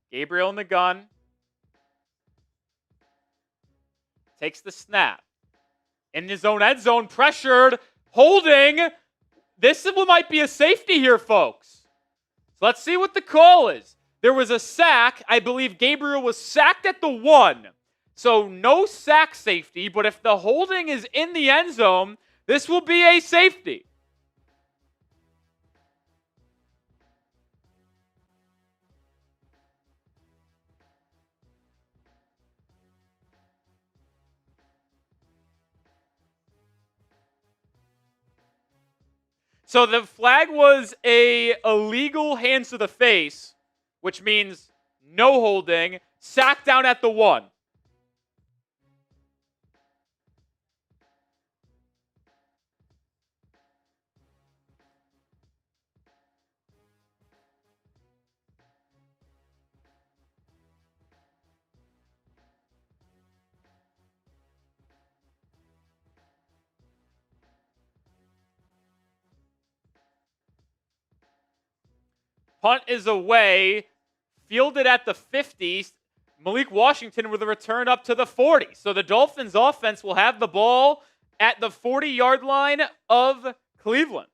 Gabriel in the gun. Takes the snap. In his own end zone, pressured, holding. This might be a safety here, folks. So let's see what the call is. There was a sack. I believe Gabriel was sacked at the 1. So no sack safety, but if the holding is in the end zone, this will be a safety. So the flag was a illegal hands to the face, which means no holding, sack down at the 1. Punt is away, fielded at the 50. Malik Washington with a return up to the 40. So the Dolphins offense will have the ball at the 40-yard line of Cleveland.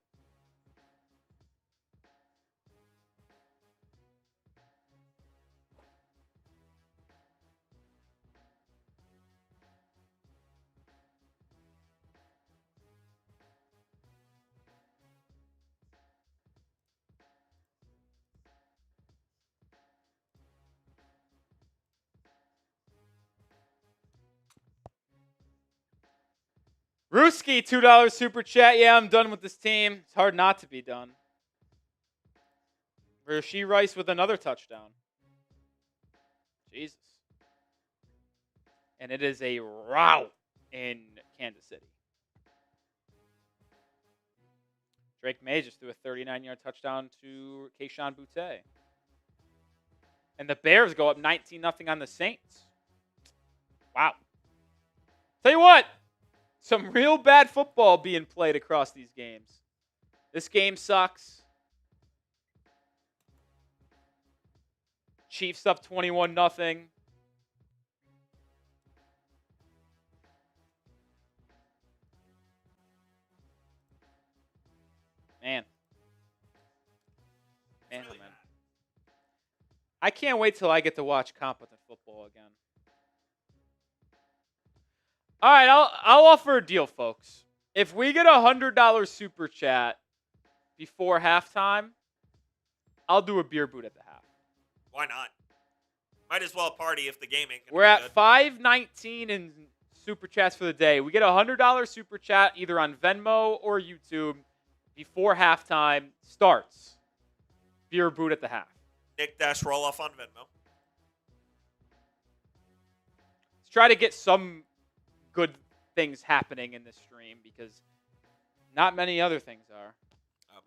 Ruski, $2 super chat. Yeah, I'm done with this team. It's hard not to be done. Rasheed Rice with another touchdown. Jesus. And it is a rout in Kansas City. Drake May just threw a 39-yard touchdown to Keyshawn Boutte. And the Bears go up 19-0 on the Saints. Wow. Tell you what, some real bad football being played across these games. This game sucks. Chiefs up 21-0. Man. Man, oh man. I can't wait till I get to watch competent football again. All right, I'll offer a deal, folks. If we get a $100 super chat before halftime, I'll do a beer boot at the half. Why not? Might as well party if the game ain't gonna We're be at good. 519 in super chats for the day. We get a $100 super chat either on Venmo or YouTube before halftime starts. Beer boot at the half. Nick Dash roll off on Venmo. Let's try to get some good things happening in this stream because not many other things are.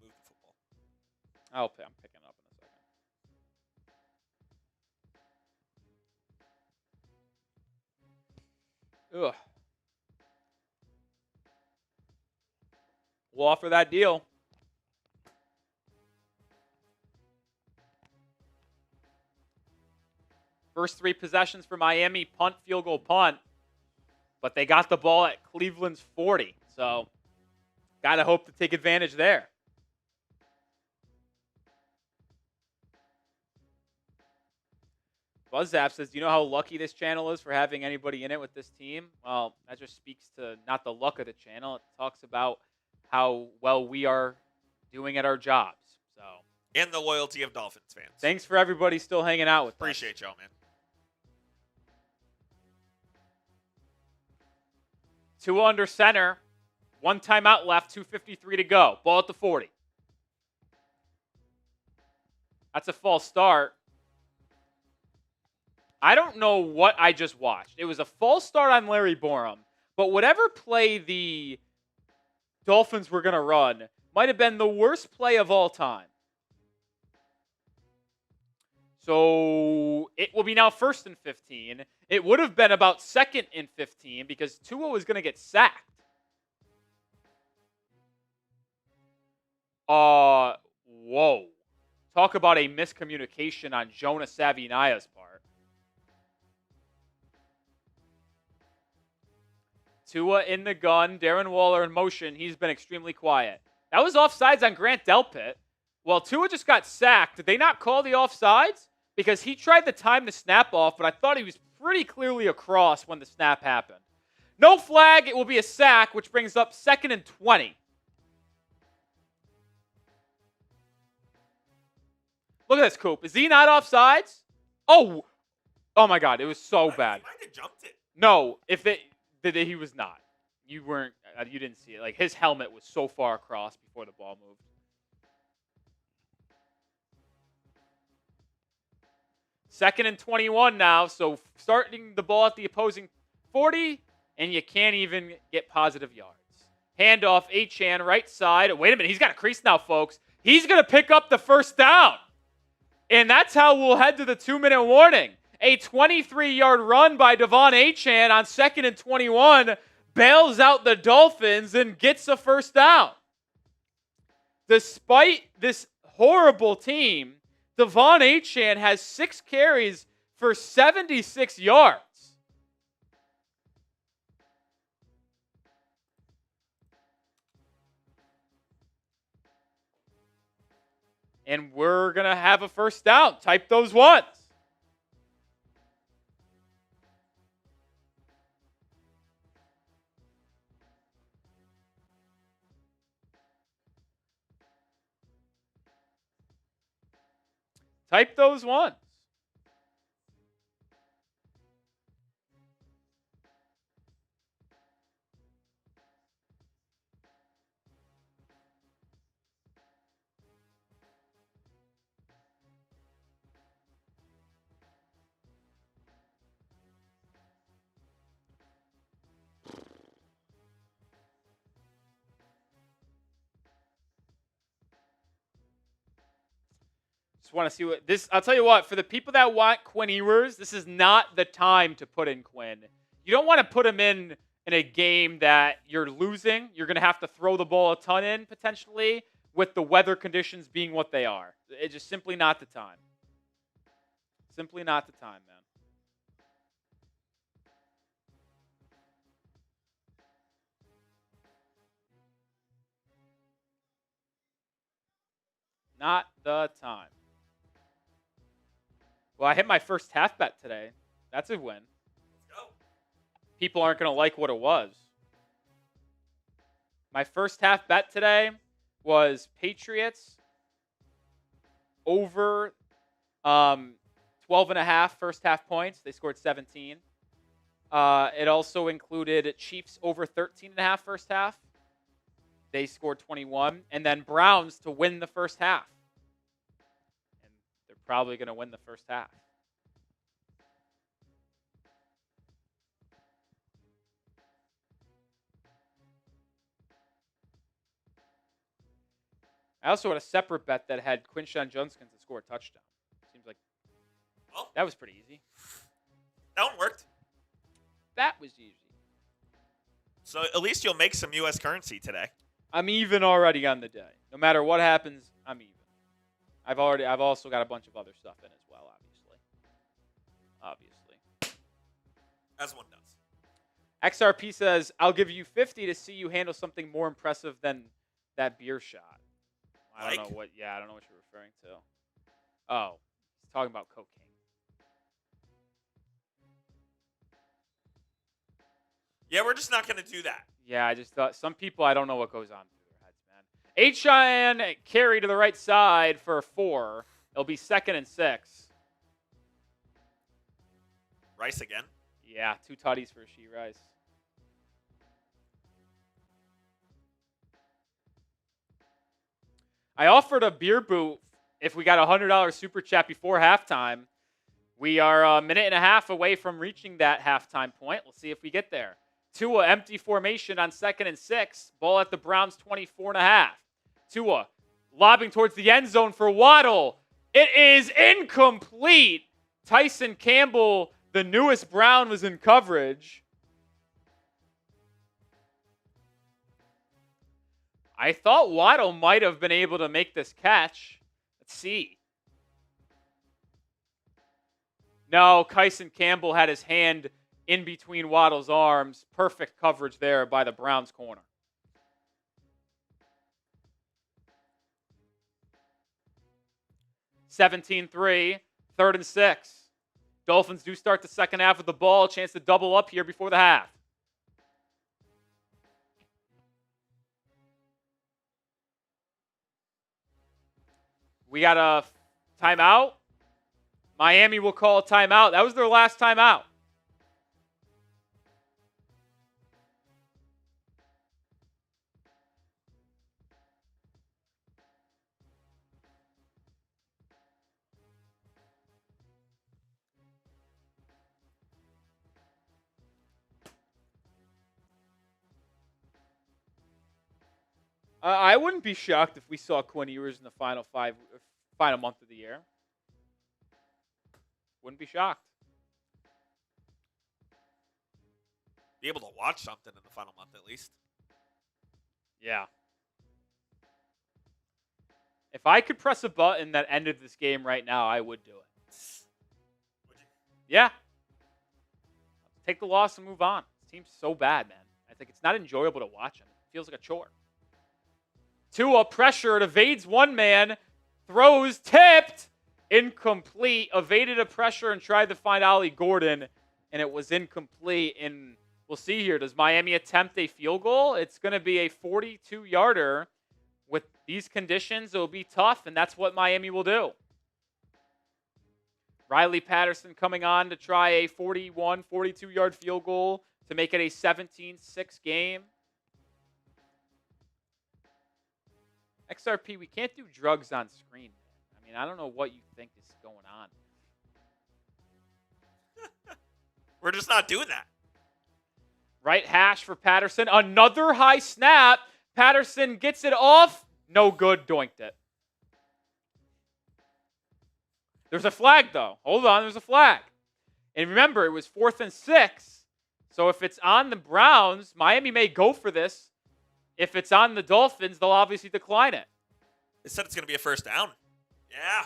Move the football. I'm picking up in a second. Ugh. We'll offer that deal. First 3 possessions for Miami, punt, field goal, punt. But they got the ball at Cleveland's 40. So, got to hope to take advantage there. BuzzZap says, do you know how lucky this channel is for having anybody in it with this team? Well, that just speaks to not the luck of the channel. It talks about how well we are doing at our jobs. So, And the loyalty of Dolphins fans. thanks for everybody still hanging out with us. Appreciate y'all, man. Tua under center. 1 timeout left. 2:53 to go. Ball at the 40. That's a false start. I don't know what I just watched. It was a false start on Larry Borum. But whatever play the Dolphins were going to run might have been the worst play of all time. So it will be now 1st and 15. It would have been about 2nd and 15 because Tua was going to get sacked. Whoa. Talk about a miscommunication on Jonas Savinaya's part. Tua in the gun, Darren Waller in motion. He's been extremely quiet. That was offsides on Grant Delpit. Well, Tua just got sacked. Did they not call the offsides? Because he tried to time the snap off, but I thought he was pretty clearly across when the snap happened. No flag. It will be a sack, which brings up 2nd and 20. Look at this, Coop. Is he not offsides? Oh my God. It was so bad. He might have jumped it. No, he was not. You didn't see it. Like, his helmet was so far across before the ball moved. Second and 21 now, so starting the ball at the opposing 40, and you can't even get positive yards. Handoff, Achane, right side. Wait a minute, he's got a crease now, folks. He's going to pick up the first down. And that's how we'll head to the 2-minute warning. A 23-yard run by Devon Achane on 2nd and 21 bails out the Dolphins and gets a first down. Despite this horrible team, Devon Achane has 6 carries for 76 yards. And we're going to have a first down. Type those ones. Type those ones. Just want to see what this. I'll tell you what. For the people that want Quinn Ewers, this is not the time to put in Quinn. You don't want to put him in a game that you're losing. You're going to have to throw the ball a ton in potentially with the weather conditions being what they are. It's just simply not the time. Simply not the time, man. Not the time. Well, I hit my first half bet today. That's a win. Let's go. People aren't going to like what it was. My first half bet today was Patriots over 12.5 first half points. They scored 17. It also included Chiefs over 13.5 first half. They scored 21. And then Browns to win the first half. And they're probably going to win the first half. I also had a separate bet that had Quinshon Judkins to score a touchdown. Seems like that was pretty easy. That one worked. That was easy. So at least you'll make some U.S. currency today. I'm even already on the day. No matter what happens, I'm even. I've also got a bunch of other stuff in as well, obviously. As one does. XRP says, I'll give you 50 to see you handle something more impressive than that beer shot. I don't know what you're referring to. Oh, he's talking about cocaine. Yeah, we're just not going to do that. Yeah, I just thought some people, I don't know what goes on through their heads, man. H-Cheyenne carry to the right side for 4. It'll be 2nd and 6. Rice again. Yeah, 2 tutties for She Rice. I offered a beer boot if we got a $100 super chat before halftime. We are a minute and a half away from reaching that halftime point. We'll see if we get there. Tua, empty formation on 2nd and 6. Ball at the Browns 24.5. Tua, lobbing towards the end zone for Waddle. It is incomplete. Tyson Campbell, the newest Brown, was in coverage. I thought Waddle might have been able to make this catch. Let's see. No, Tyson Campbell had his hand in between Waddle's arms. Perfect coverage there by the Browns corner. (17-3), 3rd and 6. Dolphins do start the second half with the ball. Chance to double up here before the half. We got a timeout. Miami will call a timeout. That was their last timeout. I wouldn't be shocked if we saw Quinn Ewers in the final month of the year. Wouldn't be shocked. Be able to watch something in the final month at least. Yeah. If I could press a button that ended this game right now, I would do it. Would you? Yeah. Take the loss and move on. This team's so bad, man. I think it's not enjoyable to watch them. It feels like a chore. Tua, pressure, it evades one man, throws, tipped, incomplete, evaded a pressure and tried to find Ollie Gordon, and it was incomplete. And we'll see here. Does Miami attempt a field goal? It's going to be a 42-yarder. With these conditions, it will be tough, and that's what Miami will do. Riley Patterson coming on to try a 41, 42-yard field goal to make it a 17-6 game. XRP, we can't do drugs on screen. I mean, I don't know what you think is going on. We're just not doing that. Right hash for Patterson. Another high snap. Patterson gets it off. No good. Doinked it. There's a flag, though. Hold on, there's a flag. And remember, it was 4th and 6. So if it's on the Browns, Miami may go for this. If it's on the Dolphins, they'll obviously decline it. They said it's going to be a first down. Yeah.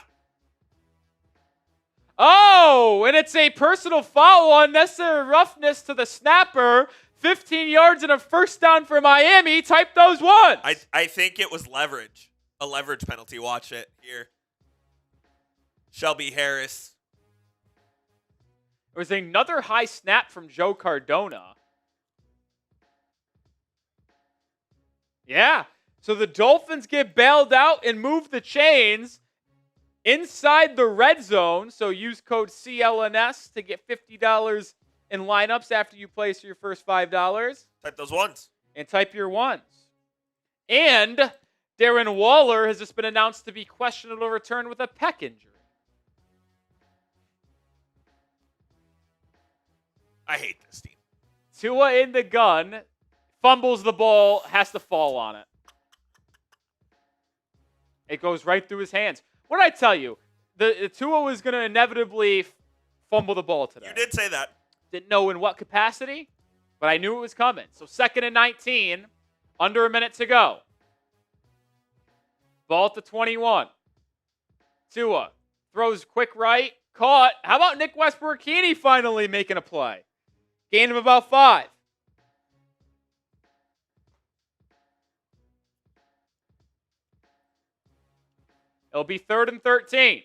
Oh, and it's a personal foul, unnecessary roughness to the snapper. 15 yards and a first down for Miami. Type those ones. I think it was leverage. A leverage penalty. Watch it here. Shelby Harris. There was another high snap from Joe Cardona. Yeah. So the Dolphins get bailed out and move the chains inside the red zone. So use code CLNS to get $50 in lineups after you place your first $5. Type those ones. And type your ones. And Darren Waller has just been announced to be questionable to return with a pec injury. I hate this team. Tua in the gun, fumbles the ball, has to fall on it. It goes right through his hands. What did I tell you? The Tua was going to inevitably fumble the ball today. You did say that. Didn't know in what capacity, but I knew it was coming. So 2nd and 19, under a minute to go. Ball at the 21. Tua throws quick right, caught. How about Nick Westbrook-Keeney finally making a play? Gain of about 5. It'll be 3rd and 13.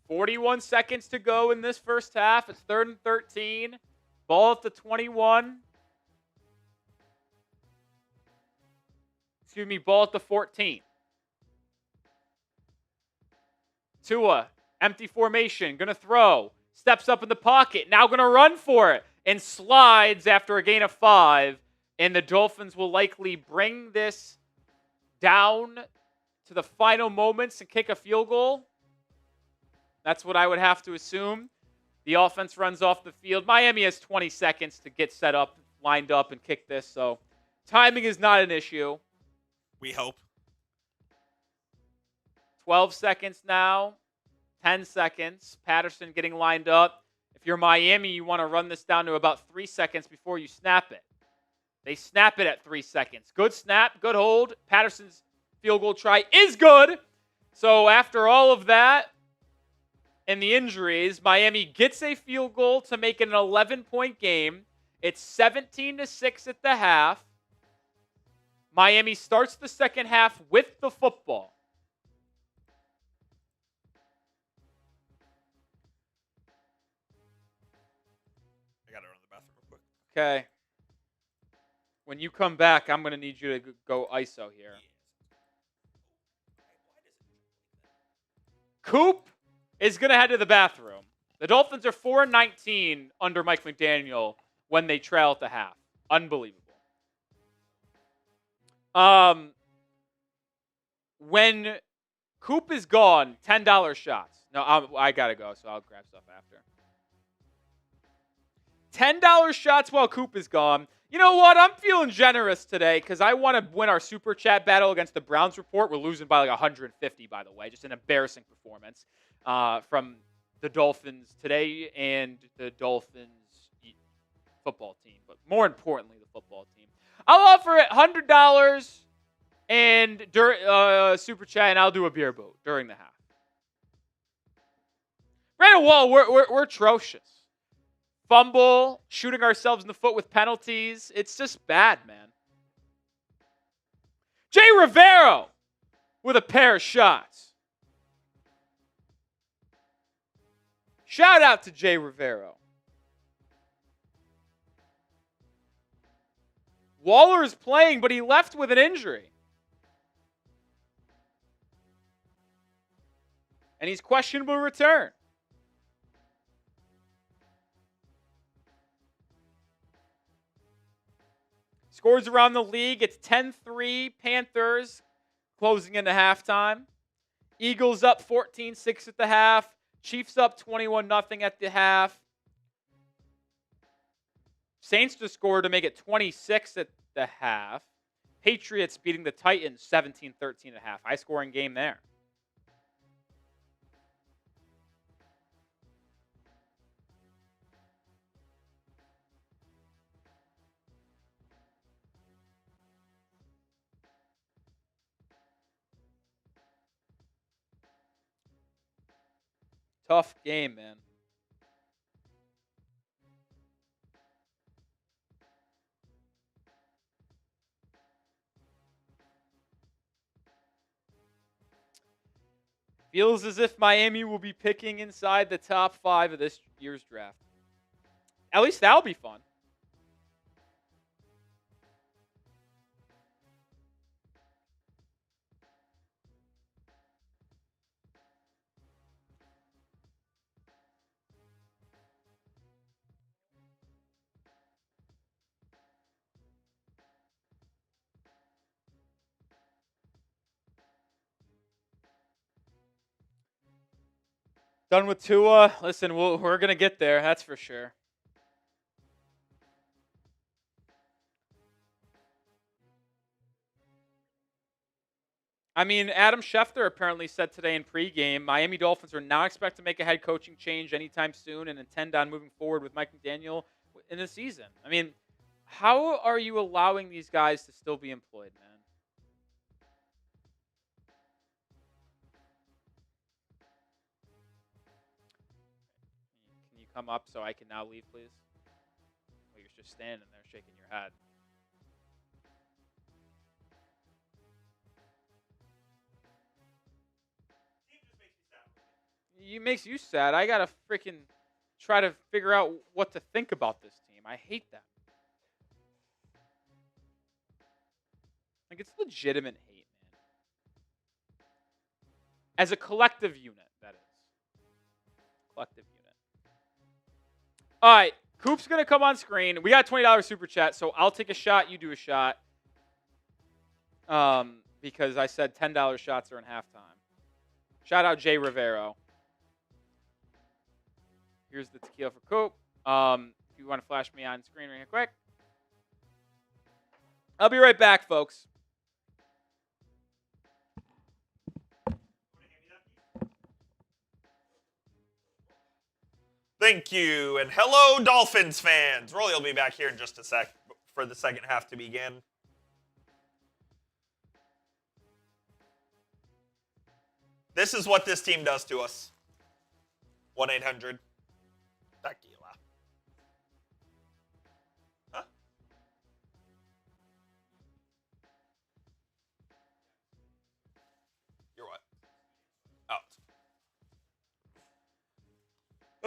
.41 seconds to go in this first half. It's 3rd and 13. Ball at the 21. Ball at the 14. Tua, empty formation, going to throw. Steps up in the pocket, now going to run for it. And slides after a gain of 5. And the Dolphins will likely bring this down to the final moments and kick a field goal. That's what I would have to assume. The offense runs off the field. Miami has 20 seconds to get set up, lined up, and kick this. So timing is not an issue. We hope. 12 seconds now. 10 seconds. Patterson getting lined up. If you're Miami, you want to run this down to about 3 seconds before you snap it. They snap it at 3 seconds. Good snap, good hold. Patterson's field goal try is good. So after all of that and the injuries, Miami gets a field goal to make it an 11-point game. It's 17-6 at the half. Miami starts the second half with the football. I got to run to the bathroom real quick. Okay. When you come back, I'm going to need you to go ISO here. Coop is going to head to the bathroom. The Dolphins are 4-19 under Mike McDaniel when they trail at the half. Unbelievable. When Coop is gone, $10 shots. No, I got to go, so I'll grab stuff after. $10 shots while Coop is gone. You know what? I'm feeling generous today because I want to win our Super Chat battle against the Browns report. We're losing by like 150, by the way. Just an embarrassing performance from the Dolphins today and the Dolphins football team. But more importantly, the football team. I'll offer it $100 and Super Chat, and I'll do a beer boat during the half. Brandon Wall, we're atrocious. Fumble, shooting ourselves in the foot with penalties. It's just bad, man. Jay Rivero with a pair of shots. Shout out to Jay Rivero. Waller is playing, but he left with an injury. And he's questionable return. Scores around the league. It's 10-3 Panthers closing into halftime. Eagles up 14-6 at the half. Chiefs up 21-0 at the half. Saints just scored to make it 26 at the half. Patriots beating the Titans 17-13 at half. High scoring game there. Tough game, man. Feels as if Miami will be picking inside the top 5 of this year's draft. At least that'll be fun. Done with Tua. Listen, we're going to get there. That's for sure. I mean, Adam Schefter apparently said today in pregame, Miami Dolphins are not expect to make a head coaching change anytime soon and intend on moving forward with Mike McDaniel in the season. I mean, how are you allowing these guys to still be employed, man? Can you come up so I can now leave, please? Well, you're just standing there shaking your head. It makes you sad. I gotta freaking try to figure out what to think about this team. I hate that. Like, it's legitimate hate, man. As a collective unit, that is. Collective unit. All right. Coop's going to come on screen. We got $20 super chat, so I'll take a shot. You do a shot. Because I said $10 shots are in halftime. Shout out Jay Rivero. Here's the tequila for Coop. If you want to flash me on screen real quick. I'll be right back, folks. Thank you, and hello, Dolphins fans. Rolly will be back here in just a sec for the second half to begin. This is what this team does to us. 1-800 Tequila. Huh? You're what?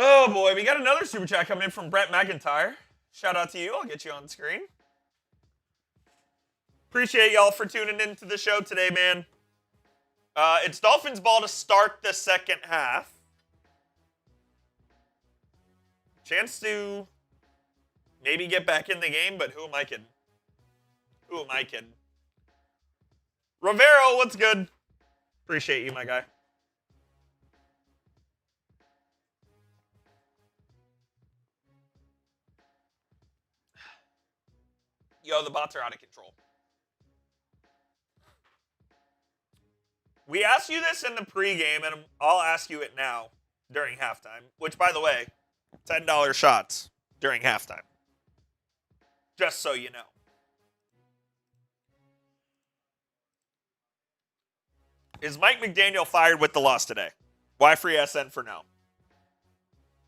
Oh boy, we got another super chat coming in from Brett McIntyre. Shout out to you. I'll get you on screen. Appreciate y'all for tuning into the show today, man. It's Dolphins ball to start the second half. Chance to maybe get back in the game, but who am I kidding? Who am I kidding? Rivero, what's good? Appreciate you, my guy. Yo, the bots are out of control. We asked you this in the pregame, and I'll ask you it now during halftime. Which, by the way, $10 shots during halftime. Just so you know. Is Mike McDaniel fired with the loss today? Why free SN for no?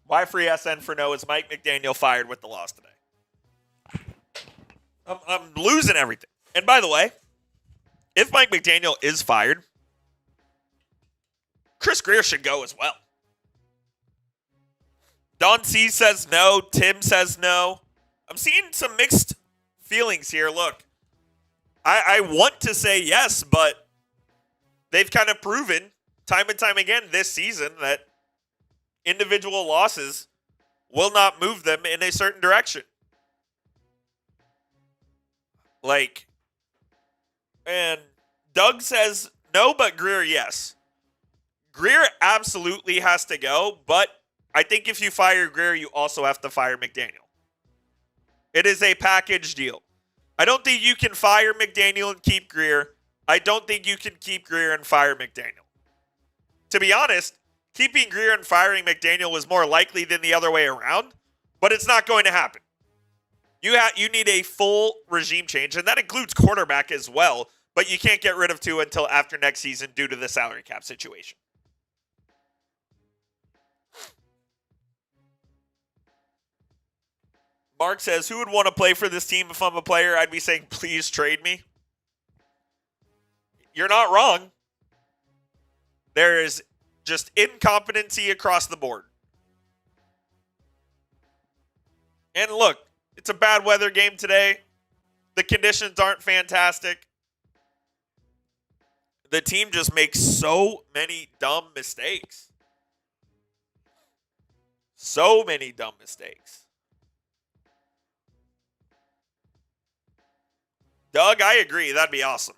Why free SN for no? Is Mike McDaniel fired with the loss today? I'm losing everything. And by the way, if Mike McDaniel is fired, Chris Greer should go as well. Don C says no. Tim says no. I'm seeing some mixed feelings here. Look, I want to say yes, but they've kind of proven time and time again this season that individual losses will not move them in a certain direction. Like, and Doug says no, but Greer, yes. Greer absolutely has to go, but I think if you fire Greer, you also have to fire McDaniel. It is a package deal. I don't think you can fire McDaniel and keep Greer. I don't think you can keep Greer and fire McDaniel. To be honest, keeping Greer and firing McDaniel was more likely than the other way around, but it's not going to happen. You need a full regime change, and that includes quarterback as well, but you can't get rid of Tua until after next season due to the salary cap situation. Mark says, who would want to play for this team if I'm a player? I'd be saying, please trade me. You're not wrong. There is just incompetency across the board. And look, it's a bad weather game today. The conditions aren't fantastic. The team just makes so many dumb mistakes. So many dumb mistakes. Doug, I agree. That'd be awesome.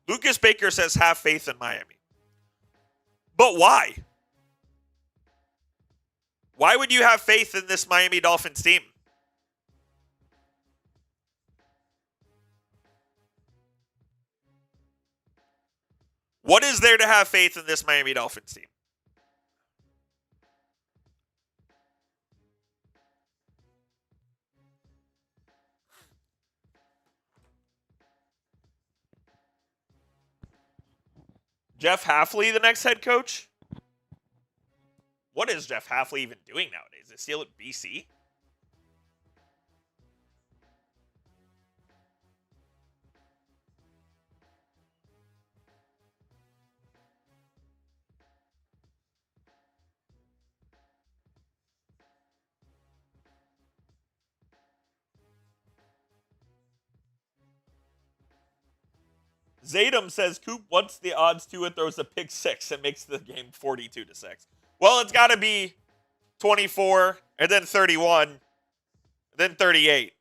Lucas Baker says, have faith in Miami. But why? Why would you have faith in this Miami Dolphins team? What is there to have faith in this Miami Dolphins team? Jeff Hafley, the next head coach? What is Jeff Hafley even doing nowadays? Is he still at BC? Zaydam says, Coop, what's the odds Tua throws a pick six and makes the game 42-6? Well, it's got to be 24, and then 31, then 38.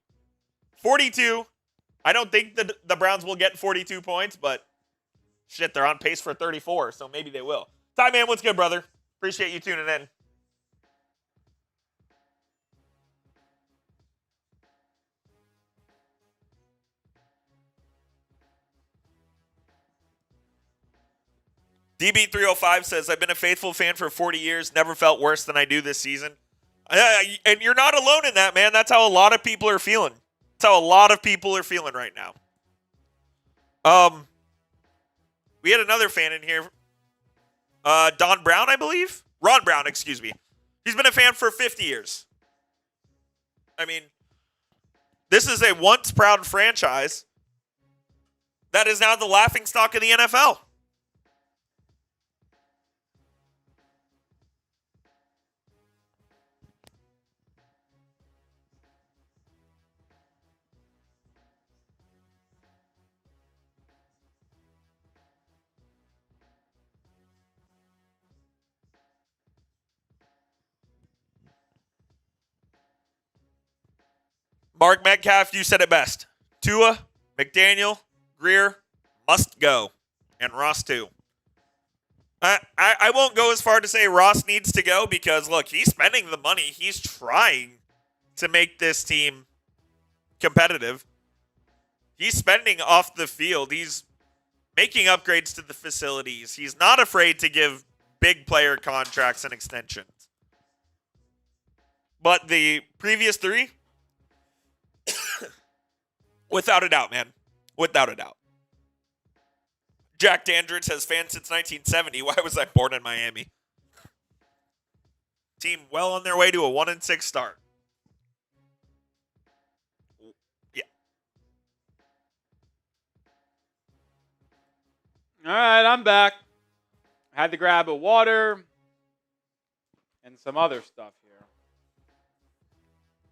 42, I don't think the Browns will get 42 points, but shit, they're on pace for 34, so maybe they will. Ty, man, what's good, brother? Appreciate you tuning in. DB305 says, I've been a faithful fan for 40 years, never felt worse than I do this season. And you're not alone in that, man. That's how a lot of people are feeling. That's how a lot of people are feeling right now. We had another fan in here. Don Brown, I believe? Ron Brown, excuse me. He's been a fan for 50 years. I mean, this is a once proud franchise that is now the laughingstock of the NFL. Mark Metcalf, you said it best. Tua, McDaniel, Greer must go. And Ross too. I won't go as far to say Ross needs to go because, look, he's spending the money. He's trying to make this team competitive. He's spending off the field. He's making upgrades to the facilities. He's not afraid to give big player contracts and extensions. But the previous three, without a doubt, man. Without a doubt. Jack Dandridge has fans since 1970. Why was I born in Miami? Team well on their way to a 1-6 start. Yeah. All right, I'm back. I had to grab a water and some other stuff here.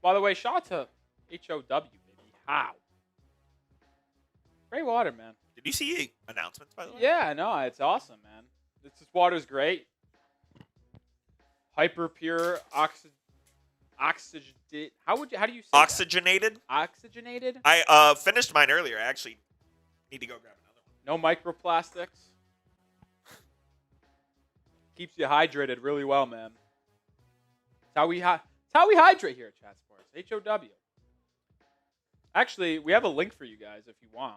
By the way, shout out to HOW, baby. How? Great water, man. Did you see announcements, by the way? Yeah, no, it's awesome, man. This water's great. Hyper pure oxygenated How do you say Oxygenated. that? Oxygenated? I finished mine earlier. I actually need to go grab another one. No microplastics. Keeps you hydrated really well, man. It's how we hydrate here at Chat Sports. HOW. Actually, we have a link for you guys if you want.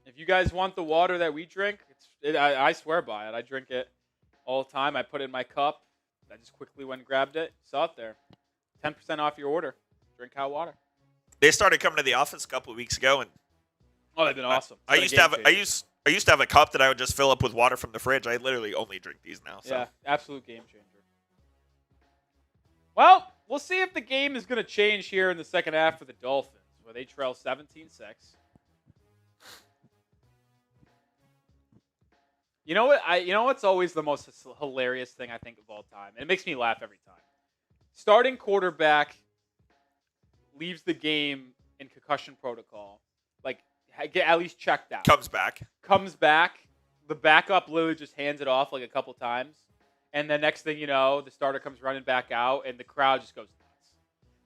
If you guys want the water that we drink, I swear by it. I drink it all the time. I put it in my cup. I just quickly went and grabbed it. Saw it there. 10% off your order. Drink hot water. They started coming to the office a couple of weeks ago, and they've been awesome. I used to have a cup that I would just fill up with water from the fridge. I literally only drink these now. So. Yeah, absolute game changer. Well, we'll see if the game is going to change here in the second half for the Dolphins, where they trail 17-6. You know what? You know what's always the most hilarious thing I think of all time, and it makes me laugh every time. Starting quarterback leaves the game in concussion protocol, like get at least checked out. Comes back. The backup literally just hands it off like a couple times, and the next thing you know, the starter comes running back out, and the crowd just goes nuts.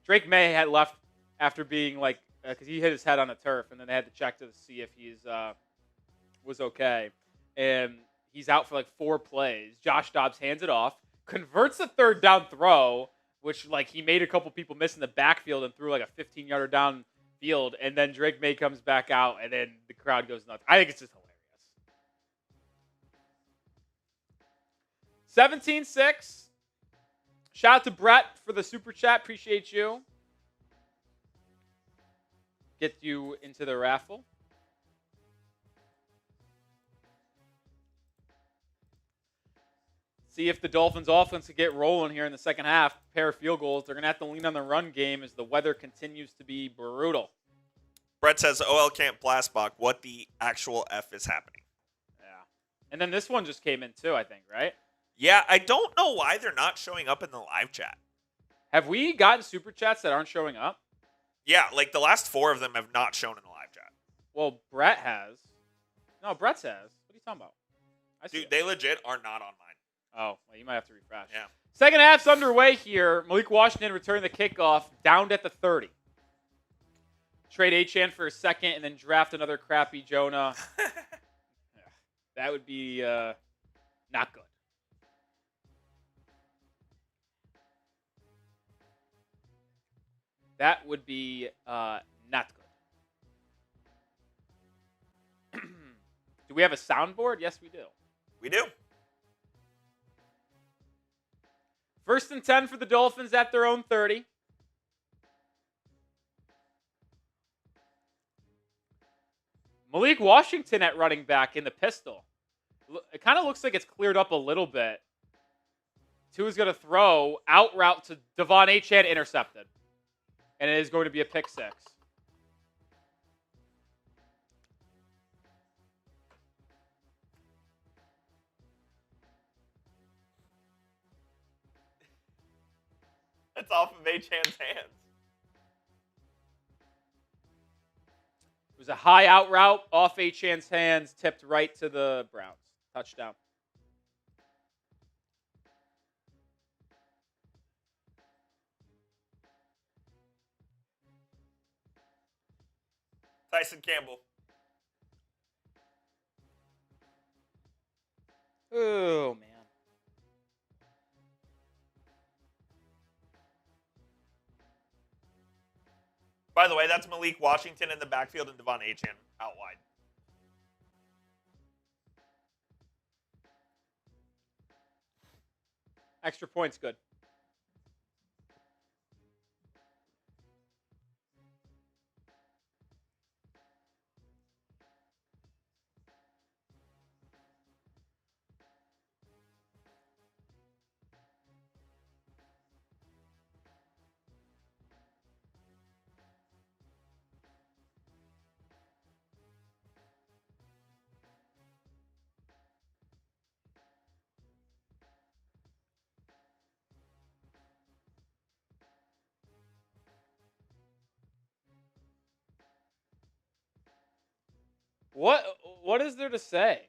Drake May had left after being like because he hit his head on the turf, and then they had to check to see if he's was okay, and he's out for like 4 plays. Josh Dobbs hands it off, converts a 3rd down throw, which like he made a couple people miss in the backfield and threw like a 15-yarder down field, and then Drake May comes back out, and then the crowd goes nuts. I think it's just hilarious. 17-6. Shout out to Brett for the super chat. Appreciate you. Get you into the raffle. See if the Dolphins offense can get rolling here in the second half. Pair of field goals. They're going to have to lean on the run game as the weather continues to be brutal. Brett says, OL Camp Blastbach, what the actual F is happening? Yeah. And then this one just came in too, I think, right? Yeah, I don't know why they're not showing up in the live chat. Have we gotten super chats that aren't showing up? Yeah, like the last 4 of them have not shown in the live chat. Well, Brett has. No, Brett has. What are you talking about? Dude, they legit are not on mine. Oh, well, you might have to refresh. Yeah. Second half's underway here. Malik Washington returning the kickoff, downed at the 30. Trade Achane for a second and then draft another crappy Jonah. That would be not good. That would be not good. Do we have a soundboard? Yes, we do. We do. 1st and 10 for the Dolphins at their own 30. Malik Washington at running back in the pistol. It kind of looks like it's cleared up a little bit. Tua's going to throw out route to Devon Achane, intercepted. And it is going to be a pick 6. It's off of Achane's hands. It was a high out route off Achane's hands, tipped right to the Browns. Touchdown. Tyson Campbell. Oh, man. By the way, that's Malik Washington in the backfield and Devon Achane out wide. Extra points, good. What is there to say?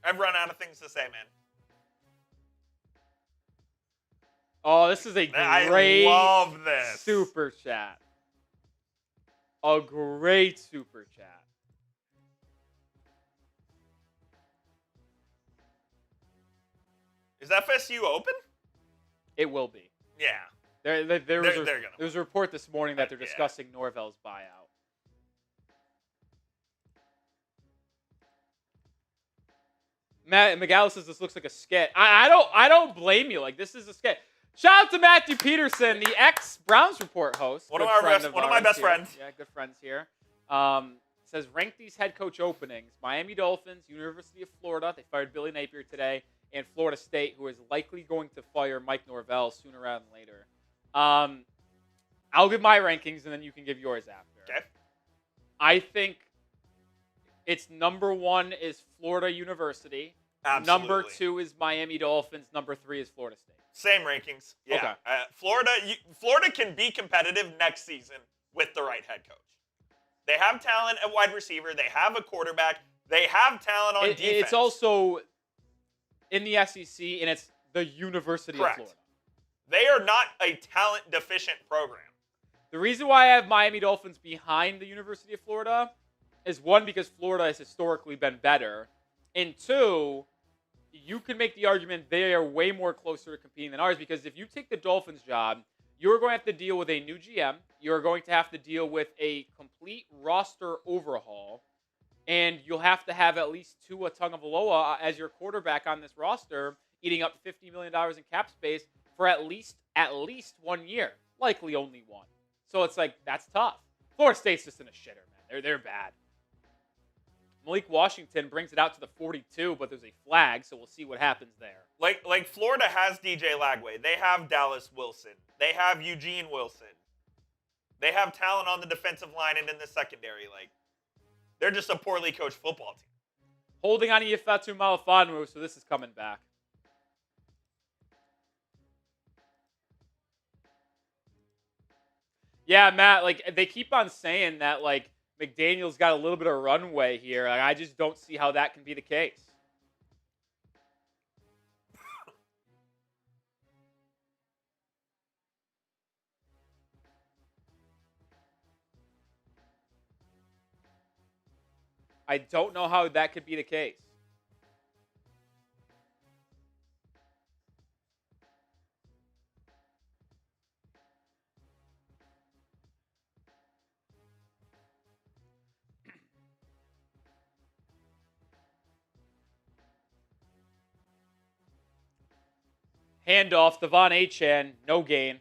I've run out of things to say, man. Oh, this is a great I love this. super chat. A great super chat. Is FSU open? It will be. Yeah. There was They're gonna a report this morning that they're Yeah. discussing Norvell's buyout. Matt McGallis says this looks like a skit. I don't blame you. Like, this is a skit. Shout out to Matthew Peterson, the ex-Browns Report host. One of my best friends. Yeah, good friends here. Says, rank these head coach openings. Miami Dolphins, University of Florida. They fired Billy Napier today. And Florida State, who is likely going to fire Mike Norvell sooner rather than later. I'll give my rankings, and then you can give yours after. Okay. I think it's number 1 is Florida University. Absolutely. Number 2 is Miami Dolphins. Number 3 is Florida State. Same rankings. Yeah. Okay. Florida can be competitive next season with the right head coach. They have talent at wide receiver. They have a quarterback. They have talent on defense. It's also in the SEC, and it's the University Correct. of Florida. They are not a talent-deficient program. The reason why I have Miami Dolphins behind the University of Florida is, 1, because Florida has historically been better, and 2, you can make the argument they are way more closer to competing than ours, because if you take the Dolphins job, you're going to have to deal with a new GM. You're going to have to deal with a complete roster overhaul, and you'll have to have at least Tua Tagovailoa as your quarterback on this roster, eating up $50 million in cap space for at least 1 year, likely only 1. So it's like, that's tough. Florida State's just in a shitter, man. They're bad. Malik Washington brings it out to the 42, but there's a flag, so we'll see what happens there. Like Florida has DJ Lagway. They have Dallas Wilson. They have Eugene Wilson. They have talent on the defensive line and in the secondary. Like, they're just a poorly coached football team. Holding on to Ifeatu Melifonwu, so this is coming back. Yeah, Matt, like, they keep on saying that, like, McDaniel's got a little bit of runway here. Like, I just don't see how that can be the case. I don't know how that could be the case. Handoff, Devon Achane, no gain.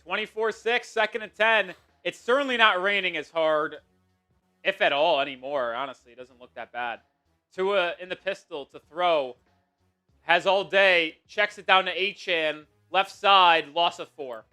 (24-6), 2nd and 10. It's certainly not raining as hard, if at all, anymore. Honestly, it doesn't look that bad. Tua in the pistol to throw. Has all day. Checks it down to Achane. Left side, loss of 4.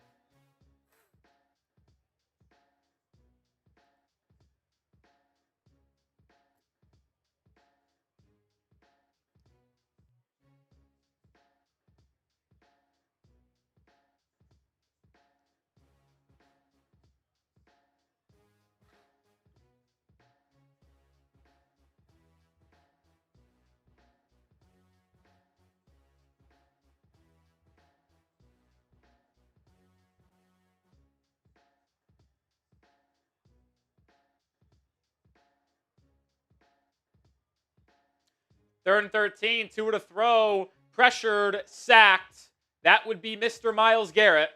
Third and 13, Tua to throw, pressured, sacked. That would be Mr. Myles Garrett.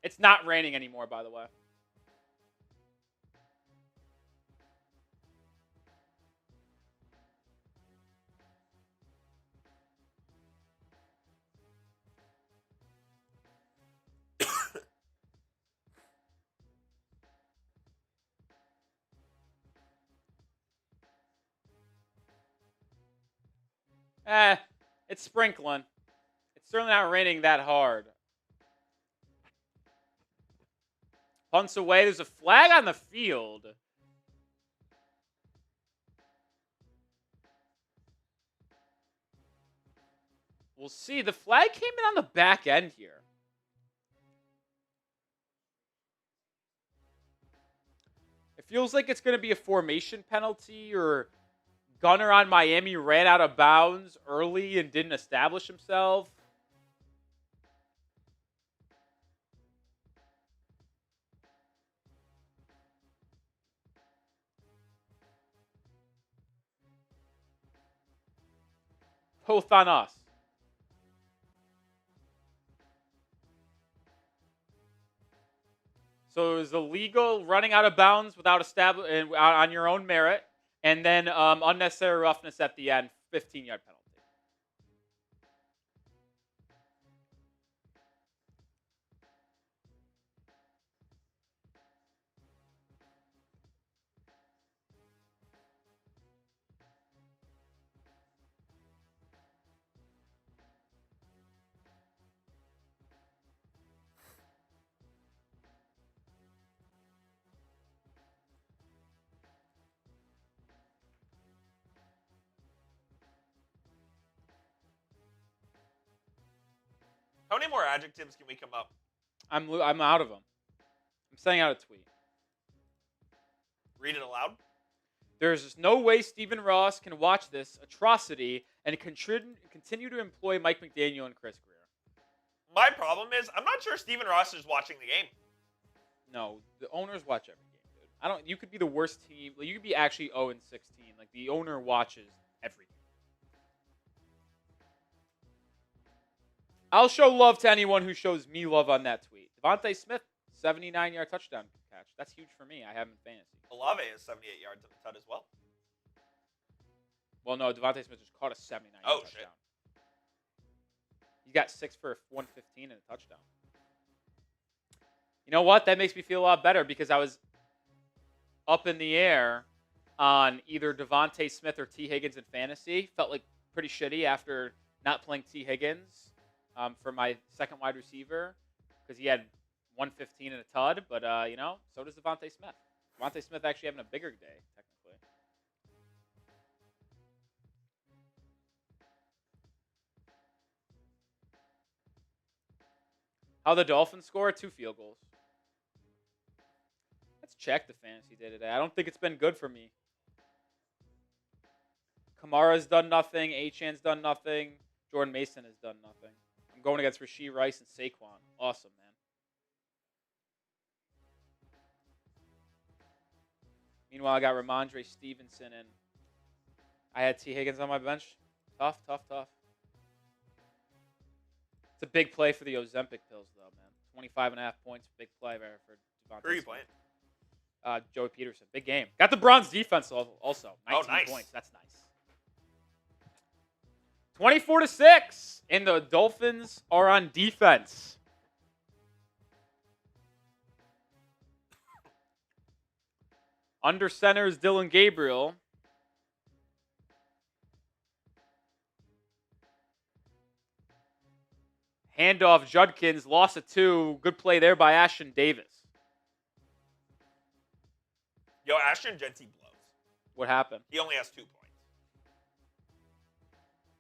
It's not raining anymore, by the way. It's sprinkling. certainly not raining that hard. Punts away. There's a flag on the field. We'll see. The flag came in on the back end here. It feels like it's going to be a formation penalty, or gunner on Miami ran out of bounds early and didn't establish himself. Both on us. So it was illegal running out of bounds without on your own merit, and then unnecessary roughness at the end, 15-yard penalty. How many more adjectives can we come up? I'm out of them. I'm sending out a tweet. Read it aloud. There's no way Stephen Ross can watch this atrocity and continue to employ Mike McDaniel and Chris Greer. My problem is, I'm not sure Stephen Ross is watching the game. No, the owners watch every game, dude. You could be the worst team. Like, you could be actually 0-16. Like, the owner watches every game. I'll show love to anyone who shows me love on that tweet. Devontae Smith, 79-yard touchdown catch. That's huge for me. I have him in fantasy. Olave is 78 yards in the tut as well. Well, no, Devontae Smith just caught a 79-yard touchdown. Shit. He got 6 for 115 and a touchdown. You know what? That makes me feel a lot better, because I was up in the air on either Devontae Smith or T. Higgins in fantasy. Felt like pretty shitty after not playing T. Higgins for my second wide receiver, because he had 115 and a tud. But, so does Devontae Smith. Devontae Smith actually having a bigger day, technically. How the Dolphins score? 2 field goals. Let's check the fantasy day today. I don't think it's been good for me. Kamara's done nothing. Achan's done nothing. Jordan Mason has done nothing. I'm going against Rashee Rice and Saquon. Awesome, man. Meanwhile, I got Ramondre Stevenson, and I had T. Higgins on my bench. Tough. It's a big play for the Ozempic pills, though, man. 25.5 points, big play there for Devontae. Who are you playing? Joey Peterson. Big game. Got the Browns defense also. 19 nice. points. That's nice. 24-6. And the Dolphins are on defense. Under center is Dylan Gabriel. Handoff, Judkins, loss of 2. Good play there by Ashton Davis. Yo, Ashton Genty blows. What happened? He only has 2 points.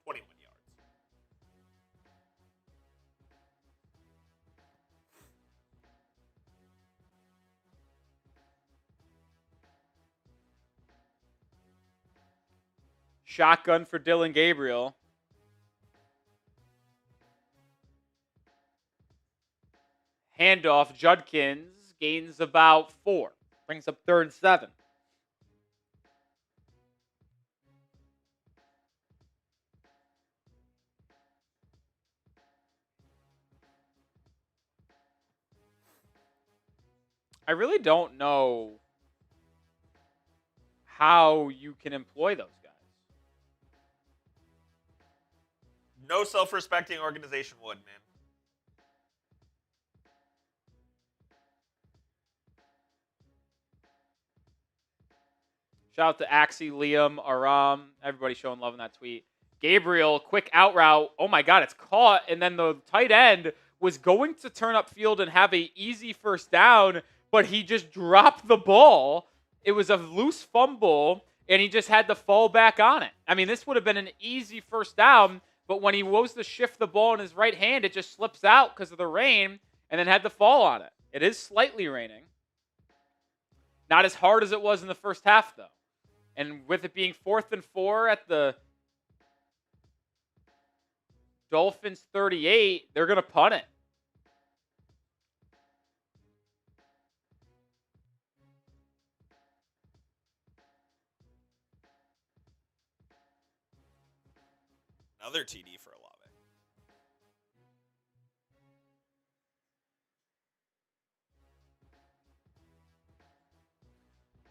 21 yards. Shotgun for Dylan Gabriel. Handoff, Judkins gains about 4. Brings up 3rd and 7. I really don't know how you can employ those guys. No self-respecting organization would, man. Shout out to Axie, Liam, Aram, everybody showing love in that tweet. Gabriel, quick out route. Oh my God, it's caught. And then the tight end was going to turn upfield and have a easy first down, but he just dropped the ball. It was a loose fumble, and he just had to fall back on it. I mean, this would have been an easy first down, but when he goes to shift the ball in his right hand, it just slips out because of the rain and then had to fall on it. It is slightly raining. Not as hard as it was in the first half, though. And with it being 4th and 4 at the Dolphins 38, they're going to punt it. Another TD for Olave.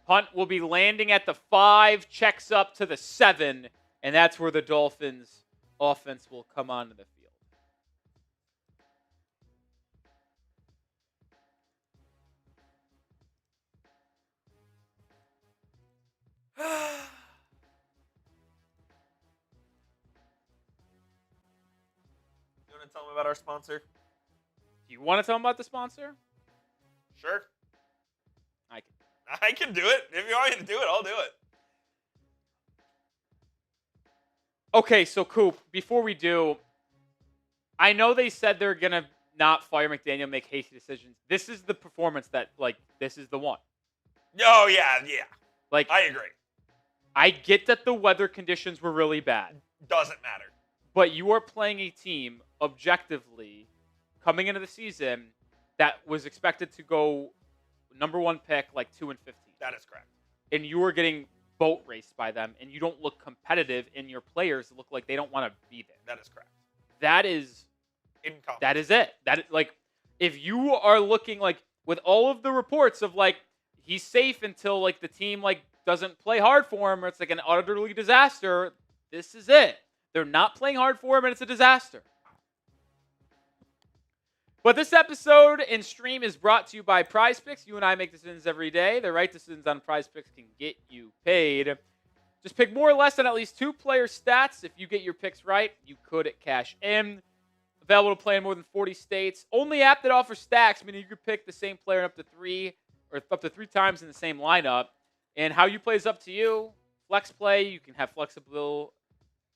Punt will be landing at the 5, checks up to the 7, and that's where the Dolphins offense will come onto the field. You want to tell them about our sponsor? Do you want to tell them about the sponsor? Sure. I can. I can do it. If you want me to do it, I'll do it. Okay, so Coop, before we do, I know they said they're going to not fire McDaniel, make hasty decisions. This is the performance that, this is the one. Oh, yeah. I agree. I get that the weather conditions were really bad. Doesn't matter. But you are playing a team, objectively, coming into the season, that was expected to go number 1 pick, 2 and 15. That is correct. And you are getting boat raced by them, and you don't look competitive, and your players look like they don't want to be there. That is correct. That is Incompetent. That is it. That is, if you are looking with all of the reports of he's safe until the team doesn't play hard for him, or it's an utterly disaster. This is it. They're not playing hard for him, and it's a disaster. But this episode and stream is brought to you by Prize Picks. You and I make decisions every day. The right decisions on Prize Picks can get you paid. Just pick more or less than at least 2 player stats. If you get your picks right, you could cash in. Available to play in more than 40 states. Only app that offers stacks, meaning you could pick the same player up to 3 times in the same lineup. And how you play is up to you. Flex play, you can have flexible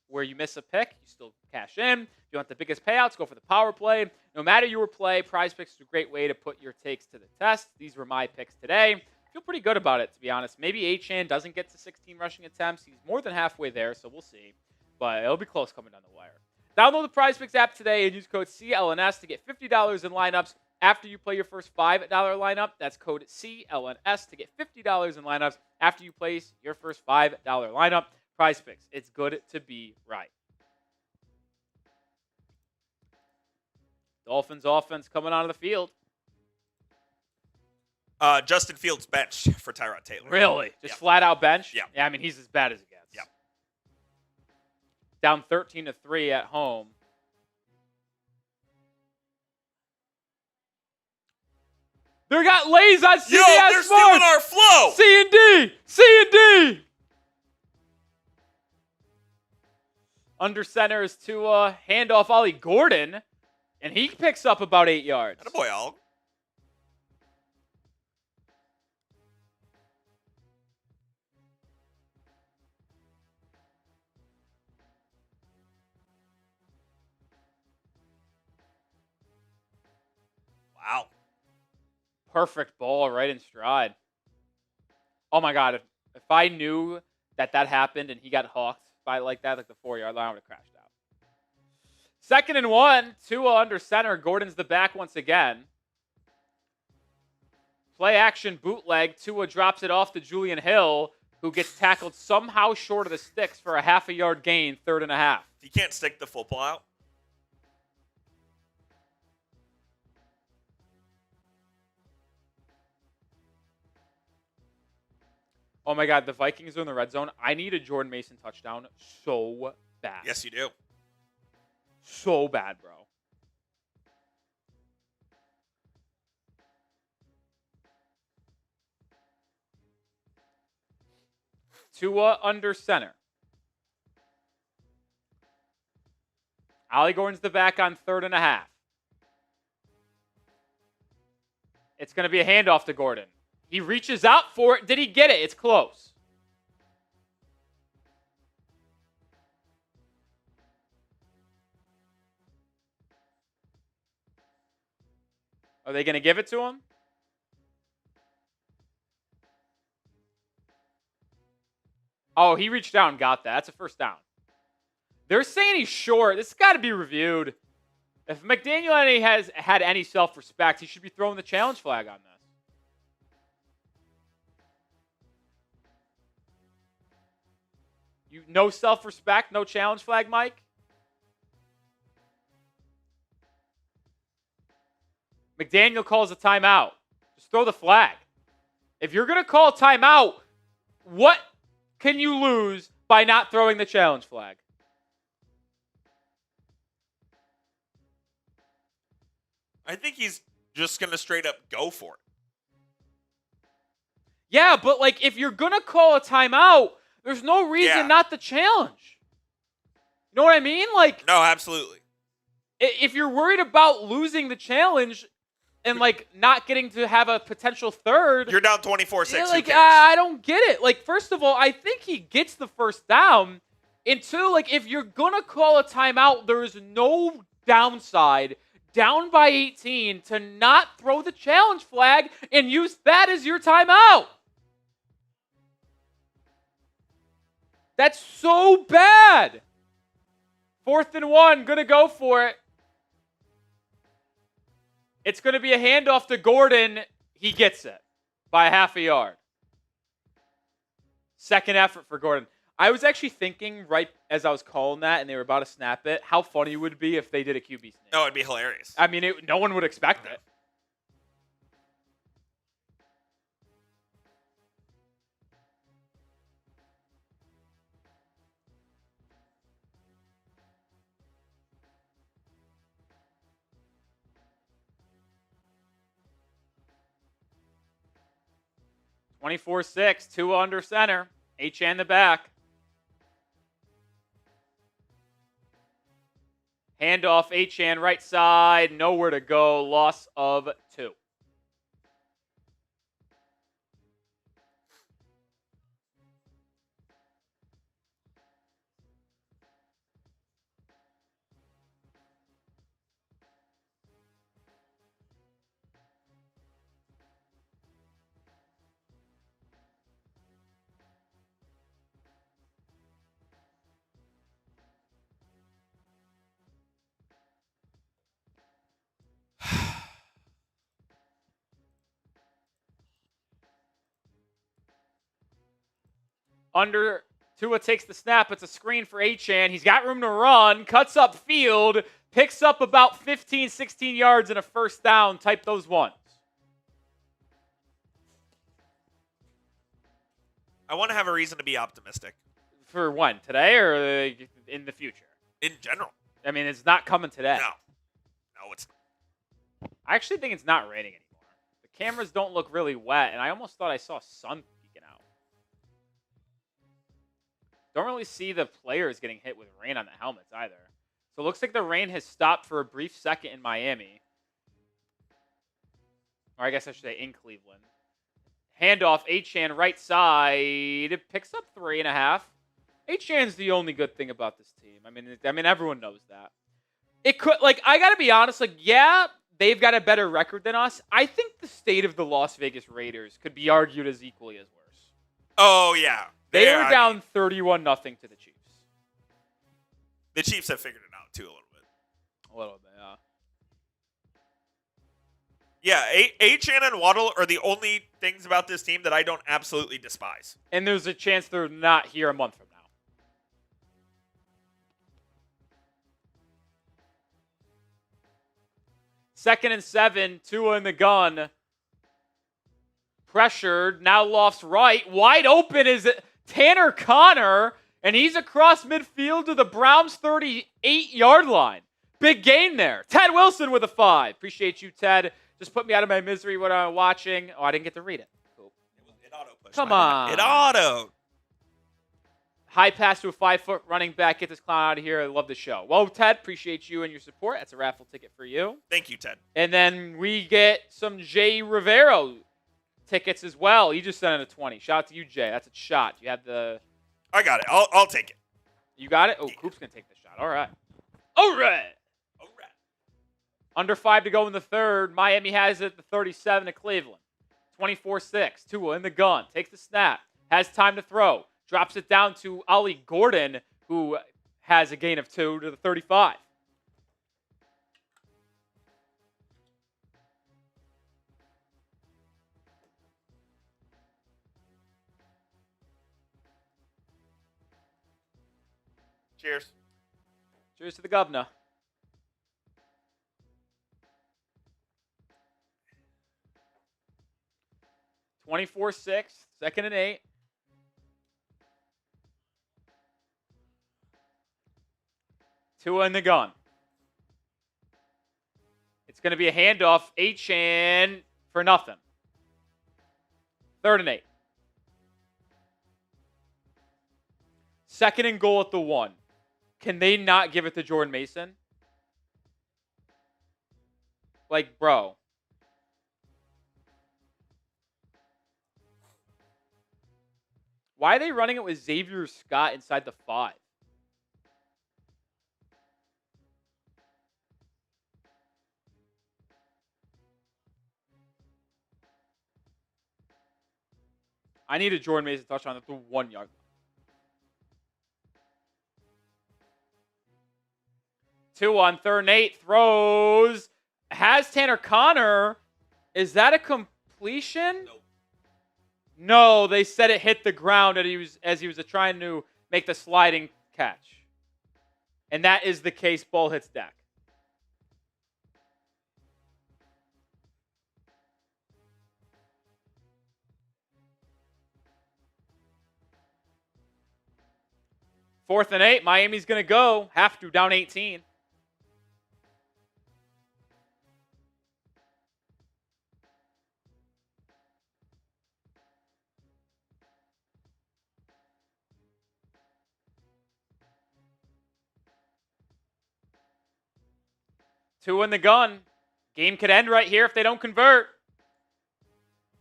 where you miss a pick, you still cash in. If you want the biggest payouts, go for the power play. No matter your play, Prize Picks is a great way to put your takes to the test. These were my picks today. I feel pretty good about it, to be honest. Maybe Achane doesn't get to 16 rushing attempts. He's more than halfway there, so we'll see. But it'll be close coming down the wire. Download the Prize Picks app today and use code CLNS to get $50 in lineups after you play your first $5 lineup. That's code CLNS to get $50 in lineups after you place your first $5 lineup. Prize Picks. It's good to be right. Dolphins offense coming onto the field. Justin Fields bench for Tyrod Taylor. Really? Just flat out bench? Yeah. Yeah, I mean, he's as bad as it gets. Yeah. Down 13-3 at home. They got lays on CBS Yo, they're stealing our flow. C&D. Under center is Tua. Handoff Ollie Gordon. And he picks up about 8 yards. Attaboy, Al. Wow. Perfect ball right in stride. Oh my God. If I knew that happened and he got hawked by the 4-yard line, I would have crashed out. 2nd and 1. Tua under center. Gordon's the back once again. Play action bootleg. Tua drops it off to Julian Hill, who gets tackled somehow short of the sticks for a half-a-yard gain, 3rd and a half. You can't stick the football out. Oh my God, the Vikings are in the red zone. I need a Jordan Mason touchdown so bad. Yes, you do. So bad, bro. Tua under center. Ollie Gordon's the back on 3rd and a half. It's going to be a handoff to Gordon. He reaches out for it. Did he get it? It's close. Are they going to give it to him? Oh, he reached out and got that. That's a first down. They're saying he's short. This has got to be reviewed. If McDaniel has had any self-respect, he should be throwing the challenge flag on this. No self-respect, no challenge flag, Mike? McDaniel calls a timeout. Just throw the flag. If you're going to call a timeout, what can you lose by not throwing the challenge flag? I think he's just going to straight up go for it. Yeah, but like if you're going to call a timeout, there's no reason not to challenge. You know what I mean? Like, no, absolutely. If you're worried about losing the challenge and like not getting to have a potential third, you're down 24-6. Like, I don't get it. Like, first of all, I think he gets the first down. And two, like, if you're gonna call a timeout, there is no downside, down by 18, to not throw the challenge flag and use that as your timeout. That's so bad. 4th and 1, gonna go for it. It's going to be a handoff to Gordon. He gets it by half a yard. Second effort for Gordon. I was actually thinking right as I was calling that and they were about to snap it, how funny it would be if they did a QB sneak. No, it'd be hilarious. I mean, no one would expect it. 24-6, 2 under center. H in the back. Handoff, H-Chan right side. Nowhere to go. Loss of 2. Under Tua takes the snap. It's a screen for Achane. He's got room to run. Cuts up field. Picks up about 15, 16 yards and a first down. Type those ones. I want to have a reason to be optimistic. For when? Today or in the future? In general. I mean, it's not coming today. No, it's not. I actually think it's not raining anymore. The cameras don't look really wet, and I almost thought I saw sun peeking out. Don't really see the players getting hit with rain on the helmets either. So it looks like the rain has stopped for a brief second in Miami. Or I guess I should say in Cleveland. Handoff, Achane right side. It picks up 3.5. Achane's the only good thing about this team. I mean, everyone knows that. It could, like, I gotta be honest, like, yeah, they've got a better record than us. I think the state of the Las Vegas Raiders could be argued as equally as worse. Oh, yeah. They were down 31-0 to the Chiefs. The Chiefs have figured it out, too, a little bit. A little bit, yeah. Yeah, Achane and Waddle are the only things about this team that I don't absolutely despise. And there's a chance they're not here a month from now. Second and 7, Tua in the gun. Pressured, now lofts right. Wide open is Tanner Connor, and he's across midfield to the Browns' 38-yard line. Big gain there. Ted Wilson with a 5. Appreciate you, Ted. Just put me out of my misery when I'm watching. Oh, I didn't get to read it. Cool. It auto-pushed. Come on. It auto. High pass to a 5-foot running back. Get this clown out of here. I love the show. Well, Ted, appreciate you and your support. That's a raffle ticket for you. Thank you, Ted. And then we get some Jay Rivero tickets as well. He just sent in a 20. Shout out to you, Jay. That's a shot. You have the... I got it. I'll take it. You got it? Oh, Coop's going to take the shot. All right. All right. All right. Under 5 to go in the third. Miami has it at the 37 of Cleveland. 24-6. Tua in the gun. Takes the snap. Has time to throw. Drops it down to Ollie Gordon, who has a gain of 2 to the 35. Cheers. Cheers to the governor. (24-6), 2nd and 8. Tua in the gun. It's going to be a handoff. Achan for nothing. 3rd and 8. 2nd and goal at the 1. Can they not give it to Jordan Mason? Like, bro. Why are they running it with Xavier Scott inside the 5? I need a Jordan Mason touchdown at the 1 yard line. Two on 3rd and 8. Throws. Has Tanner Connor. Is that a completion? Nope. No, they said it hit the ground as he was trying to make the sliding catch. And that is the case. Ball hits deck. Fourth and 8. Miami's going to go. Have to. Down 18. Two in the gun. Game could end right here if they don't convert.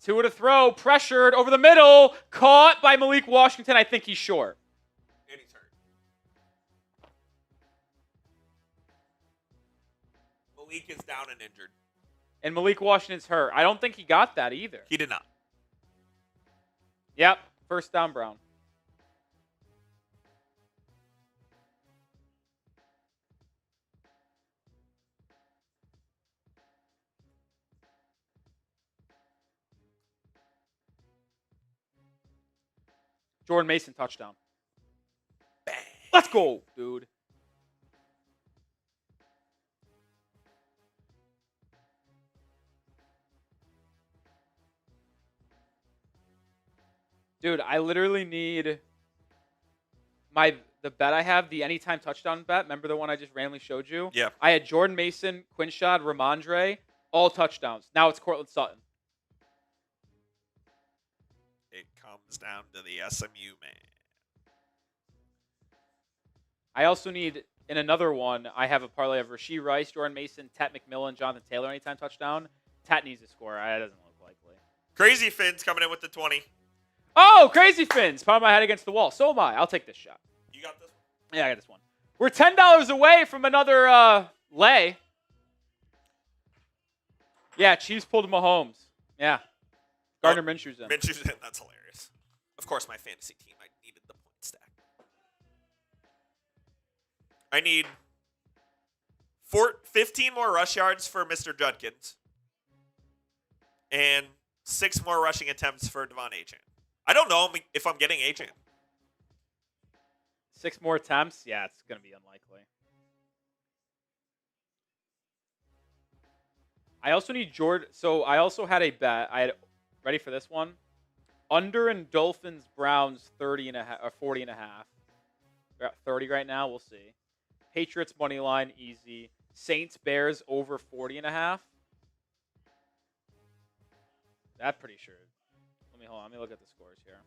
Two to throw. Pressured over the middle. Caught by Malik Washington. I think he's short. And he's hurt. Malik is down and injured. And Malik Washington's hurt. I don't think he got that either. He did not. Yep. First down, Brown. Jordan Mason touchdown. Bang. Let's go, dude. Dude, I literally need the bet I have, the anytime touchdown bet. Remember the one I just randomly showed you? Yeah. I had Jordan Mason, Quinshad, Ramondre, all touchdowns. Now it's Cortland Sutton. It comes down to the SMU man. I also need, in another one, I have a parlay of Rashee Rice, Jordan Mason, Tet McMillan, Jonathan Taylor, anytime touchdown. Tet needs to score. That doesn't look likely. Crazy Finn's coming in with the 20. Oh, Crazy Fins. Palm my head against the wall. So am I. I'll take this shot. You got this one? Yeah, I got this one. We're $10 away from another lay. Yeah, Chiefs pulled Mahomes. Yeah. Gardner Minshew's in. Minshew's in. That's hilarious. Of course, my fantasy team. I needed the point stack. I need 15 more rush yards for Mr. Judkins. And 6 more rushing attempts for Devon Achan. I don't know if I'm getting Achan. 6 more attempts? Yeah, it's going to be unlikely. I also need Jordan. So I also had a bet. Ready for this one? Under in Dolphins Browns 30 and a half or 40 and a half. We're at 30 right now. We'll see. Patriots money line easy. Saints Bears over 40 and a half. That's pretty sure. Hold on. Let me look at the scores here.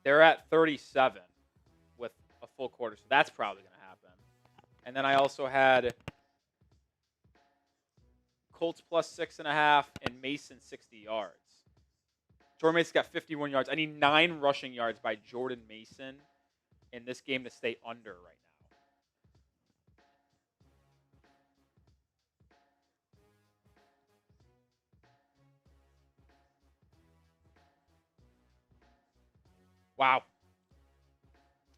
They're at 37 with a full quarter, so that's probably going to happen. And then I also had Colts plus 6.5 and Mason 60 yards. Jordan Mason got 51 yards. I need 9 rushing yards by Jordan Mason in this game to stay under right now. Wow.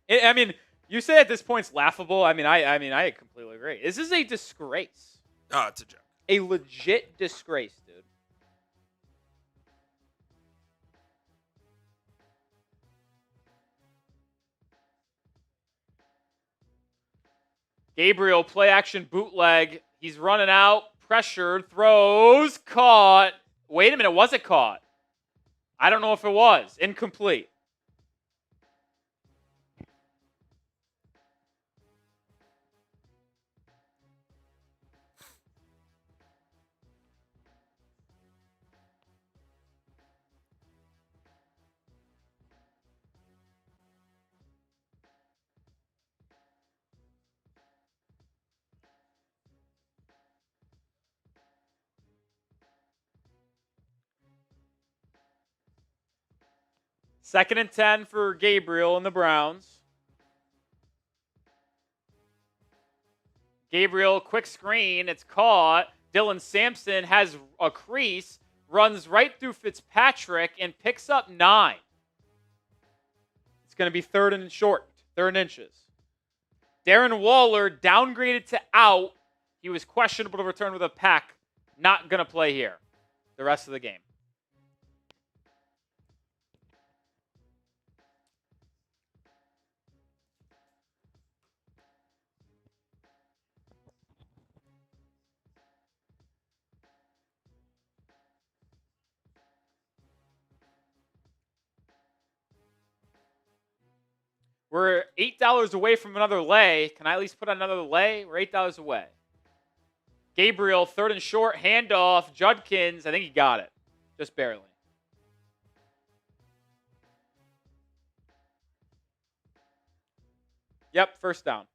I mean, you say at this point it's laughable. I completely agree. This is a disgrace. Oh, it's a joke. A legit disgrace, dude. Gabriel, play action bootleg. He's running out, pressured, throws, caught. Wait a minute, was it caught? I don't know if it was. Incomplete. Second and 10 for Gabriel and the Browns. Gabriel, quick screen. It's caught. Dylan Sampson has a crease, runs right through Fitzpatrick, and picks up 9. It's going to be third and short, 3rd inches. Darren Waller downgraded to out. He was questionable to return with a pack. Not going to play here the rest of the game. We're $8 away from another lay. Can I at least put another lay? We're $8 away. Gabriel, 3rd and short, handoff. Judkins, I think he got it. Just barely. Yep, first down.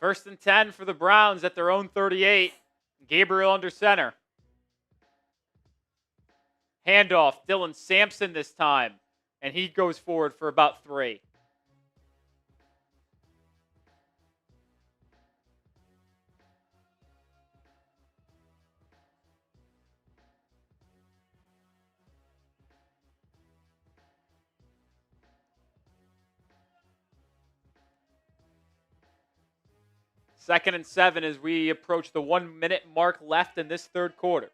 First and 10 for the Browns at their own 38. Gabriel under center. Handoff, Dylan Sampson this time. And he goes forward for about 3. Second and 7 as we approach the 1-minute mark left in this third quarter.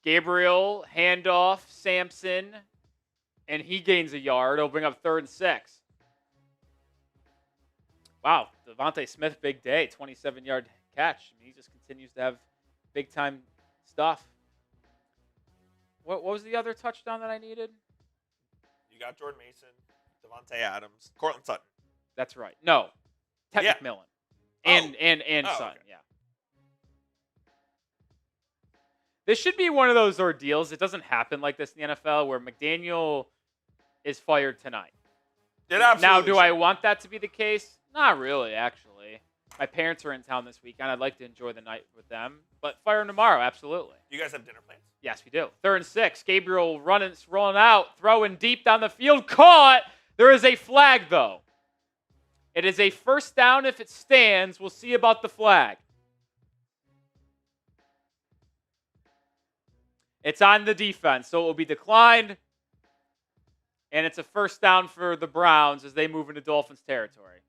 Gabriel, handoff, Sampson, and he gains a yard. It'll bring up 3rd and 6. Wow, Devontae Smith, big day, 27-yard catch. I mean, he just continues to have big-time stuff. What was the other touchdown that I needed? You got Jordan Mason, Devontae Adams, Cortland Sutton. That's right. No, Ted Yeah. McMillan. And Oh, Sutton, okay. yeah. This should be one of those ordeals. It doesn't happen like this in the NFL where McDaniel is fired tonight. It absolutely Now, do I should. want that to be the case? Not really, actually. My parents are in town this weekend. I'd like to enjoy the night with them. But fire him tomorrow, absolutely. You guys have dinner plans? Yes, we do. 3rd and 6. Gabriel rolling out, throwing deep down the field. Caught. There is a flag, though. It is a first down if it stands. We'll see about the flag. It's on the defense, so it will be declined. And it's a first down for the Browns as they move into Dolphins territory.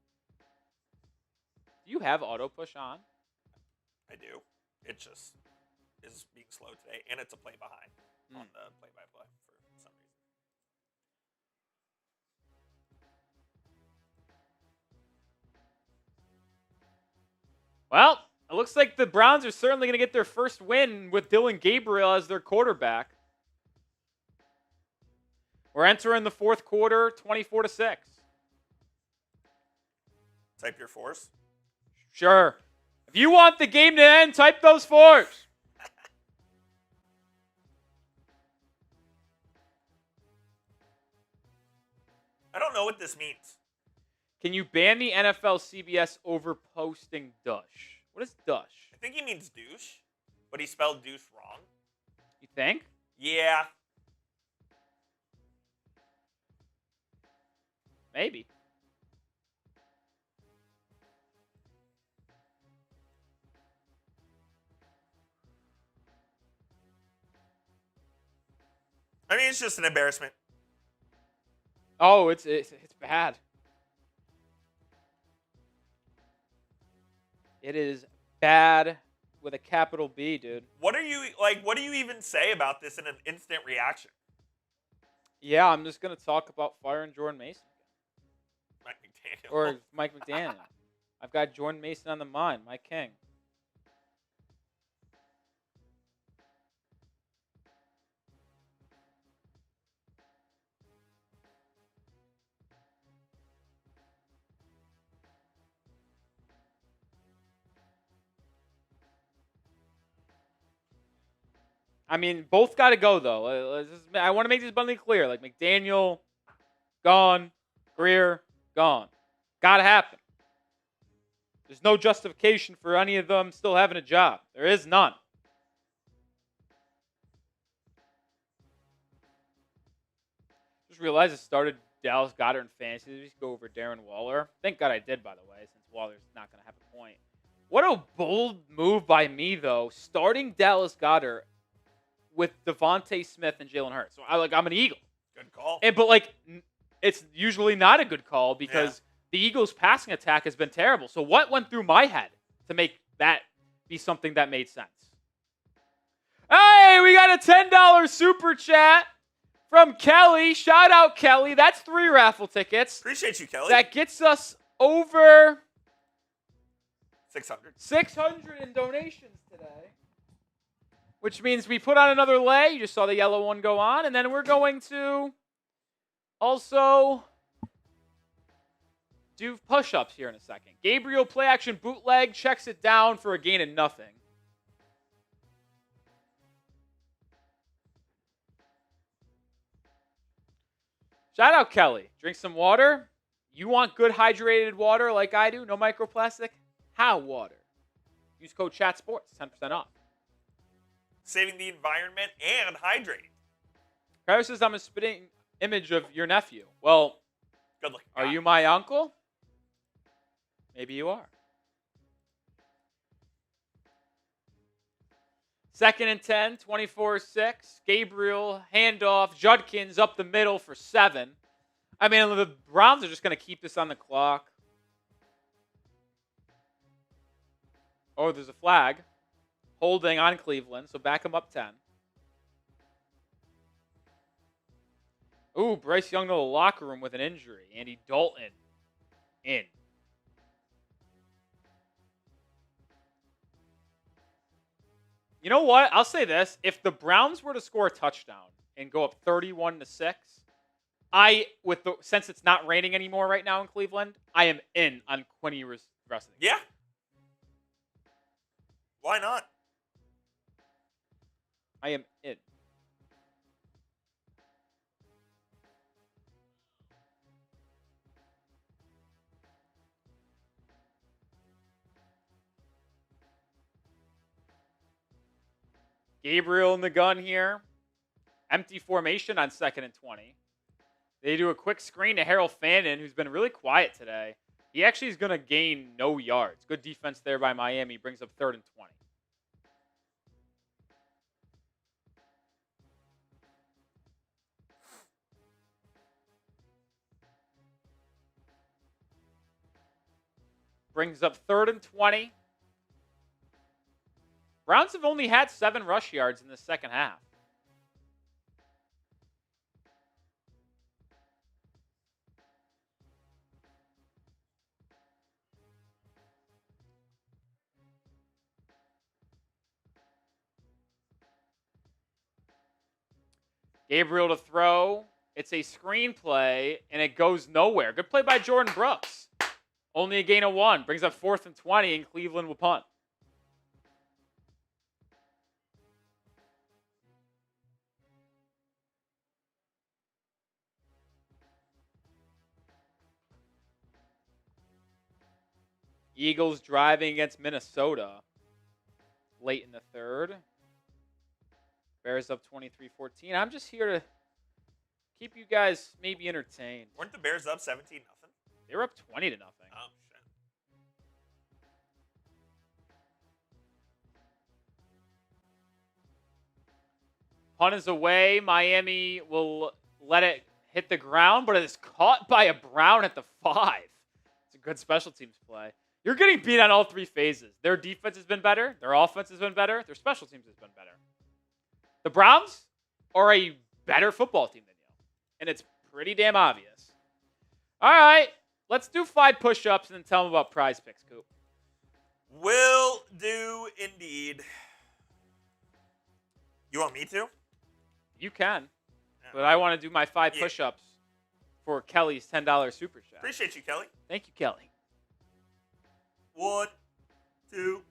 Do you have auto push on? I do. It just is being slow today, and it's a play behind. on the play-by-play for some reason. Well, it looks like the Browns are certainly going to get their first win with Dylan Gabriel as their quarterback. We're entering the fourth quarter, 24-6. Type your force. Sure. If you want the game to end, type those fours. I don't know what this means. Can you ban the NFL CBS over posting dush? What is dush? I think he means douche, but he spelled douche wrong. You think? Yeah. Maybe. I mean, it's just an embarrassment. Oh, it's bad. It is bad with a capital B, dude. What do you even say about this in an instant reaction? Yeah, I'm just gonna talk about firing Jordan Mason Mike McDaniel. or Mike McDaniel. I've got Jordan Mason on the mind, my king. I mean, both got to go, though. I want to make this abundantly clear. Like, McDaniel, gone. Greer, gone. Got to happen. There's no justification for any of them still having a job. There is none. Just realized I started Dallas Goedert in fantasy. Just go over Darren Waller. Thank God I did, by the way, since Waller's not going to have a point. What a bold move by me, though, starting Dallas Goedert with Devontae Smith and Jalen Hurts. So I'm an Eagle. Good call. But it's usually not a good call because the Eagles' passing attack has been terrible. So what went through my head to make that be something that made sense? Hey, we got a $10 super chat from Kelly. Shout out, Kelly. That's 3 raffle tickets. Appreciate you, Kelly. That gets us over 600. 600 in donations today. Which means we put on another lay. You just saw the yellow one go on. And then we're going to also do push-ups here in a second. Gabriel play-action bootleg checks it down for a gain of nothing. Shout out, Kelly. Drink some water. You want good hydrated water like I do? No microplastic? How water? Use code CHATSPORTS. 10% off. Saving the environment and hydrating. Paris says I'm a spitting image of your nephew. Well, Good looking. are you my uncle? Maybe you are. 2nd and 10, 24-6. Gabriel, handoff. Judkins up the middle for 7. I mean, the Browns are just going to keep this on the clock. Oh, there's a flag. Holding on Cleveland, so back him up 10. Ooh, Bryce Young to the locker room with an injury. Andy Dalton in. You know what? I'll say this. If the Browns were to score a touchdown and go up 31-6, since it's not raining anymore right now in Cleveland, I am in on Quinn Ewers the rest of the game. Yeah. Why not? I am in. Gabriel in the gun here. Empty formation on 2nd and 20. They do a quick screen to Harold Fannin, who's been really quiet today. He actually is going to gain no yards. Good defense there by Miami. Brings up 3rd and 20. Brings up 3rd and 20. Browns have only had 7 rush yards in the second half. Gabriel to throw. It's a screenplay, and it goes nowhere. Good play by Jordan Brooks. Only a gain of 1. Brings up 4th and 20, and Cleveland will punt. Eagles driving against Minnesota late in the third. Bears up 23-14. I'm just here to keep you guys maybe entertained. Weren't the Bears up 17-0? They were up 20-0. Oh, shit. Punt is away. Miami will let it hit the ground, but it is caught by a Brown at the 5. It's a good special teams play. You're getting beat on all 3 phases. Their defense has been better. Their offense has been better. Their special teams has been better. The Browns are a better football team than you, and it's pretty damn obvious. All right, let's do 5 push-ups and then tell them about Prize Picks, Coop. Will do indeed. You want me to? You can, but I want to do my 5 push-ups for Kelly's $10 super chat. Appreciate you, Kelly. Thank you, Kelly. 1, 2,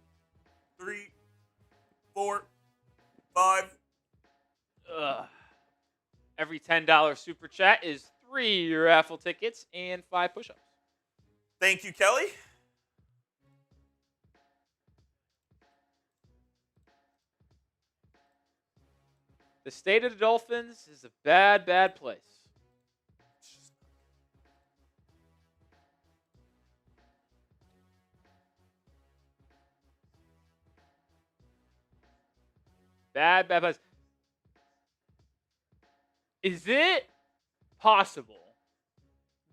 3, 4, 5. Every $10 super chat is 3 raffle tickets and 5 push-ups. Thank you, Kelly. The state of the Dolphins is a bad, bad place. Bad, bad place. Is it possible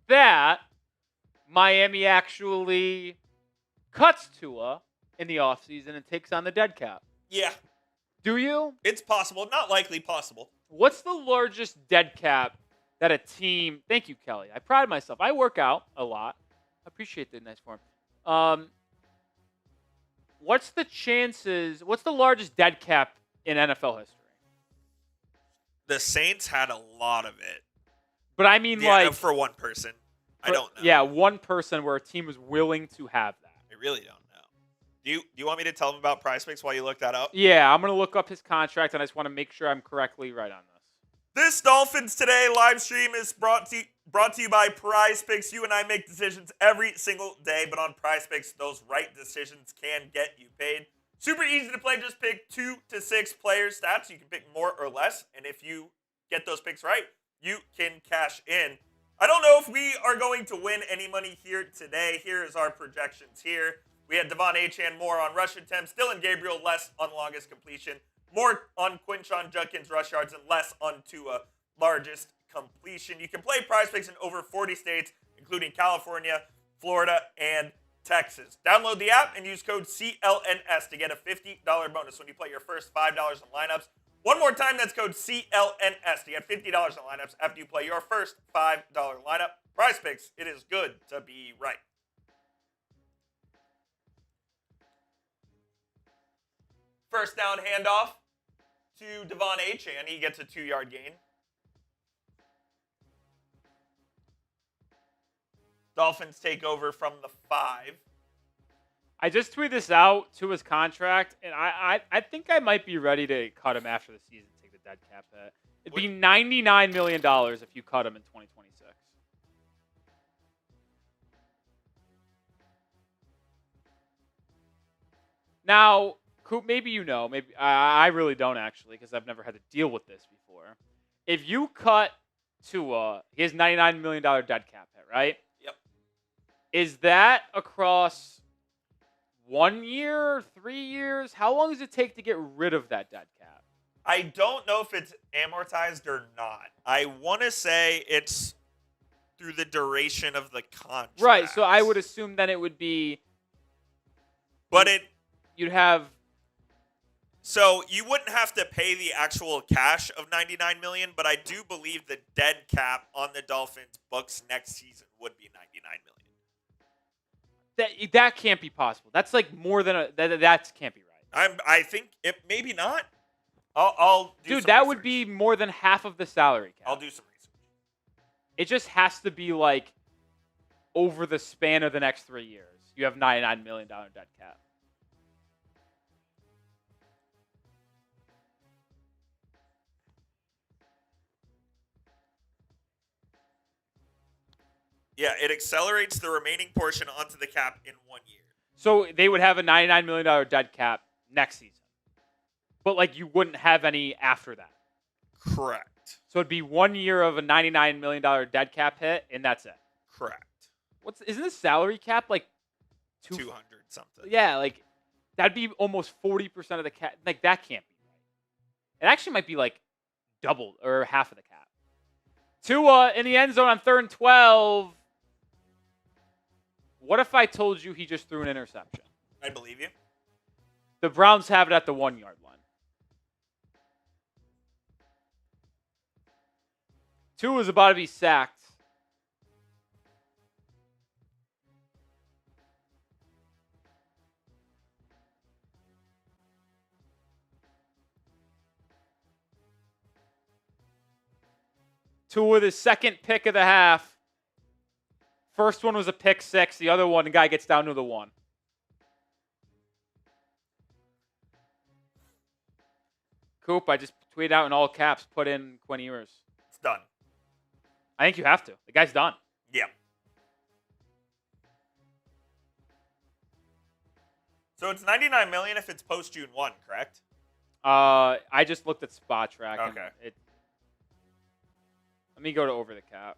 that Miami actually cuts Tua in the offseason and takes on the dead cap? Yeah, Do you? it's possible. Not likely possible. What's the largest dead cap that a team... Thank you, Kelly. I pride myself. I work out a lot. I appreciate the nice form. What's the chances... What's the largest dead cap in NFL history? The Saints had a lot of it. But I mean, Yeah, like... for one person. I don't know. Yeah, one person where a team was willing to have that. I really don't know. Do you want me to tell them about Prize Picks while you look that up? Yeah, I'm going to look up his contract, and I just want to make sure I'm correctly right on this. This Dolphins Today live stream is brought to you by Prize Picks. You and I make decisions every single day, but on Prize Picks, those right decisions can get you paid. Super easy to play. Just pick 2 to 6 players' stats. You can pick more or less, and if you get those picks right, you can cash in. I don't know if we are going to win any money here today. Here is our projections here. We had Devon Achane more on rush attempts, Dylan Gabriel less on longest completion, more on Quinshon Judkins rush yards, and less on Tua largest completion. You can play Prize Picks in over 40 states, including California, Florida, and Texas. Download the app and use code CLNS to get a $50 bonus when you play your first $5 in lineups. One more time, that's code CLNS to get $50 in lineups after you play your first $5 lineup. Prize Picks, it is good to be right. First down handoff to Devon Achane. He gets a 2-yard gain. Dolphins take over from the 5. I just tweeted this out to his contract, and I think I might be ready to cut him after the season, take the dead cap hit. It'd be $99 million if you cut him in 2026. Now, Coop, maybe you know, maybe I really don't actually, because I've never had to deal with this before. If you cut Tua, he has $99 million dead cap hit, right? Yep. Is that across 1 year, 3 years? How long does it take to get rid of that dead cap? I don't know if it's amortized or not. I want to say it's through the duration of the contract. Right, so I would assume then it would be... But you'd have... So you wouldn't have to pay the actual cash of $99 million, but I do believe the dead cap on the Dolphins books next season would be $99 million. That can't be possible. That's like more than that can't be right. I think it maybe not. I'll do Dude, some that would research. be more than half of the salary cap. I'll do some research. It just has to be like over the span of the next 3 years. You have $99 million dead cap. Yeah, it accelerates the remaining portion onto the cap in 1 year. So they would have a $99 million dead cap next season. But like you wouldn't have any after that. Correct. So it'd be 1 year of a $99 million dead cap hit, and that's it. Correct. Isn't the salary cap like 200 something. Yeah, like that'd be almost 40% of the cap. Like that can't be right. It actually might be like double or half of the cap. Tua in the end zone on 3rd and 12. What if I told you he just threw an interception? I believe you. The Browns have it at the 1 yard line. Tua's about to be sacked. Tua with his second pick of the half. First one was a pick six. The other one, the guy gets down to the 1. Coop, I just tweeted out in all caps, put in Quinn Ewers. It's done. I think you have to. The guy's done. Yeah. So it's $99 million if it's post June 1, correct? I just looked at Spot Track. and Okay. Let me go to over the cap.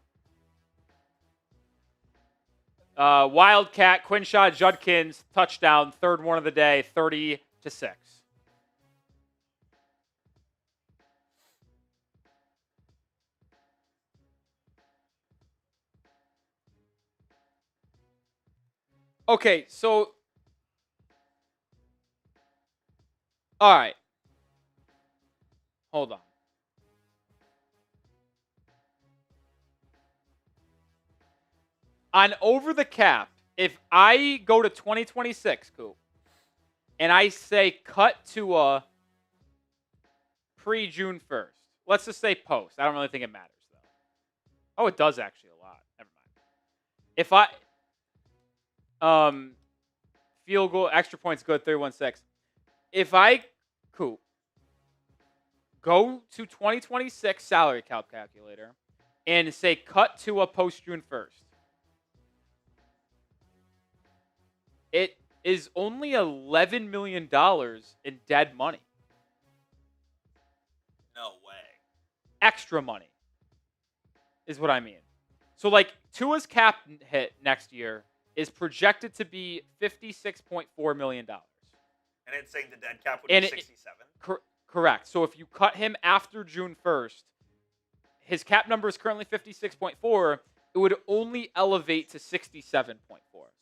Wildcat, Quinshot, Judkins, touchdown, third one of the day, 30-6. Okay, so all right. Hold on. On over the cap, if I go to 2026, Coop, and I say cut to a pre-June 1st, let's just say post. I don't really think it matters, though. Oh, it does actually a lot. Never mind. If I field goal, extra points good, 31-6. If I, Coop, go to 2026 salary calculator and say cut to a post-June 1st, it is only $11 million in dead money. No way. Extra money is what I mean. So, like, Tua's cap hit next year is projected to be $56.4 million. And it's saying the dead cap would And be it- 67? Correct. So, if you cut him after June 1st, his cap number is currently 56.4. It would only elevate to 67.4.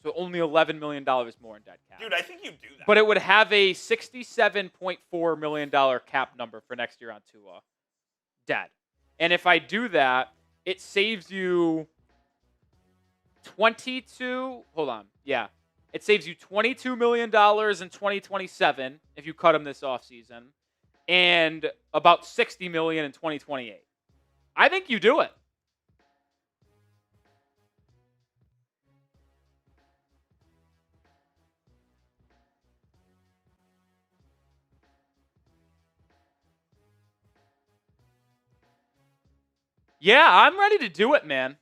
So only $11 million more in dead cap. Dude, I think you do that. But it would have a $67.4 million cap number for next year on Tua. Dead. And if I do that, it saves you 22. Hold on. Yeah. It saves you $22 million in 2027 if you cut him this offseason. And about $60 million in 2028. I think you do it. Yeah, I'm ready to do it, man.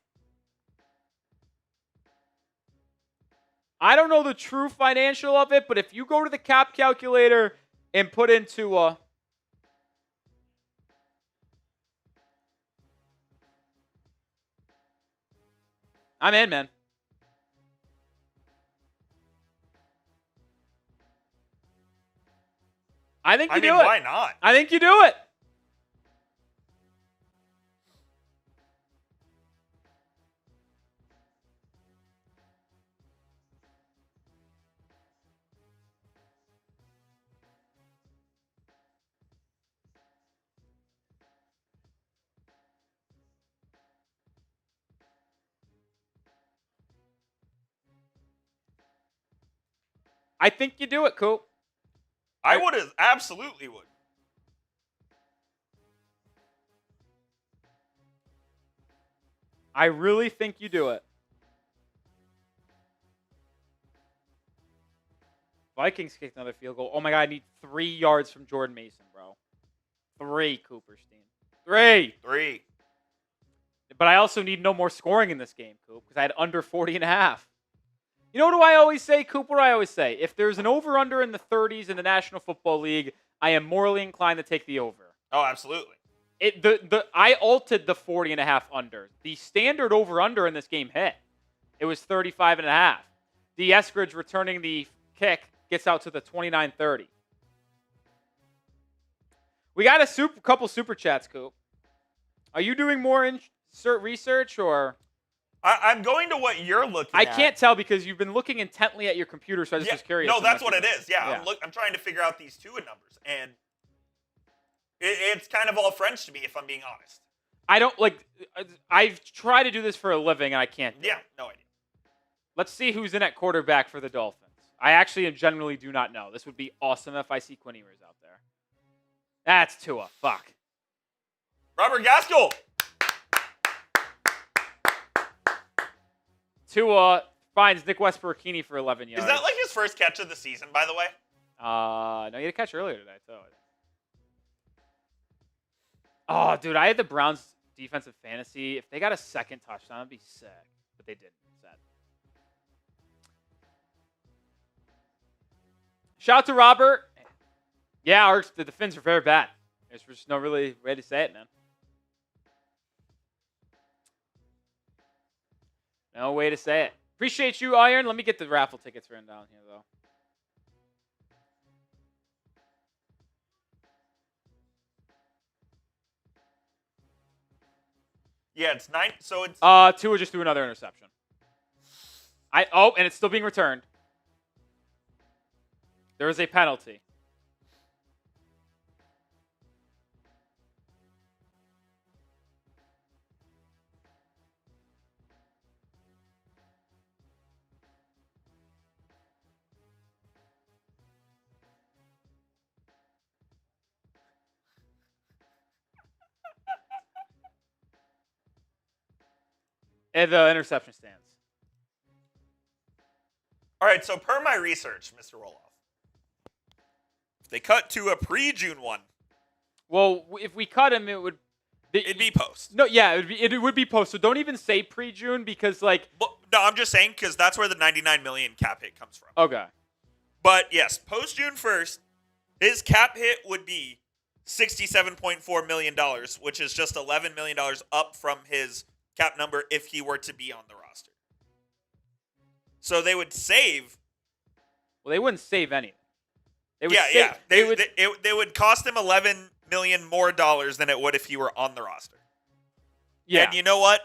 I don't know the true financial of it, but if you go to the cap calculator and put into I'm in, man. I think you do it. Why not? I think you do it. I think you do it, Coop. I would have absolutely would. I really think you do it. Vikings kicked another field goal. Oh my God, I need 3 yards from Jordan Mason, bro. 3, Cooperstein. 3. 3. But I also need no more scoring in this game, Coop, because I had under 40.5. You know what do I always say, Coop? What do I always say? If there's an over-under in the 30s in the National Football League, I am morally inclined to take the over. Oh, absolutely. I altered the 40.5 under. The standard over-under in this game hit. It was 35.5. D. Eskridge returning the kick gets out to the 29-30. We got a couple super chats, Coop. Are you doing more insert research or? I'm going to what you're looking at. I can't tell because you've been looking intently at your computer, so I just was curious. No, that's what it is. Yeah. I'm trying to figure out these two numbers, and it's kind of all French to me, if I'm being honest. I don't like. I've tried to do this for a living, and I can't. No idea. Let's see who's in at quarterback for the Dolphins. I actually generally do not know. This would be awesome if I see Quinn Ewers out there. That's Tua. Fuck. Robert Gaskell. Tua finds Nick Westbrook-Keeney for 11 yards. Is that like his first catch of the season, by the way? No, he had a catch earlier today, too. Oh, dude, I had the Browns defensive fantasy. If they got a second touchdown, that'd be sick. But they didn't. Sad. Shout out to Robert. Yeah, the Finns are very bad. There's just no really way to say it, man. No way to say it. Appreciate you, Iron. Let me get the raffle tickets written down here, though. Yeah, it's 9. So it's. Tua just threw another interception. And it's still being returned. There is a penalty. And the interception stands. All right, so per my research, Mr. Roloff. If they cut to a pre-June 1. Well, if we cut him, it would. It'd be post. No, yeah, it would be post. So don't even say pre-June because, like. Well, no, I'm just saying because that's where the $99 million cap hit comes from. Okay. But yes, post June 1st, his cap hit would be $67.4 million, which is just $11 million up from his cap number if he were to be on the roster. So they would save. Well, they wouldn't save anything. They would They would cost him $11 million more dollars than it would if he were on the roster. Yeah. And you know what?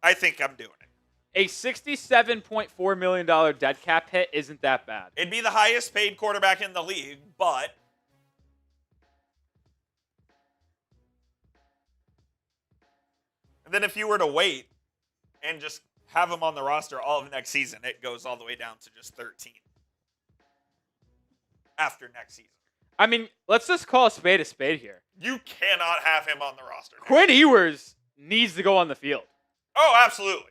I think I'm doing it. A $67.4 million dead cap hit isn't that bad. It'd be the highest paid quarterback in the league, but. And then if you were to wait and just have him on the roster all of next season, it goes all the way down to just 13 after next season. I mean, let's just call a spade here. You cannot have him on the roster. Quinn Ewers needs to go on the field. Oh, absolutely.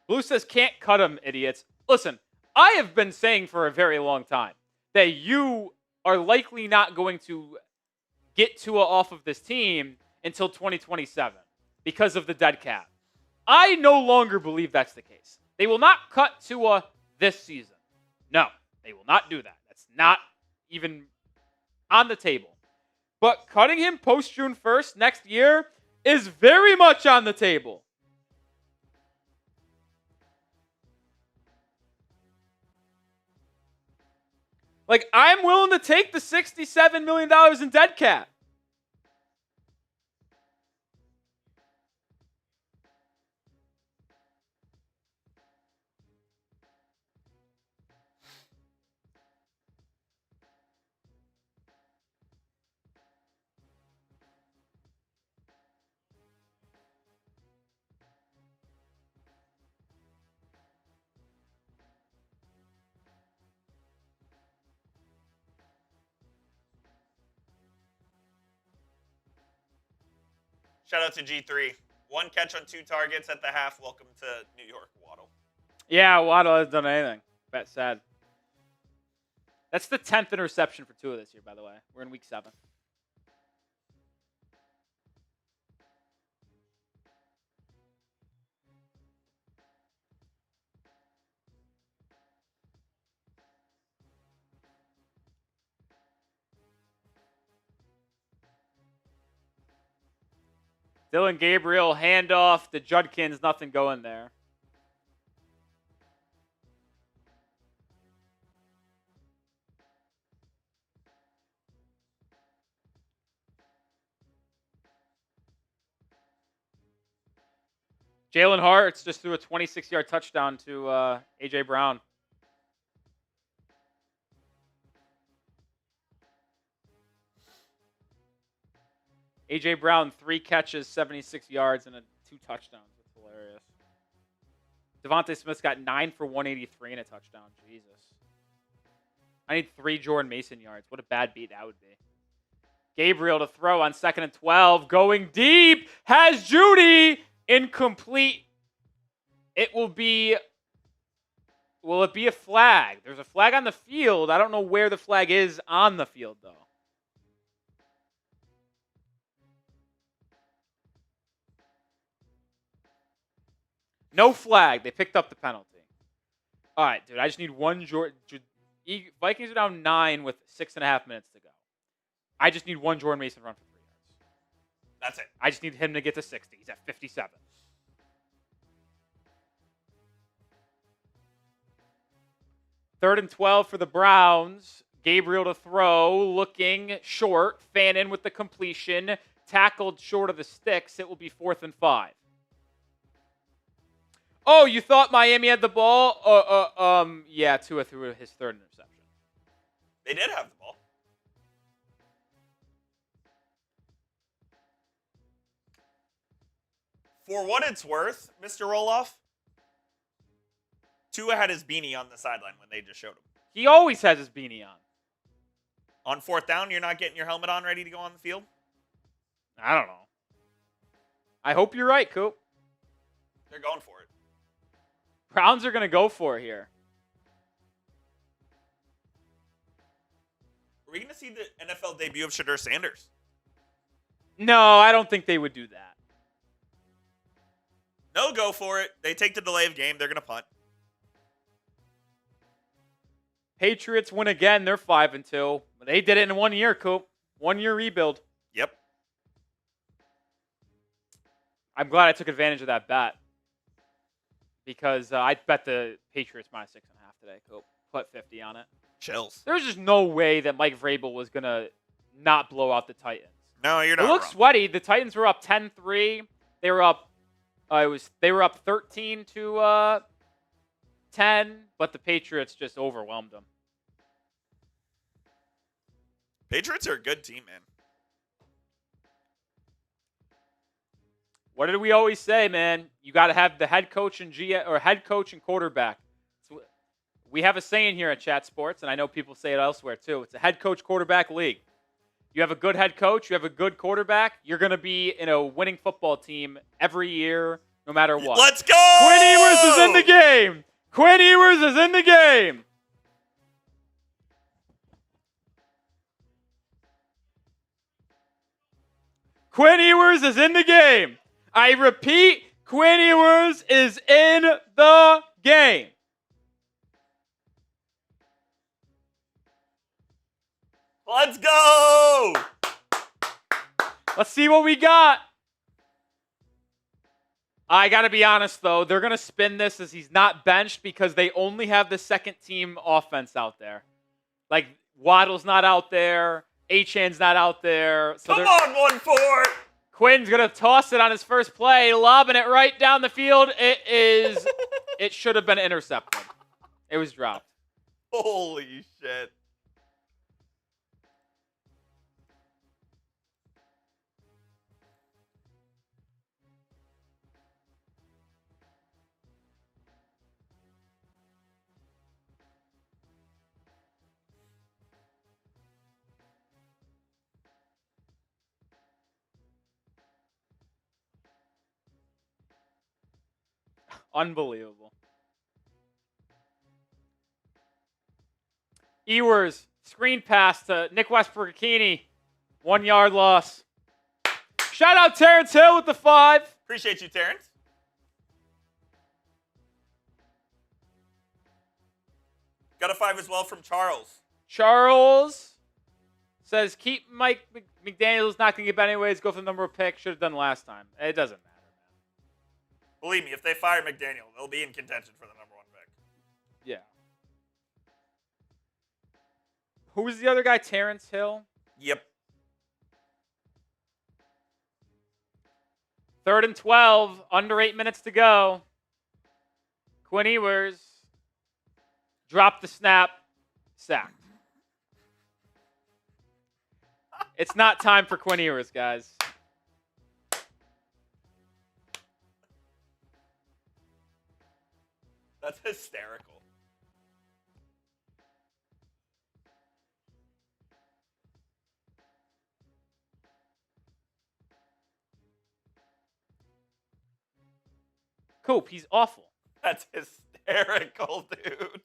Blue says can't cut him, idiots. Listen, I have been saying for a very long time that you are likely not going to get Tua off of this team until 2027 because of the dead cap. I no longer believe that's the case. They will not cut Tua this season. No, they will not do that. That's not even on the table. But cutting him post June 1st next year is very much on the table. Like, I'm willing to take the $67 million in dead cap. Shout out to G3. 1 catch on 2 targets at the half. Welcome to New York, Waddle. Yeah, Waddle hasn't done anything. That's sad. That's the 10th interception for Tua this year, by the way. We're in week 7. Dylan Gabriel, handoff to Judkins, nothing going there. Jalen Hurts just threw a 26-yard touchdown to A.J. Brown. A.J. Brown, 3 catches, 76 yards, and 2 touchdowns. That's hilarious. Devontae Smith's got 9 for 183 and a touchdown. Jesus. I need 3 Jordan Mason yards. What a bad beat that would be. Gabriel to throw on 2nd and 12. Going deep. Has Judy. Incomplete. It will be... Will it be a flag? There's a flag on the field. I don't know where the flag is on the field, though. No flag. They picked up the penalty. All right, dude. I just need one Jordan. Vikings are down 9 with 6.5 minutes to go. I just need one Jordan Mason run for 3 yards. That's it. I just need him to get to 60. He's at 57. Third and 12 for the Browns. Gabriel to throw, looking short. Fannin with the completion. Tackled short of the sticks. It will be 4th and 5. Oh, you thought Miami had the ball? Yeah, Tua threw his 3rd interception. They did have the ball. For what it's worth, Mr. Roloff, Tua had his beanie on the sideline when they just showed him. He always has his beanie on. On 4th down, you're not getting your helmet on ready to go on the field? I don't know. I hope you're right, Coop. They're going for it. Browns are going to go for it here. Are we going to see the NFL debut of Shadur Sanders? No, I don't think they would do that. No, go for it. They take the delay of game. They're going to punt. Patriots win again. They're 5-2. They did it in 1 year, Coop. 1 year rebuild. Yep. I'm glad I took advantage of that bet. Because I bet the Patriots -6.5 today, Coop. Put 50 on it. Chills. There's just no way that Mike Vrabel was going to not blow out the Titans. No, you're not It looked wrong. sweaty. The Titans were up 10-3. They were up 13 to 10, but the Patriots just overwhelmed them. Patriots are a good team, man. What did we always say, man? You got to have the head coach and head coach and quarterback. So we have a saying here at Chat Sports, and I know people say it elsewhere too. It's a head coach quarterback league. You have a good head coach, you have a good quarterback, you're going to be in a winning football team every year, no matter what. Let's go! Quinn Ewers is in the game. Quinn Ewers is in the game. Quinn Ewers is in the game. I repeat, Quinn Ewers is in the game. Let's go! Let's see what we got. I got to be honest, though. They're going to spin this as he's not benched because they only have the second team offense out there. Like, Waddle's not out there. Achan's not out there. So Come on, 1-4. Quinn's going to toss it on his first play, lobbing it right down the field. It should have been intercepted. It was dropped. Holy shit. Unbelievable. Ewers, screen pass to Nick Westbrook-Akini. 1 yard loss. Shout out Terrence Hill with the 5. Appreciate you, Terrence. Got a 5 as well from Charles. Charles says, keep Mike McDaniels, not going to get better anyways. Go for the number of picks. Should have done last time. It doesn't matter, man. Believe me, if they fire McDaniel, they'll be in contention for the number 1 pick. Yeah. Who was the other guy? Terrence Hill? Yep. 3rd and 12. Under 8 minutes to go. Quinn Ewers dropped the snap. Sacked. It's not time for Quinn Ewers, guys. That's hysterical. Coop, he's awful. That's hysterical, dude.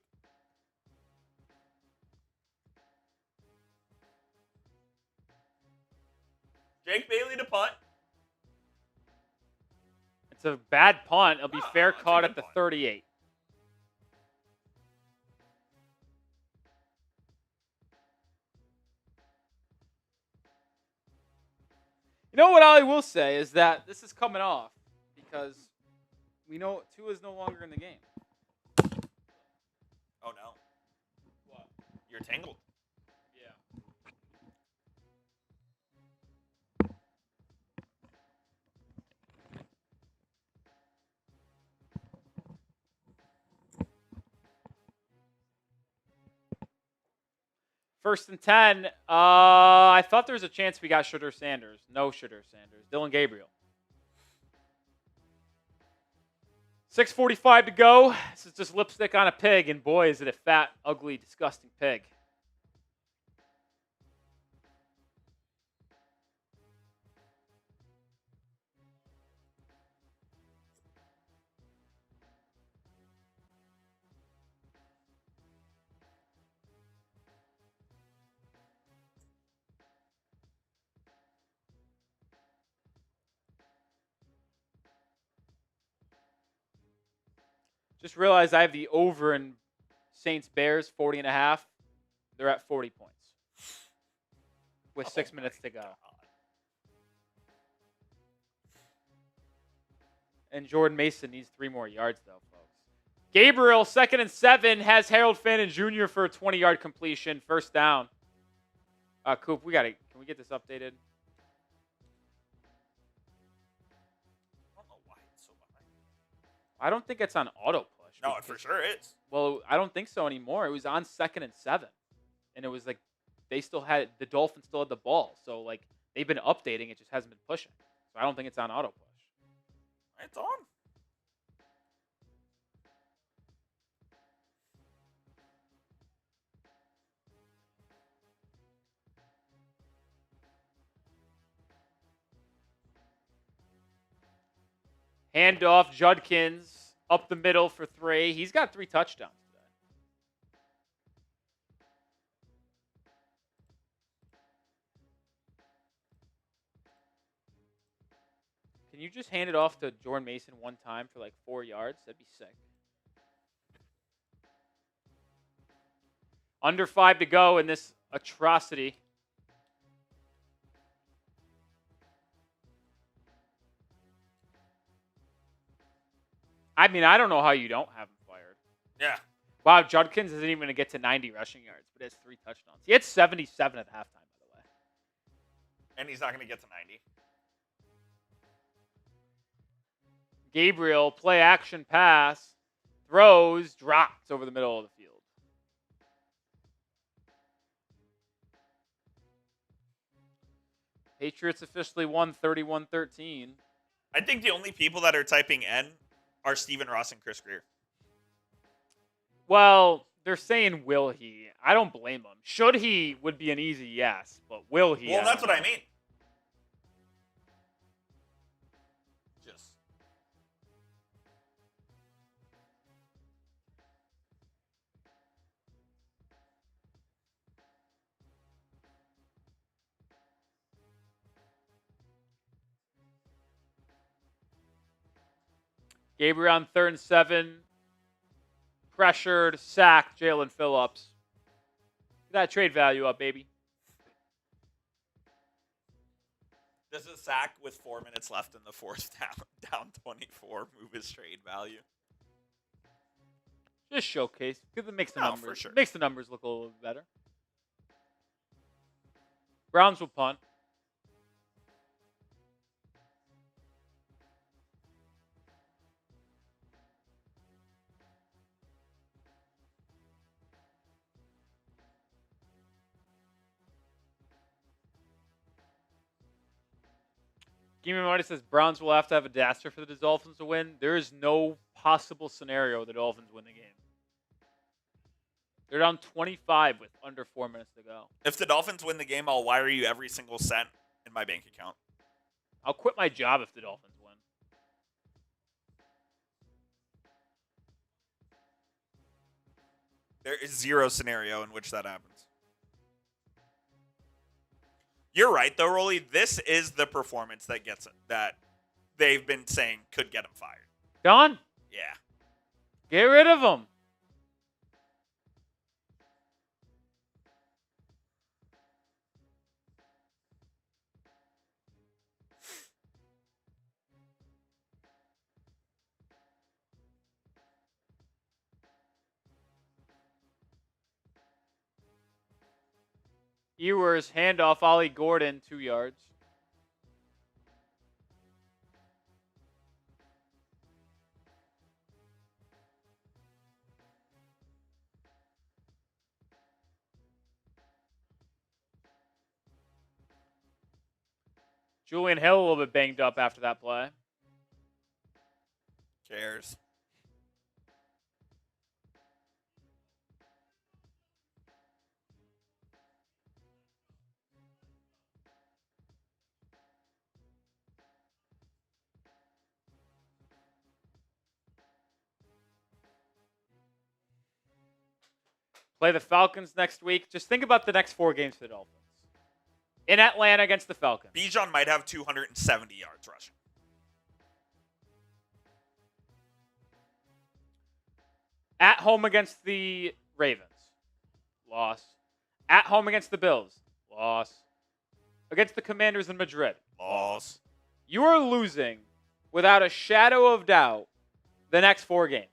Jake Bailey to punt. It's a bad punt. It'll be fair it's a caught good at the punt. 38. You know what I will say is that this is coming off because we know Tua is no longer in the game. Oh, no. What? You're tangled. Yeah. First and 10. I thought there was a chance we got Shooter Sanders. No Shooter Sanders. Dylan Gabriel. 6:45 to go. This is just lipstick on a pig, and boy, is it a fat, ugly, disgusting pig. Just realized I have the over in Saints Bears 40.5. They're at 40 points with 6 minutes to go. And Jordan Mason needs 3 more yards, though, folks. Gabriel, 2nd and 7, has Harold Fannin Jr. for a 20-yard completion, first down. Coop, can we get this updated? I don't think it's on auto push. No, it for sure is. Well, I don't think so anymore. It was on 2nd and 7. And it was like the Dolphins still had the ball. So, like, they've been updating. It just hasn't been pushing. So I don't think it's on auto push. It's on. Handoff, Judkins up the middle for 3. He's got 3 touchdowns today. Can you just hand it off to Jordan Mason one time for like 4 yards? That'd be sick. Under 5 to go in this atrocity. I mean, I don't know how you don't have him fired. Yeah. Wow, Judkins isn't even going to get to 90 rushing yards, but has 3 touchdowns. He had 77 at halftime, by the way. And he's not going to get to 90. Gabriel, play action pass, throws, drops over the middle of the field. Patriots officially won 31-13. I think the only people that are typing N are Stephen Ross and Chris Greer. Well, they're saying will he. I don't blame him. Should he would be an easy yes, but will he? Well, that's what I mean. Just. Gabriel on 3rd and 7. Pressured, sacked Jalen Phillips. Get that trade value up, baby. Does a sack with 4 minutes left in the fourth down 24 move his trade value? Just showcase. Makes the No, numbers. for sure. Makes the numbers look a little bit better. Browns will punt. Game Money says Browns will have to have a disaster for the Dolphins to win. There is no possible scenario the Dolphins win the game. They're down 25 with under 4 minutes to go. If the Dolphins win the game, I'll wire you every single cent in my bank account. I'll quit my job if the Dolphins win. There is zero scenario in which that happens. You're right, though, Rolly. This is the performance that gets it, that they've been saying could get him fired. Done. Yeah. Get rid of him. Ewers, handoff, Ollie Gordon, 2 yards. Julian Hill a little bit banged up after that play. Cares. Play the Falcons next week. Just think about the next 4 games for the Dolphins. In Atlanta against the Falcons. Bijan might have 270 yards rushing. At home against the Ravens. Loss. At home against the Bills. Loss. Against the Commanders in Madrid. Loss. You are losing, without a shadow of doubt, the next 4 games.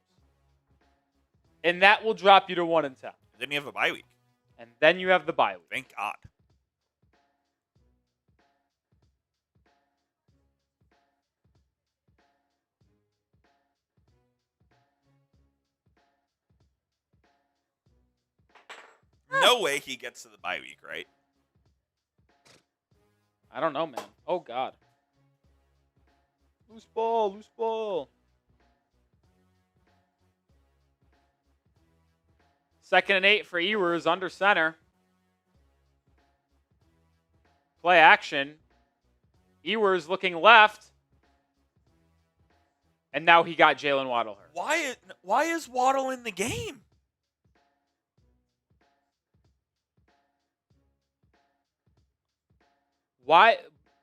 And that will drop you to 1-10. Then you have a bye week. And then you have the bye week. Thank God. No way he gets to the bye week, right? I don't know, man. Oh, God. Loose ball, loose ball. 2nd and 8 for Ewers under center. Play action. Ewers looking left. And now he got Jalen Waddle hurt. Why is Waddle in the game? Why?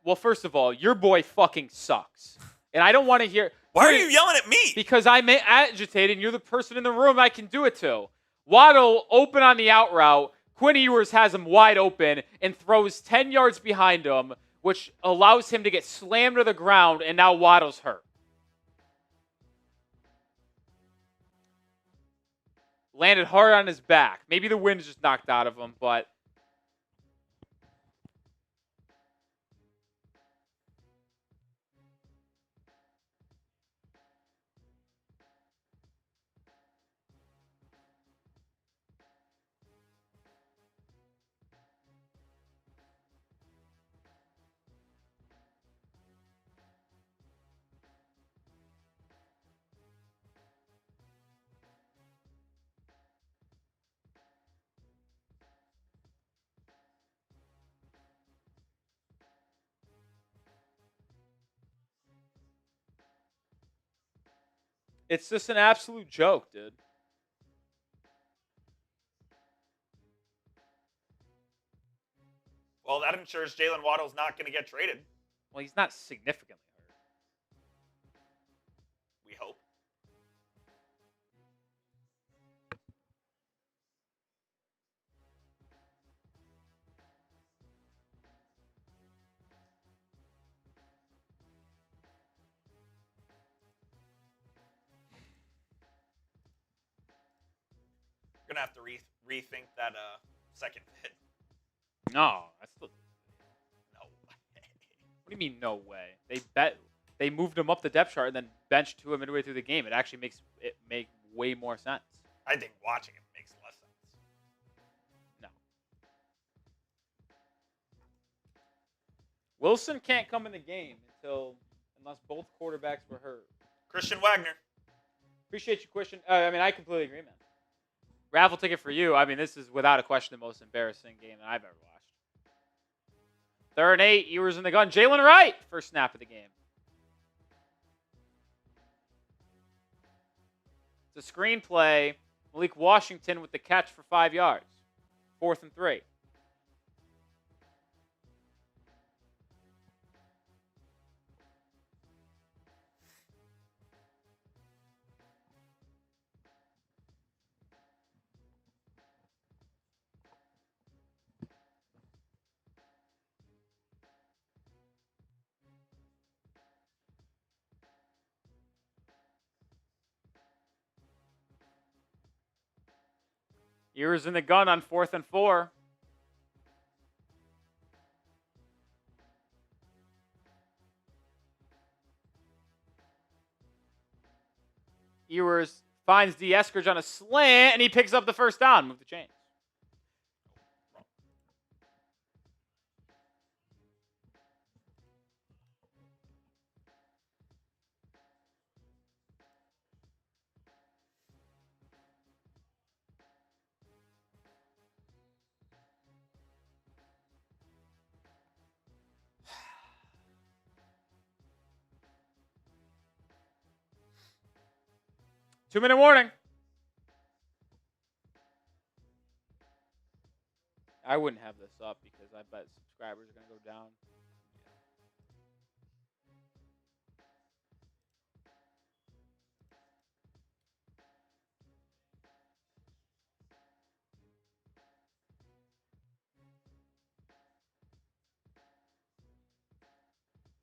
Well, first of all, your boy fucking sucks. And I don't want to hear. Why are you yelling at me? Because I'm agitated and you're the person in the room I can do it to. Waddle open on the out route. Quinn Ewers has him wide open and throws 10 yards behind him, which allows him to get slammed to the ground, and now Waddle's hurt. Landed hard on his back. Maybe the wind just knocked out of him, but it's just an absolute joke, dude. Well, that ensures Jalen Waddle's not going to get traded. Well, he's not significantly hurt. We hope. gonna have to rethink that second hit. No, that's the. No way. What do you mean, no way? They moved him up the depth chart and then benched to him midway through the game. It actually makes it make way more sense. I think watching it makes less sense. No. Wilson can't come in the game unless both quarterbacks were hurt. Christian Wagner. Appreciate you, Christian. I completely agree, man. Raffle ticket for you. This is without a question the most embarrassing game that I've ever watched. 3rd and 8. Ewers in the gun. Jalen Wright. First snap of the game. It's a screenplay. Malik Washington with the catch for 5 yards. 4th and 3. Ewers in the gun on 4th and 4. Ewers finds D. Eskridge on a slant, and he picks up the first down. Move the chains. Two-minute warning. I wouldn't have this up because I bet subscribers are going to go down.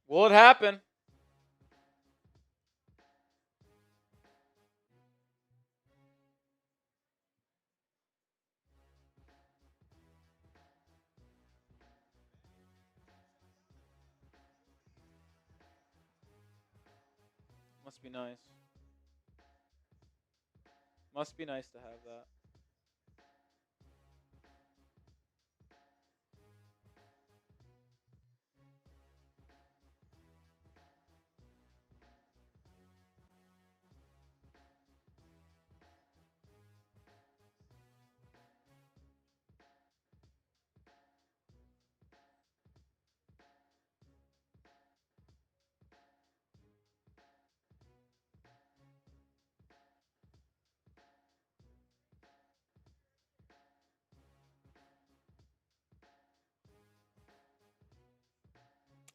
Will it happen? Must be nice. Must be nice to have that.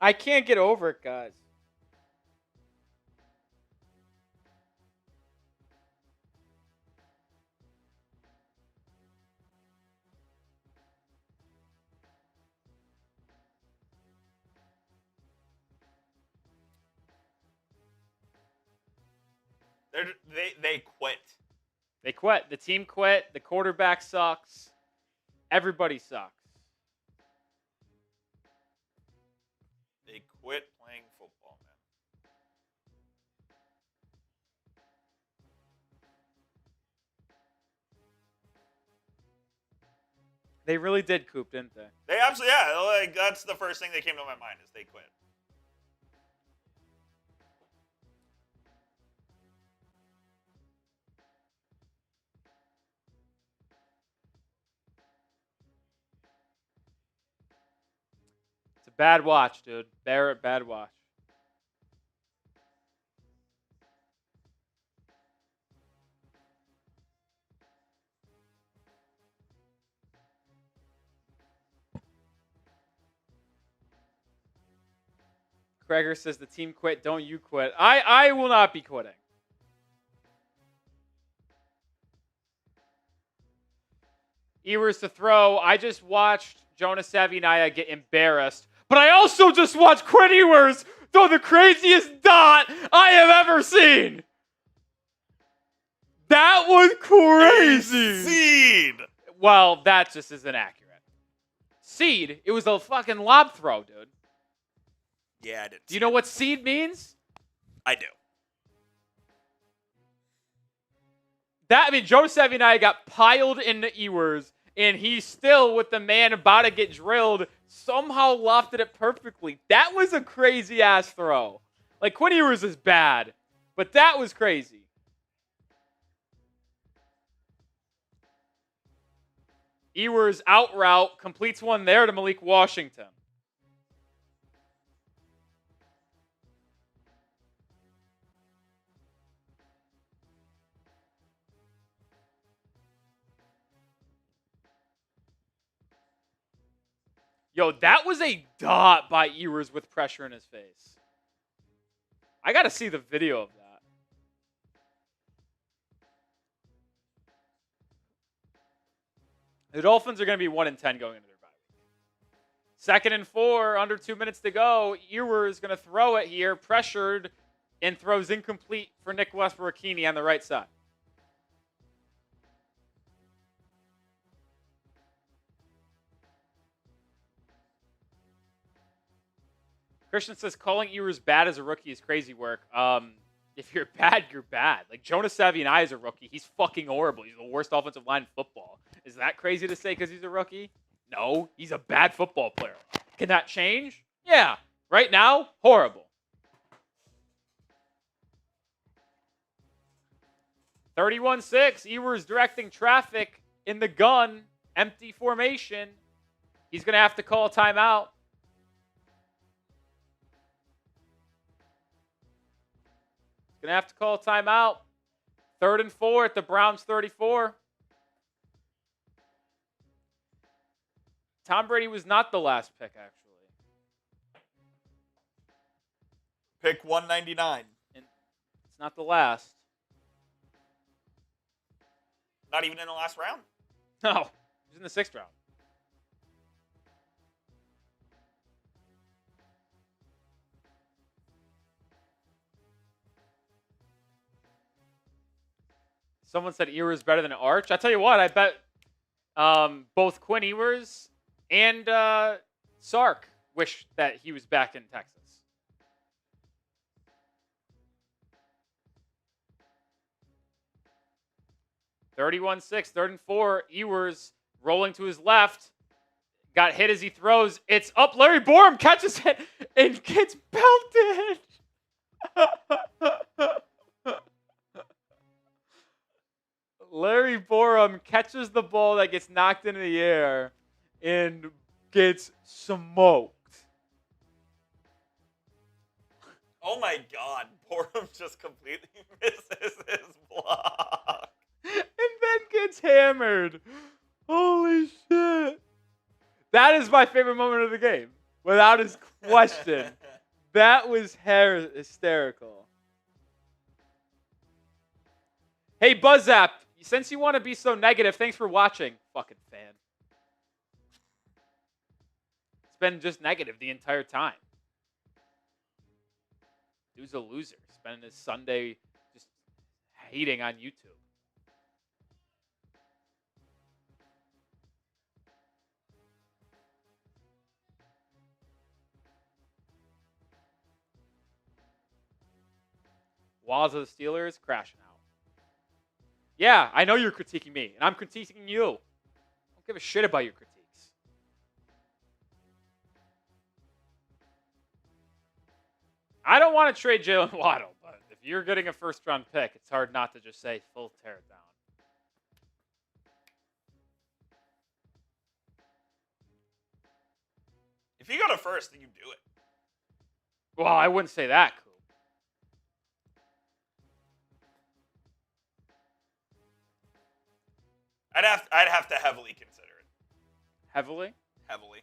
I can't get over it, guys. They quit. They quit. The team quit. The quarterback sucks. Everybody sucks. They quit playing football, man. They really did coop, didn't they? They absolutely, yeah. Like, that's the first thing that came to my mind is they quit. It's a bad watch, dude. Barrett, bad watch. Kreger says the team quit. Don't you quit. I will not be quitting. Ewers to throw. I just watched Jonas Savinaya get embarrassed. But I also just watched Quinn Ewers throw the craziest dot I have ever seen. That was crazy. Seed. Well, that just isn't accurate. Seed, it was a fucking lob throw, dude. Yeah, I did. Do you know what seed means? I do. Joe Savignai got piled into Ewers, and he still, with the man about to get drilled, somehow lofted it perfectly. That was a crazy-ass throw. Like, Quinn Ewers is bad, but that was crazy. Ewers out route, completes one there to Malik Washington. Yo, that was a dot by Ewers with pressure in his face. I got to see the video of that. The Dolphins are going to be 1-10 going into their bye week. 2nd and 4, under 2 minutes to go. Ewers is going to throw it here, pressured, and throws incomplete for Nick Westbrook-Keeney on the right side. Christian says calling Ewers bad as a rookie is crazy work. If you're bad, you're bad. Like, Jonas Savignai is a rookie. He's fucking horrible. He's the worst offensive line in football. Is that crazy to say because he's a rookie? No, he's a bad football player. Can that change? Yeah. Right now, horrible. 31-6. Ewers directing traffic in the gun. Empty formation. He's going to have to call a timeout. Going to have to call a timeout. 3rd and 4 at the Browns 34. Tom Brady was not the last pick, actually. Pick 199. And it's not the last. Not even in the last round. No, he was in the 6th round. Someone said Ewers better than Arch. I tell you what, I bet both Quinn Ewers and Sark wish that he was back in Texas. 31-6, 3rd and 4. Ewers rolling to his left. Got hit as he throws. It's up. Larry Borum catches it and gets belted. Larry Borum catches the ball that gets knocked into the air and gets smoked. Oh my God. Borum just completely misses his block. And then gets hammered. Holy shit. That is my favorite moment of the game. Without his question. That was hysterical. Hey, BuzzApp, since you want to be so negative, thanks for watching. Fucking fan. It's been just negative the entire time. Dude's a loser. Spending his Sunday just hating on YouTube. Walls of the Steelers crashing out. Yeah, I know you're critiquing me, and I'm critiquing you. I don't give a shit about your critiques. I don't want to trade Jalen Waddle, but if you're getting a first-round pick, it's hard not to just say, full tear it down. If you got a first, then you do it. Well, I wouldn't say that, Coop. I'd have to heavily consider it. Heavily? Heavily.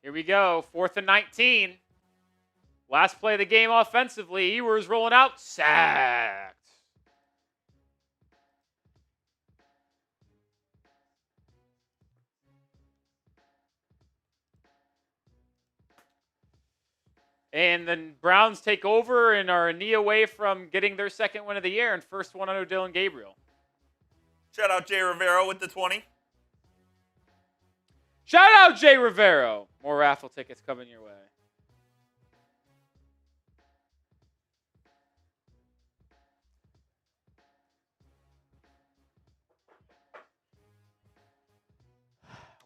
Here we go. 4th and 19. Last play of the game offensively. Ewers rolling out. Sacked. And then Browns take over and are a knee away from getting their second win of the year and first one under Dylan Gabriel. Shout out Jay Rivera with the 20. Shout out Jay Rivero. More raffle tickets coming your way.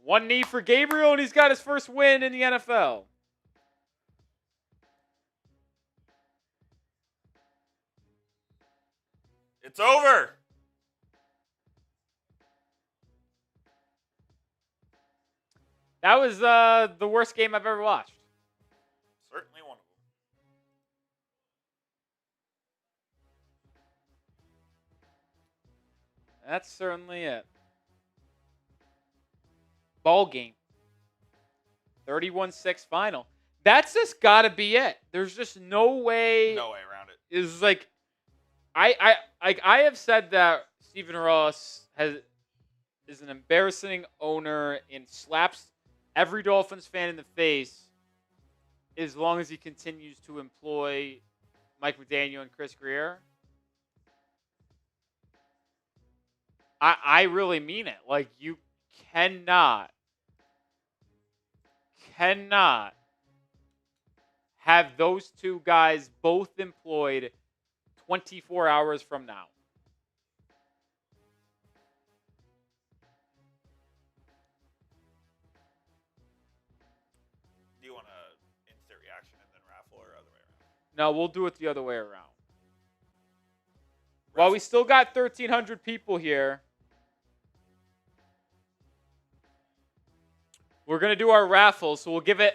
One knee for Gabriel, and he's got his first win in the NFL. It's over. That was the worst game I've ever watched. Certainly one of them. That's certainly it. Ball game. 31-6 final. That's just got to be it. There's just no way. No way around it. Is like, I have said that Stephen Ross is an embarrassing owner and slaps every Dolphins fan in the face as long as he continues to employ Mike McDaniel and Chris Greer. I really mean it. Like, you cannot have those two guys both employed 24 hours from now. Do you want to insert reaction and then raffle or other way around? No, we'll do it the other way around. While we still got 1,300 people here, we're going to do our raffle, so we'll give it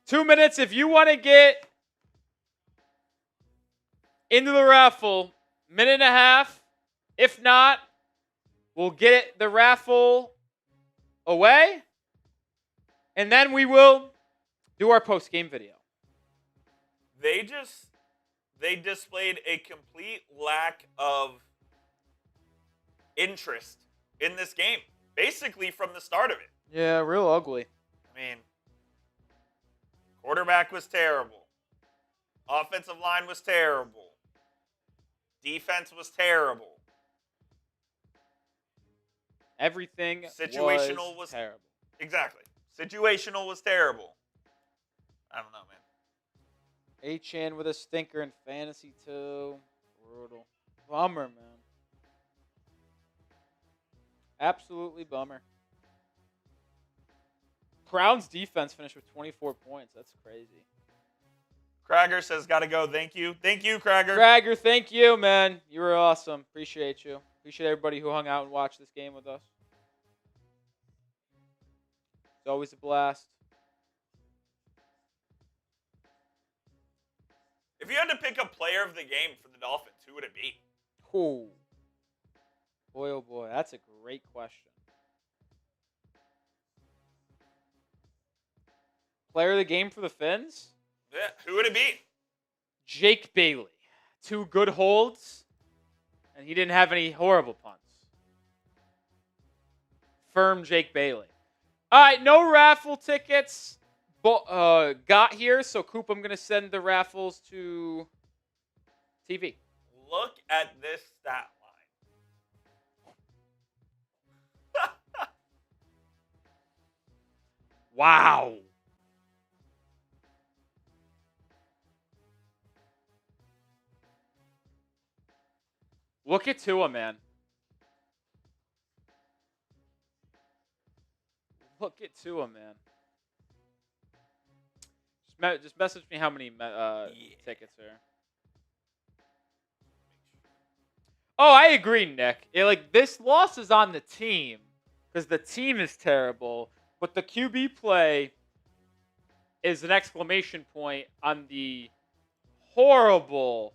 2 minutes. If you want to get into the raffle, minute and a half. If not, we'll get the raffle away, and then we will do our post-game video. They displayed a complete lack of interest in this game, basically from the start of it. Yeah, real ugly. I mean, quarterback was terrible. Offensive line was terrible. Defense was terrible. Everything Situational was terrible. Exactly. Situational was terrible. I don't know, man. Achan with a stinker in fantasy too. Brutal. Bummer, man. Absolutely bummer. Browns defense finished with 24 points. That's crazy. Krager says, gotta go. Thank you. Thank you, Krager. Krager, thank you, man. You were awesome. Appreciate you. Appreciate everybody who hung out and watched this game with us. It's always a blast. If you had to pick a player of the game for the Dolphins, who would it be? Oh. Boy, oh boy. That's a great question. Player of the game for the Fins? Yeah, who would it be? Jake Bailey. 2 good holds, and he didn't have any horrible punts. Firm Jake Bailey. All right, no raffle tickets got here, so Coop, I'm going to send the raffles to TV. Look at this stat line. Wow. Look at Tua, man. Look at Tua, man. Just message me how many tickets are. Oh, I agree, Nick. This loss is on the team because the team is terrible, but the QB play is an exclamation point on the horrible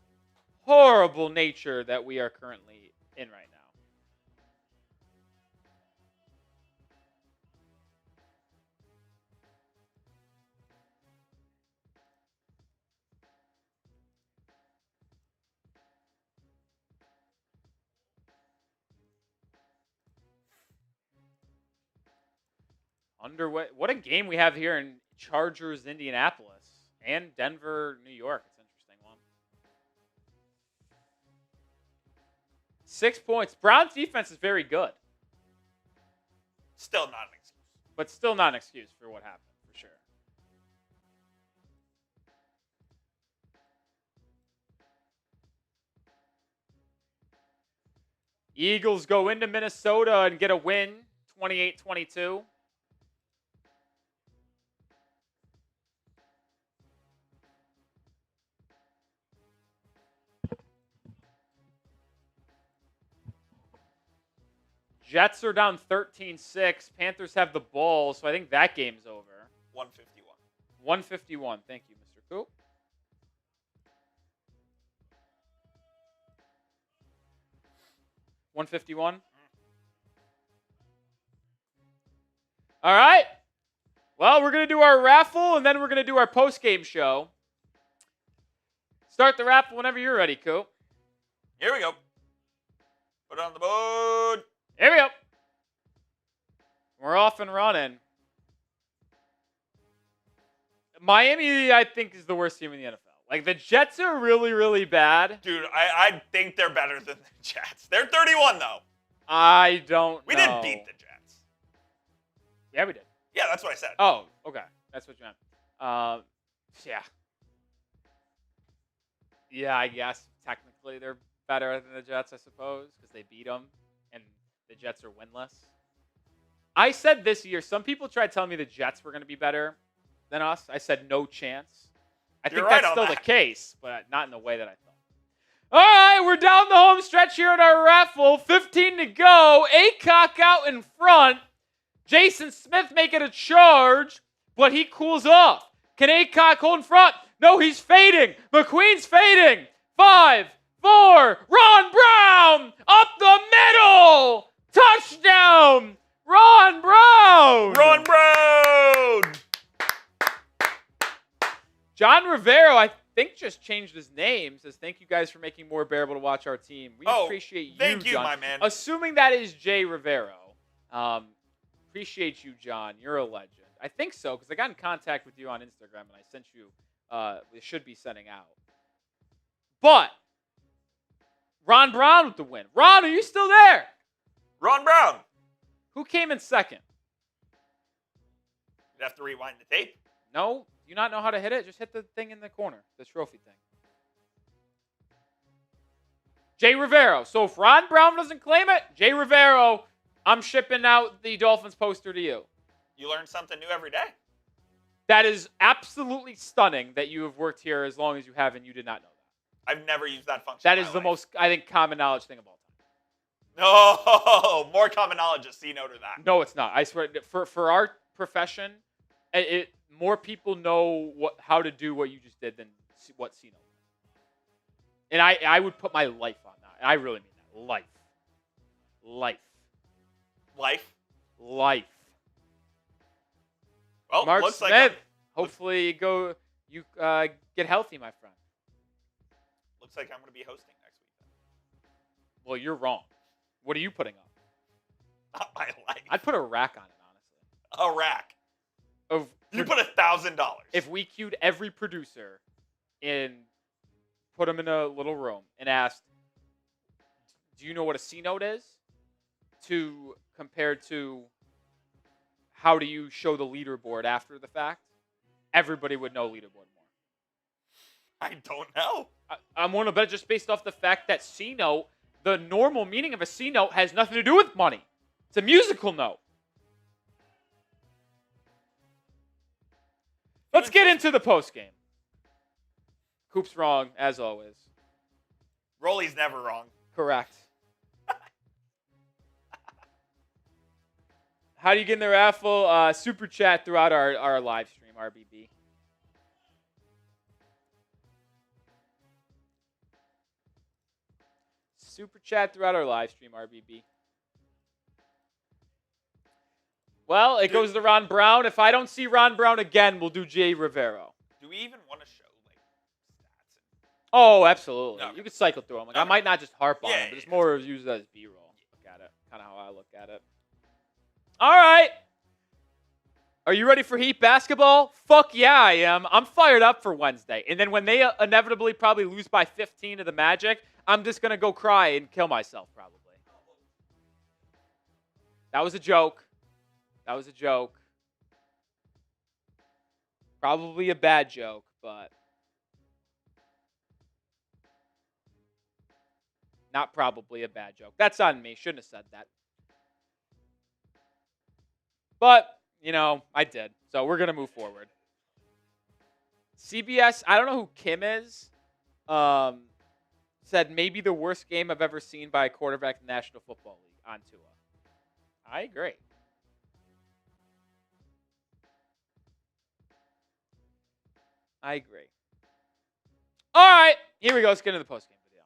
nature that we are currently in right now. Underway. What a game we have here in Chargers, Indianapolis. And Denver, New York. It's an interesting one. 6 points. Browns defense is very good, Still not an excuse. but still not an excuse for what happened, for sure. Eagles go into Minnesota and get a win, 28-22. Jets are down 13-6. Panthers have the ball, so I think that game's over. 151. 151. Thank you, Mr. Coop. $151. All right. Well, we're going to do our raffle, and then we're going to do our post-game show. Start the raffle whenever you're ready, Coop. Here we go. Put it on the board. Here we go. We're off and running. Miami, I think, is the worst team in the NFL. Like, the Jets are really, really bad. Dude, I think they're better than the Jets. They're 31, though. I don't We know. didn't beat the Jets. Yeah, we did. Yeah, that's what I said. Oh, okay. That's what you meant. Yeah. Yeah, I guess technically they're better than the Jets, I suppose, because they beat them, and the Jets are winless. I said this year, some people tried telling me the Jets were going to be better than us. I said no chance. I think You're right that's on still the that. case, but not in the way that I thought. All right, we're down the home stretch here in our raffle. 15 to go. Aycock out in front. Jason Smith making a charge, but he cools off. Can Aycock hold in front? No, he's fading. McQueen's fading. 5, 4. Ron Brown up the middle. Touchdown. Ron Brown. Ron Brown! John Rivero, I think, just changed his name. Says, thank you guys for making more bearable to watch our team. We appreciate you, thank you, John. my man. Assuming that is Jay Rivero. Appreciate you, John. You're a legend. I think so, because I got in contact with you on Instagram, and I sent you, it should be sending out. But, Ron Brown with the win. Ron, are you still there? Ron Brown. Who came in second? You'd have to rewind the tape. No? Do you not know how to hit it? Just hit the thing in the corner, the trophy thing. Jay Rivero. So if Ron Brown doesn't claim it, Jay Rivero, I'm shipping out the Dolphins poster to you. You learn something new every day. That is absolutely stunning that you have worked here as long as you have and you did not know that. I've never used that function. That in is my the life. most, I think, common knowledge thing of all time. No, more common knowledge is C no to that. No, it's not. I swear, for our profession, more people know how to do what you just did than what C knows. And I would put my life on that. And I really mean that. Life. Life. Well, Mark looks Smith. like Hopefully you get healthy, my friend. looks like I'm going to be hosting next week. Well, you're wrong. What are you putting up? Not my life. I'd put a rack on it, honestly. A rack. Of You put $1,000. if we queued every producer and put them in a little room and asked, do you know what a C note is? Compared to how do you show the leaderboard after the fact? Everybody would know leaderboard more. I don't know. I'm willing to bet just based off the fact that C note, the normal meaning of a C note has nothing to do with money. It's a musical note. Let's get into the postgame. Coop's wrong, as always. Rolly's never wrong. Correct. How do you get in the raffle? Super chat throughout our live stream, RBB. Super chat throughout our live stream, RBB. Well, it goes to Ron Brown. If I don't see Ron Brown again, we'll do Jay Rivero. Do we even want to show stats? Oh, absolutely. Okay. You could cycle through them. Like, I Okay. might not just harp on Yeah, it, but it's yeah. more of use it as B-roll. Look at it. Kind of how I look at it. All right. Are you ready for Heat basketball? Fuck yeah, I am. I'm fired up for Wednesday. And then when they inevitably probably lose by 15 to the Magic, I'm just going to go cry and kill myself probably. That was a joke. That was a joke. Probably a bad joke, but not probably a bad joke. That's on me. Shouldn't have said that. But, you know, I did. So we're going to move forward. CBS, I don't know who Kim is, said maybe the worst game I've ever seen by a quarterback in the National Football League on Tua. I agree. I agree. All right. Here we go. Let's get into the postgame video.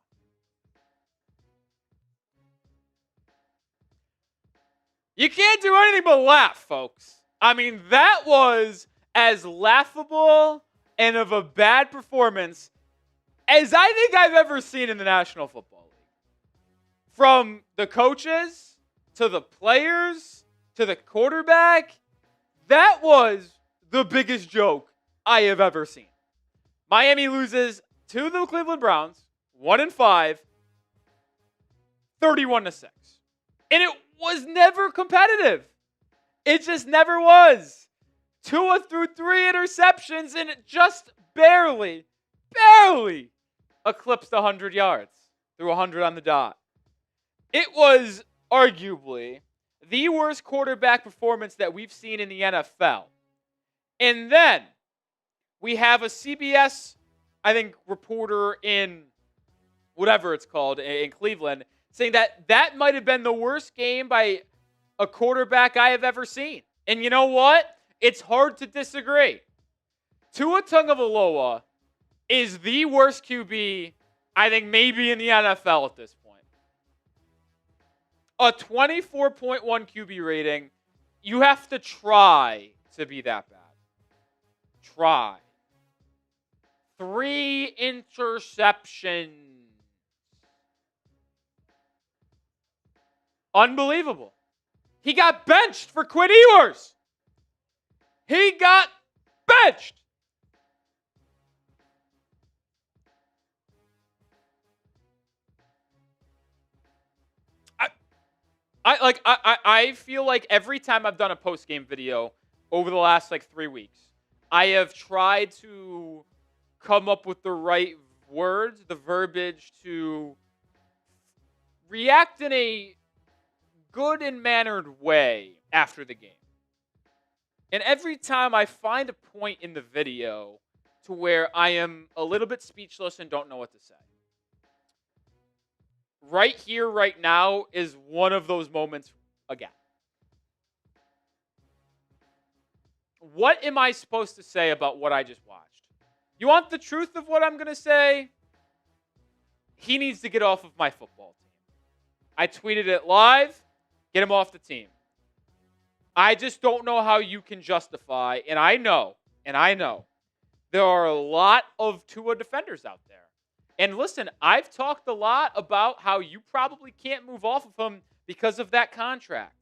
You can't do anything but laugh, folks. I mean, that was as laughable and of a bad performance as I think I've ever seen in the National Football League. From the coaches to the players to the quarterback, that was the biggest joke I have ever seen. Miami loses to the Cleveland Browns, 1-5, 31-6. And it was never competitive. It just never was. Tua threw 3 interceptions and it just barely eclipsed 100 yards. Threw 100 on the dot. It was arguably the worst quarterback performance that we've seen in the NFL. And then we have a CBS, I think, reporter in whatever it's called in Cleveland saying that that might have been the worst game by a quarterback I have ever seen. And you know what? It's hard to disagree. Tua Tagovailoa is the worst QB, I think, maybe in the NFL at this point. A 24.1 QB rating, you have to try to be that bad. Try. 3 interceptions. Unbelievable. He got benched for Quinn Ewers. He got benched. I feel like every time I've done a post-game video over the last 3 weeks, I have tried to come up with the right words, the verbiage to react in a good and mannered way after the game. And every time I find a point in the video to where I am a little bit speechless and don't know what to say. Right here, right now, is one of those moments again. What am I supposed to say about what I just watched? You want the truth of what I'm going to say? He needs to get off of my football team. I tweeted it live. Get him off the team. I just don't know how you can justify, and I know, there are a lot of Tua defenders out there. And listen, I've talked a lot about how you probably can't move off of him because of that contract.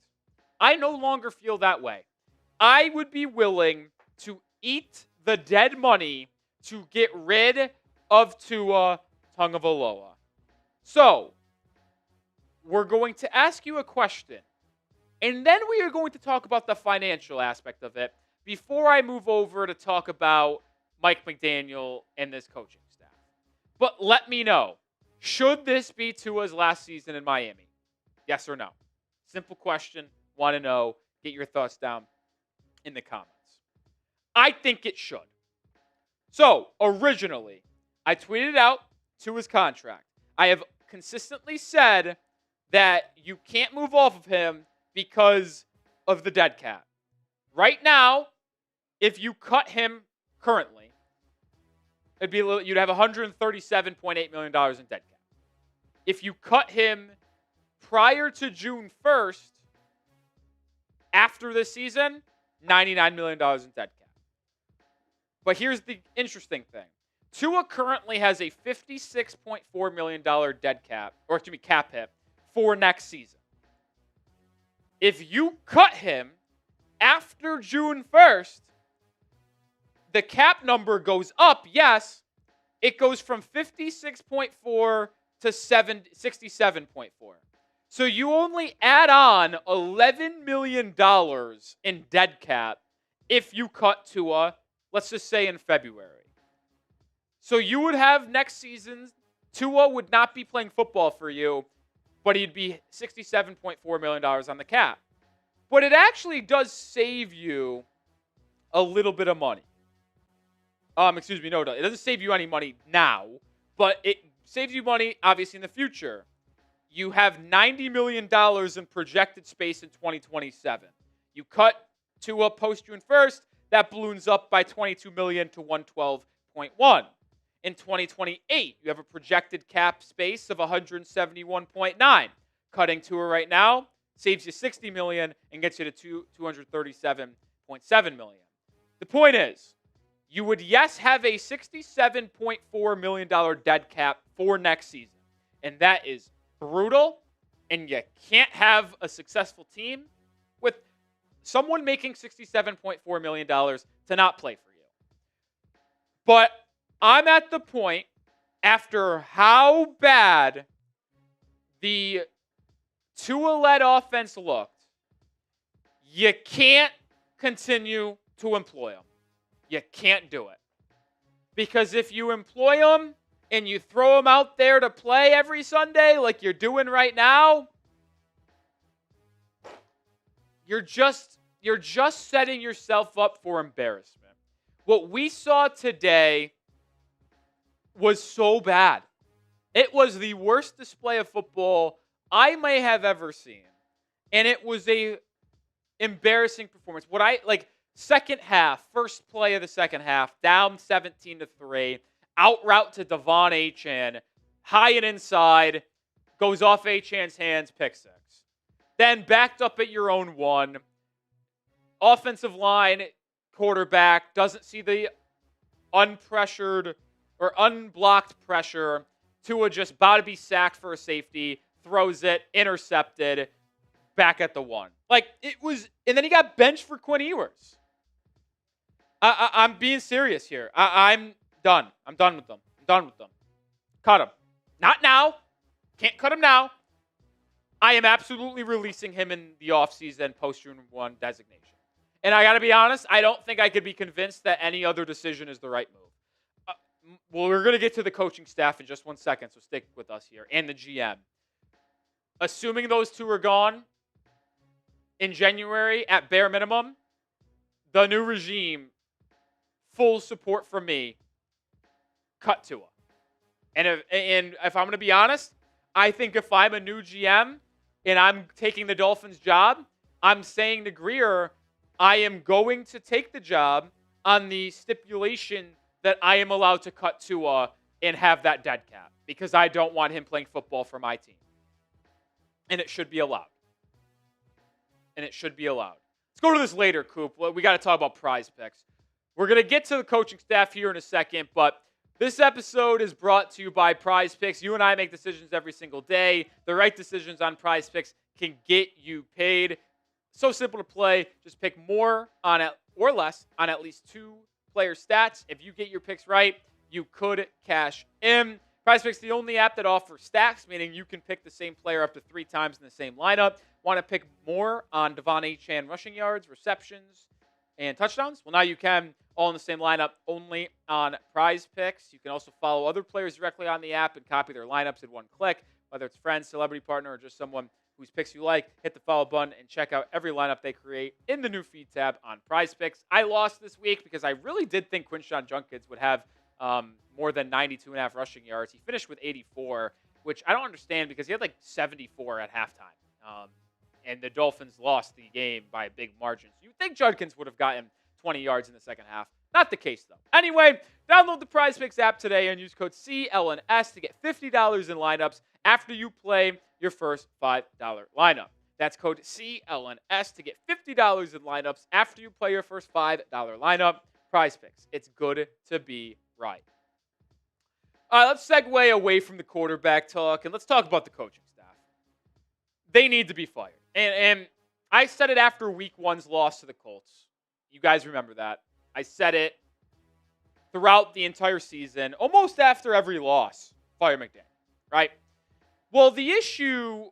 I no longer feel that way. I would be willing to eat the dead money to get rid of Tua Tagovailoa. So, we're going to ask you a question. And then we are going to talk about the financial aspect of it before I move over to talk about Mike McDaniel and this coaching staff. But let me know, should this be Tua's last season in Miami? Yes or no? Simple question. Want to know. Get your thoughts down in the comments. I think it should. So, originally, I tweeted out Tua's contract. I have consistently said that you can't move off of him because of the dead cap. Right now, if you cut him currently, you'd have $137.8 million in dead cap. If you cut him prior to June 1st, after this season, $99 million in dead cap. But here's the interesting thing. Tua currently has a $56.4 million cap hit for next season. If you cut him after June 1st, the cap number goes up, yes. It goes from 56.4 to 67.4. So you only add on $11 million in dead cap if you cut Tua, let's just say in February. So you would have next season, Tua would not be playing football for you, but he'd be $67.4 million on the cap. But it actually does save you a little bit of money. Excuse me, no, it doesn't save you any money now, but it saves you money, obviously, in the future. You have $90 million in projected space in 2027. You cut Tua post June 1st, that balloons up by $22 million to $112.1. In 2028, you have a projected cap space of $171.9. Cutting Tua right now saves you $60 million and gets you to $237.7 million. The point is, you would, yes, have a $67.4 million dead cap for next season. And that is brutal. And you can't have a successful team with someone making $67.4 million to not play for you. But I'm at the point, after how bad the Tua-led offense looked, you can't continue to employ him. You can't do it. Because if you employ him and you throw him out there to play every Sunday like you're doing right now, you're just setting yourself up for embarrassment. What we saw today was so bad. It was the worst display of football I may have ever seen. And it was a embarrassing performance. Second half, first play of the second half, down 17-3, out route to Devon Achane, high and inside, goes off Achane's hands, pick six. Then backed up at your own one. Offensive line, quarterback, doesn't see the unpressured or unblocked pressure. Tua just about to be sacked for a safety, throws it, intercepted, back at the one. And then he got benched for Quinn Ewers. I'm being serious here. I'm done. I'm done with them. Cut him. Not now. Can't cut him now. I am absolutely releasing him in the offseason post-June 1 designation. And I got to be honest, I don't think I could be convinced that any other decision is the right move. Well, we're going to get to the coaching staff in just 1 second, so stick with us here, and the GM. Assuming those two are gone in January at bare minimum, the new regime, full support from me, cut Tua. And if I'm going to be honest, I think if I'm a new GM and I'm taking the Dolphins' job, I'm saying to Grier, I am going to take the job on the stipulation that I am allowed to cut Tua and have that dead cap because I don't want him playing football for my team. And it should be allowed. Let's go to this later, Coop. We got to talk about Prize Picks. We're going to get to the coaching staff here in a second, but this episode is brought to you by Prize Picks. You and I make decisions every single day. The right decisions on Prize Picks can get you paid. So simple to play. Just pick more on it or less on at least 2 player stats. If you get your picks right, you could cash in. Prize Picks is the only app that offers stacks, meaning you can pick the same player up to 3 times in the same lineup. Want to pick more on Devon Achane rushing yards, receptions, and touchdowns? Well, now you can, all in the same lineup, only on Prize Picks. You can also follow other players directly on the app and copy their lineups in one click, whether it's friends, celebrity partner, or just someone whose picks you like. Hit the follow button and check out every lineup they create in the new feed tab on Prize Picks. I lost this week because I really did think Quinshon Judkins would have more than 92.5 rushing yards. He finished with 84, which I don't understand because he had 74 at halftime. And the Dolphins lost the game by a big margin. So you'd think Judkins would have gotten 20 yards in the second half. Not the case, though. Anyway, download the Prize Picks app today and use code CLNS to get $50 in lineups after you play your first $5 lineup. That's code CLNS to get $50 in lineups after you play your first $5 lineup. Prize Picks. It's good to be right. All right, let's segue away from the quarterback talk and let's talk about the coaching staff. They need to be fired. And I said it after week 1's loss to the Colts. You guys remember that. I said it throughout the entire season, almost after every loss. Fire McDaniel, right? Well, the issue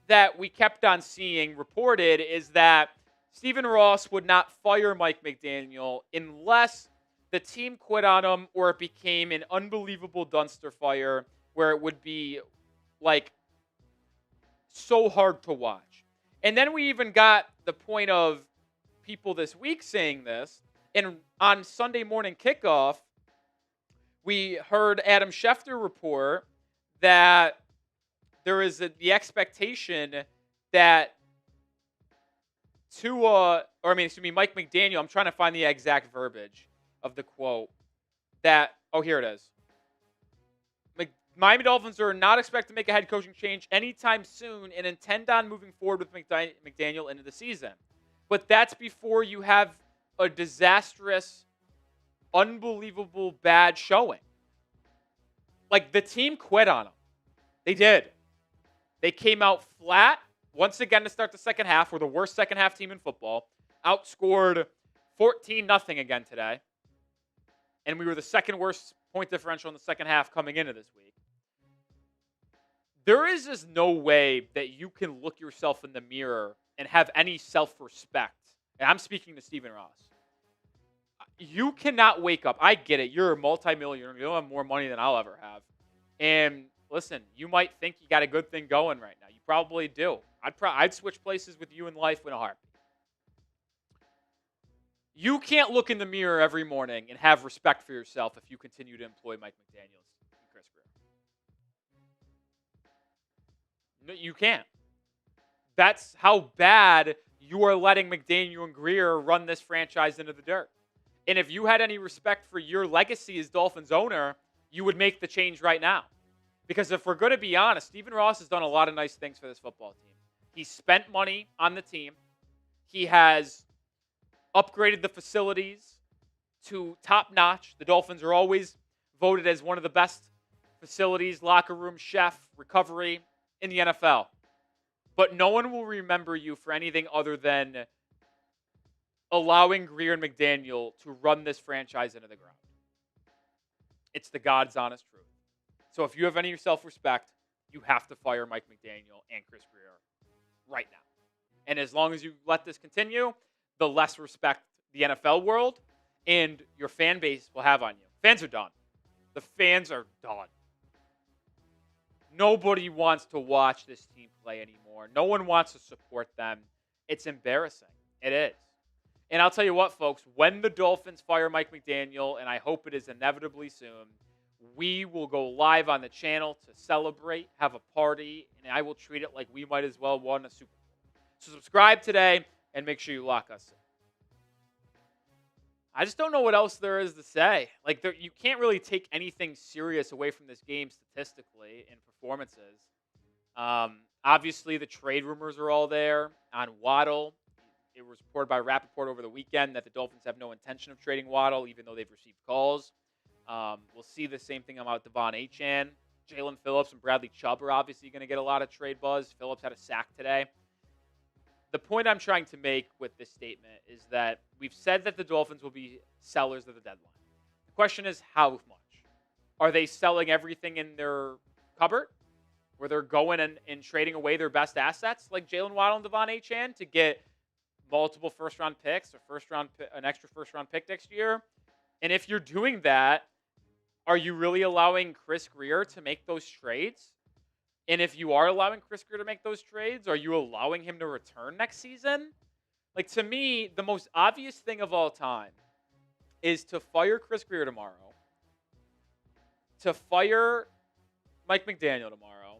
that we kept on seeing reported is that Stephen Ross would not fire Mike McDaniel unless the team quit on him or it became an unbelievable dumpster fire where it would be like so hard to watch. And then we even got the point of people this week saying this. And on Sunday morning kickoff, we heard Adam Schefter report that there is the expectation that Mike McDaniel, I'm trying to find the exact verbiage of the quote, that, here it is. Miami Dolphins are not expected to make a head coaching change anytime soon and intend on moving forward with McDaniel into the season. But that's before you have a disastrous, unbelievable bad showing. Like, the team quit on him. They did. They came out flat once again to start the second half. We're the worst second half team in football. Outscored 14-0 again today. And we were the second worst point differential in the second half coming into this week. There is just no way that you can look yourself in the mirror and have any self-respect. And I'm speaking to Stephen Ross. You cannot wake up. I get it. You're a multimillionaire. You have more money than I'll ever have. And listen, you might think you got a good thing going right now. You probably do. I'd switch places with you in life in a heartbeat. You can't look in the mirror every morning and have respect for yourself if you continue to employ Mike McDaniels and Chris Greer. No, you can't. That's how bad you are letting McDaniel and Greer run this franchise into the dirt. And if you had any respect for your legacy as Dolphins owner, you would make the change right now. Because if we're going to be honest, Stephen Ross has done a lot of nice things for this football team. He spent money on the team. He has upgraded the facilities to top-notch. The Dolphins are always voted as one of the best facilities, locker room, chef, recovery in the NFL. But no one will remember you for anything other than allowing Greer and McDaniel to run this franchise into the ground. It's the God's honest truth. So if you have any self-respect, you have to fire Mike McDaniel and Chris Greer right now. And as long as you let this continue, the less respect the NFL world and your fan base will have on you. Fans are done. The fans are done. Nobody wants to watch this team play anymore. No one wants to support them. It's embarrassing. It is. And I'll tell you what, folks, when the Dolphins fire Mike McDaniel, and I hope it is inevitably soon, we will go live on the channel to celebrate, have a party, and I will treat it like we might as well won a Super Bowl. So subscribe today and make sure you lock us in. I just don't know what else there is to say. Like, you can't really take anything serious away from this game statistically in performances. Obviously, the trade rumors are all there on Waddle. It was reported by Rappaport over the weekend that the Dolphins have no intention of trading Waddle, even though they've received calls. We'll see the same thing about Devon Achane. Jalen Phillips and Bradley Chubb are obviously going to get a lot of trade buzz. Phillips had a sack today. The point I'm trying to make with this statement is that we've said that the Dolphins will be sellers of the deadline. The question is how much? Are they selling everything in their cupboard where they're going and trading away their best assets like Jalen Waddle and Devon Achane to get multiple first-round picks or an extra first-round pick next year? And if you're doing that, are you really allowing Chris Greer to make those trades? And if you are allowing Chris Greer to make those trades, are you allowing him to return next season? Like, to me, the most obvious thing of all time is to fire Chris Greer tomorrow, to fire Mike McDaniel tomorrow,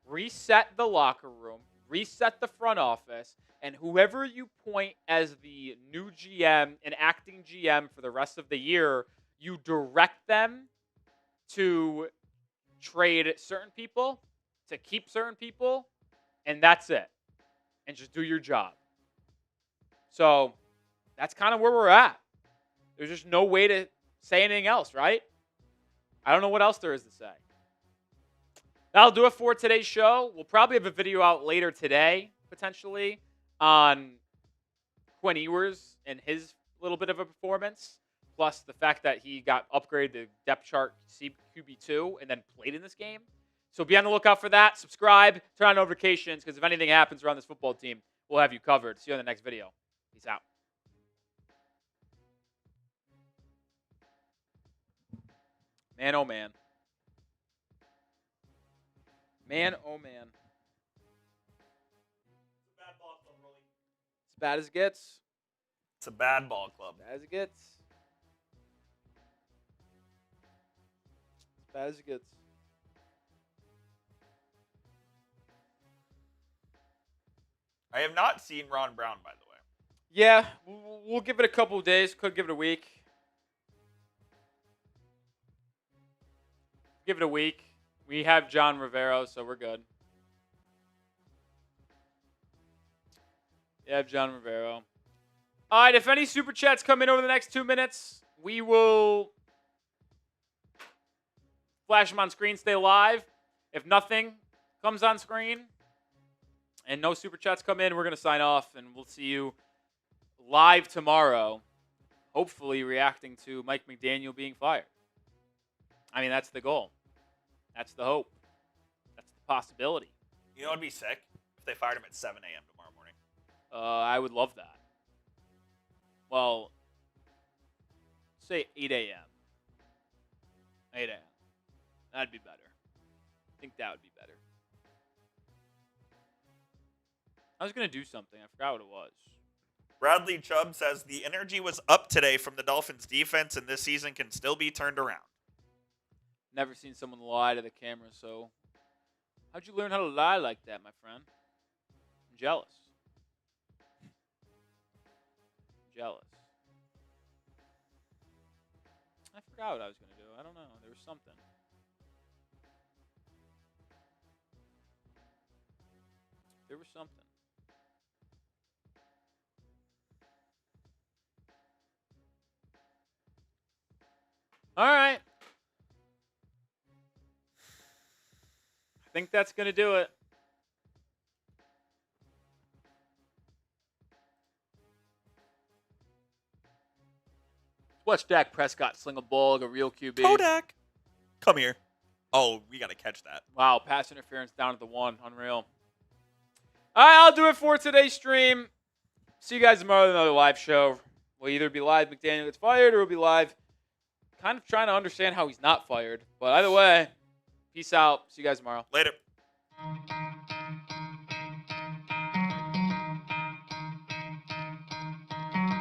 reset the locker room, reset the front office, and whoever you point as the new GM and acting GM for the rest of the year, you direct them to trade certain people, to keep certain people, and that's it. And just do your job. So that's kind of where we're at. There's just no way to say anything else, right? I don't know what else there is to say. That'll do it for today's show. We'll probably have a video out later today, potentially, on Quinn Ewers and his little bit of a performance, plus the fact that he got upgraded to depth chart QB2 and then played in this game. So be on the lookout for that. Subscribe, turn on notifications, because if anything happens around this football team, we'll have you covered. See you on the next video. Peace out. Man, oh man. Man, oh man. As bad as it gets. It's a bad ball club. As bad as it gets. As bad as it gets. I have not seen Ron Brown, by the way. Yeah, we'll give it a couple of days. Could give it a week. Give it a week. We have John Rivero, so we're good. Yeah, John Rivero. All right, if any super chats come in over the next 2 minutes, we will flash them on screen, stay live. If nothing comes on screen and no super chats come in, we're going to sign off, and we'll see you live tomorrow, hopefully reacting to Mike McDaniel being fired. I mean, that's the goal. That's the hope. That's the possibility. You know what would be sick? If they fired him at 7 a.m. tomorrow morning. I would love that. Well, say 8 a.m. 8 a.m. That'd be better. I think that would be better. I was going to do something. I forgot what it was. Bradley Chubb says the energy was up today from the Dolphins defense, and this season can still be turned around. Never seen someone lie to the camera, so how'd you learn how to lie like that, my friend? I'm jealous. Jealous. I forgot what I was going to do. I don't know. There was something. There was something. All right. I think that's going to do it. Watch Dak Prescott sling a ball like a real QB. Kodak, come here. Oh, we got to catch that. Wow, pass interference down at the 1. Unreal. All right, I'll do it for today's stream. See you guys tomorrow with another live show. We'll either be live McDaniel gets fired, or we'll be live kind of trying to understand how he's not fired. But either way, peace out. See you guys tomorrow. Later.